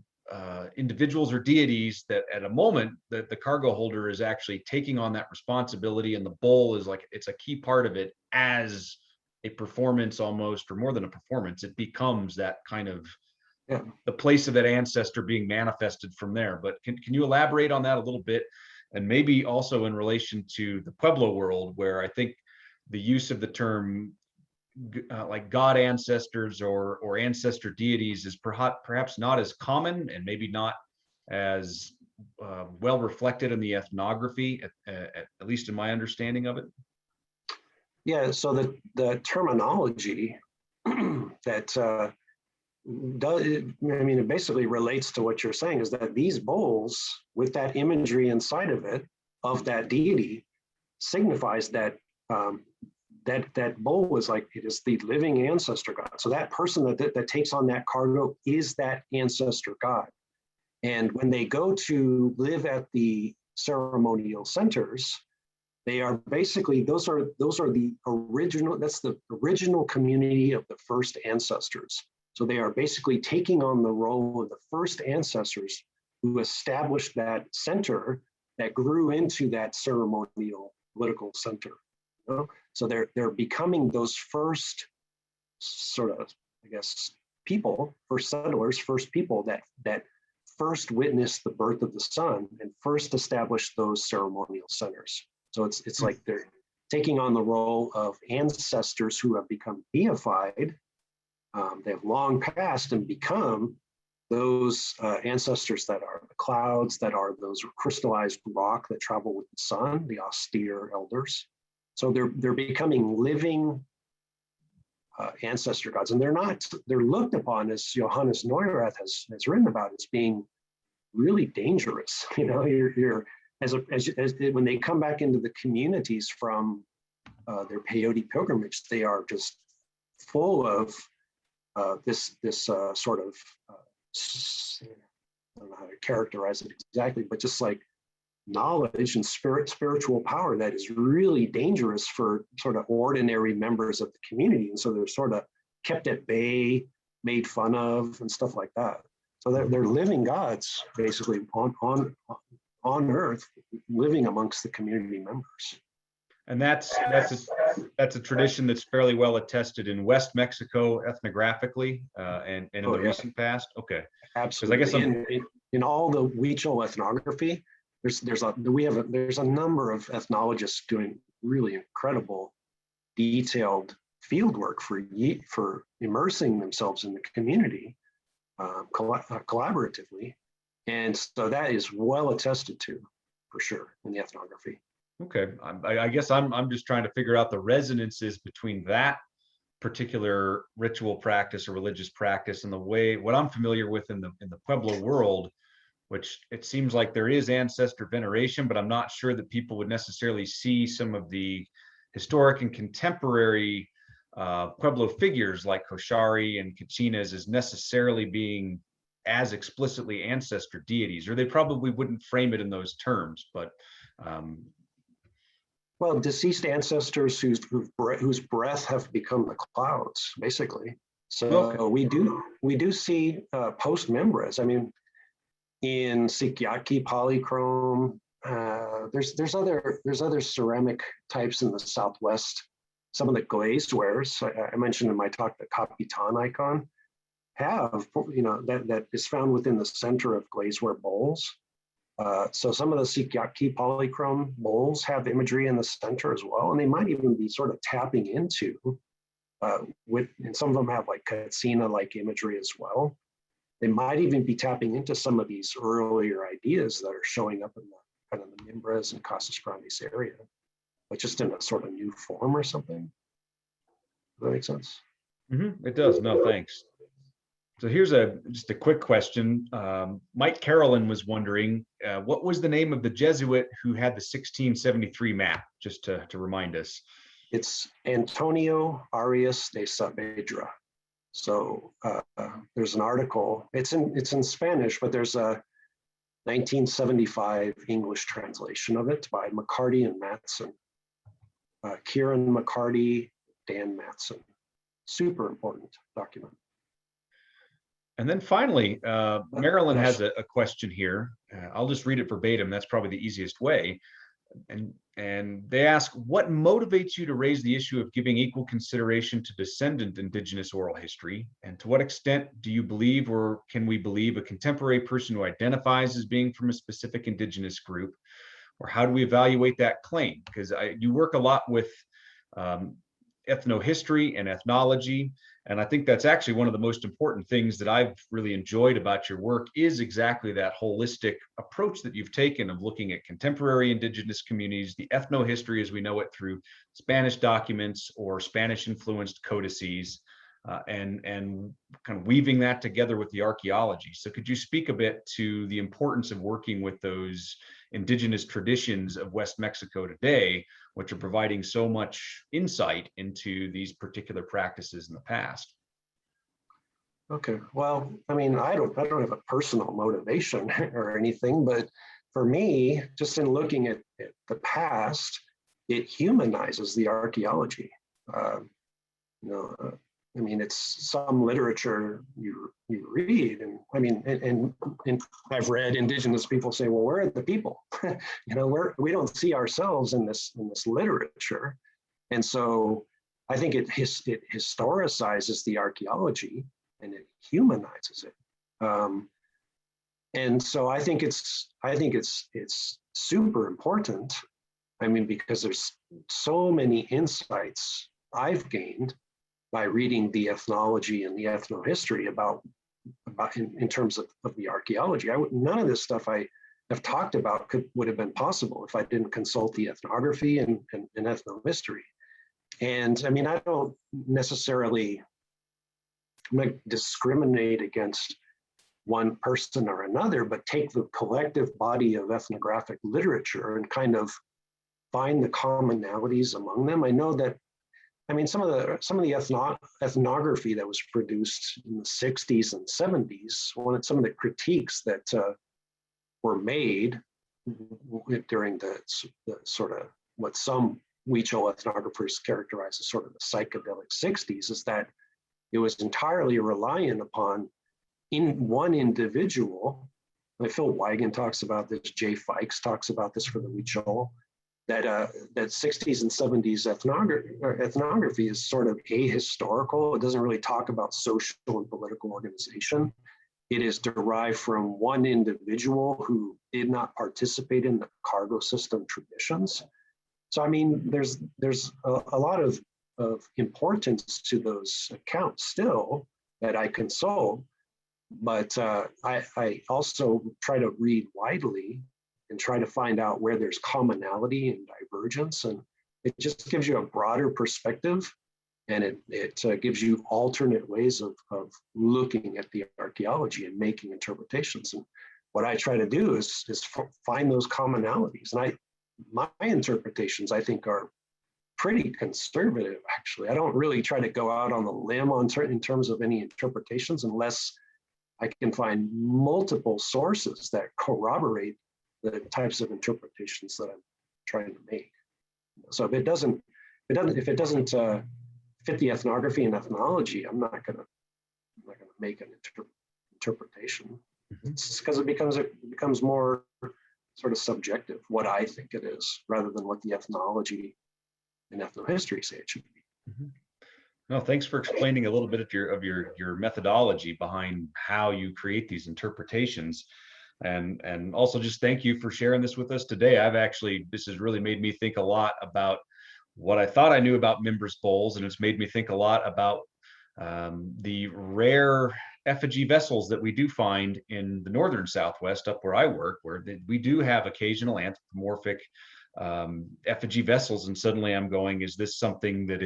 individuals or deities, that at a moment that the cargo holder is actually taking on that responsibility, and the bowl is like, it's a key part of it as a performance almost, or more than a performance. It becomes that kind of the place of that ancestor being manifested from there. But can you elaborate on that a little bit? And maybe also in relation to the Pueblo world, where I think the use of the term like God ancestors or ancestor deities is perhaps not as common, and maybe not as well reflected in the ethnography, at least in my understanding of it. Yeah, so the terminology that it basically relates to what you're saying, is that these bowls with that imagery inside of it, of that deity, signifies that that bowl is like, it is the living ancestor god. So that person that takes on that cargo is that ancestor god. And when they go to live at the ceremonial centers, they are basically, those are the original, that's the original community of the first ancestors. So they are basically taking on the role of the first ancestors who established that center that grew into that ceremonial political center. So they're becoming those first sort of, I guess, people, first settlers, first people that first witnessed the birth of the sun and first established those ceremonial centers. So it's like they're taking on the role of ancestors who have become deified. They have long passed and become those ancestors that are the clouds, that are those crystallized rock that travel with the sun, the austere elders. So they're becoming living ancestor gods, and they're looked upon, as Johannes Neurath has written about, as being really dangerous. You're when they come back into the communities from their peyote pilgrimage, they are just full of this sort of, I don't know how to characterize it exactly, but just like knowledge and spiritual power that is really dangerous for sort of ordinary members of the community. And so they're sort of kept at bay, made fun of, and stuff like that. So they're living gods basically on earth, living amongst the community members. And that's a tradition that's fairly well attested in West Mexico ethnographically, and in the recent past. Okay. Absolutely. I guess in all the Huichol ethnography, there's a number of ethnologists doing really incredible, detailed field work for immersing themselves in the community collaboratively, and so that is well attested to for sure in the ethnography. Okay, I guess I'm just trying to figure out the resonances between that particular ritual practice or religious practice and what I'm familiar with in the Pueblo world, which it seems like there is ancestor veneration, but I'm not sure that people would necessarily see some of the historic and contemporary Pueblo figures like Koshari and Kachinas as necessarily being as explicitly ancestor deities, or they probably wouldn't frame it in those terms, but well, deceased ancestors whose breath have become the clouds, basically. So okay. we do see post membres. I mean, in Sikyatki polychrome, there's other ceramic types in the Southwest. Some of the glazed wares I mentioned in my talk, the Capitan icon, have that is found within the center of glazeware bowls. So some of the Sikyatki polychrome bowls have imagery in the center as well, and they might even be sort of tapping into, and some of them have like Katsina-like imagery as well. They might even be tapping into some of these earlier ideas that are showing up in the kind of the Mimbres and Casas Grandes area, but just in a sort of new form or something. Does that make sense? Mm-hmm. It does. No, thanks. So here's just a quick question. Mike Carolyn was wondering, what was the name of the Jesuit who had the 1673 map, just to remind us? It's Antonio Arias de Saavedra. So there's an article, it's in Spanish, but there's a 1975 English translation of it by McCarty and Matson. Kieran McCarty, Dan Matson. Super important document. And then finally, Marilyn has a question here. I'll just read it verbatim. That's probably the easiest way. And they ask, what motivates you to raise the issue of giving equal consideration to descendant Indigenous oral history? And to what extent do you believe, or can we believe, a contemporary person who identifies as being from a specific Indigenous group? Or how do we evaluate that claim? Because you work a lot with ethnohistory and ethnology. And I think that's actually one of the most important things that I've really enjoyed about your work is exactly that holistic approach that you've taken of looking at contemporary Indigenous communities, the ethnohistory as we know it through Spanish documents or Spanish influenced codices, and kind of weaving that together with the archaeology. So could you speak a bit to the importance of working with those Indigenous traditions of West Mexico today, which are providing so much insight into these particular practices in the past? Okay, well, I mean, I don't have a personal motivation or anything, but for me, just in looking at the past, it humanizes the archaeology. I mean, it's some literature you read, and I mean, and I've read Indigenous people say, well, where are the people? We don't see ourselves in this literature, and so I think it historicizes the archaeology and it humanizes it, and so I think it's super important. I mean, because there's so many insights I've gained by reading the ethnology and the ethnohistory about in terms of the archaeology. None of this stuff I have talked about would have been possible if I didn't consult the ethnography and ethnohistory. And I mean, I don't necessarily discriminate against one person or another, but take the collective body of ethnographic literature and kind of find the commonalities among them. I know that, I mean, some of the ethnography that was produced in the 60s and 70s, some of the critiques that were made during the sort of what some Huichol ethnographers characterize as sort of the psychedelic 60s is that it was entirely reliant upon one individual. Like Phil Wigan talks about this, Jay Fikes talks about this for the Huichol, that 60s and 70s ethnography is sort of ahistorical. It doesn't really talk about social and political organization. It is derived from one individual who did not participate in the cargo system traditions. So, I mean, there's a lot of importance to those accounts still that I consult, but I also try to read widely and try to find out where there's commonality and divergence. And it just gives you a broader perspective, and it gives you alternate ways of looking at the archaeology and making interpretations. And what I try to do is find those commonalities. And my interpretations, I think, are pretty conservative, actually. I don't really try to go out on the limb in terms of any interpretations unless I can find multiple sources that corroborate the types of interpretations that I'm trying to make. So if it doesn't fit the ethnography and ethnology, I'm not gonna make an interpretation. It's because it becomes more sort of subjective, what I think it is, rather than what the ethnology and ethnohistory say it should be. No, thanks for explaining a little bit of your methodology behind how you create these interpretations. And also just thank you for sharing this with us today. This has really made me think a lot about what I thought I knew about Mimbres bowls, and it's made me think a lot about the rare effigy vessels that we do find in the northern Southwest, up where I work, where we do have occasional anthropomorphic effigy vessels. And suddenly I'm going, is this something that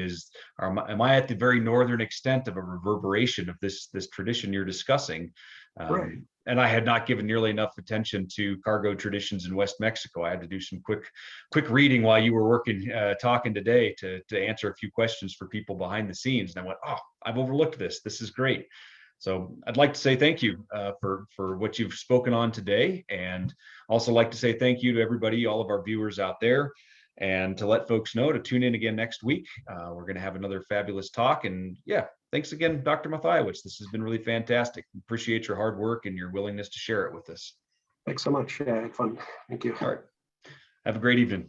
am I at the very northern extent of a reverberation of this tradition you're discussing? Right. And I had not given nearly enough attention to cargo traditions in West Mexico. I had to do some quick reading while you were talking today to answer a few questions for people behind the scenes. And I went, oh, I've overlooked this. This is great. So I'd like to say thank you for what you've spoken on today, and also like to say thank you to everybody, all of our viewers out there, and to let folks know to tune in again next week. We're going to have another fabulous talk. And yeah, thanks again, Dr. Mathiowicz. This has been really fantastic. Appreciate your hard work and your willingness to share it with us. Thanks so much. Yeah, I had fun. Thank you. All right. Have a great evening.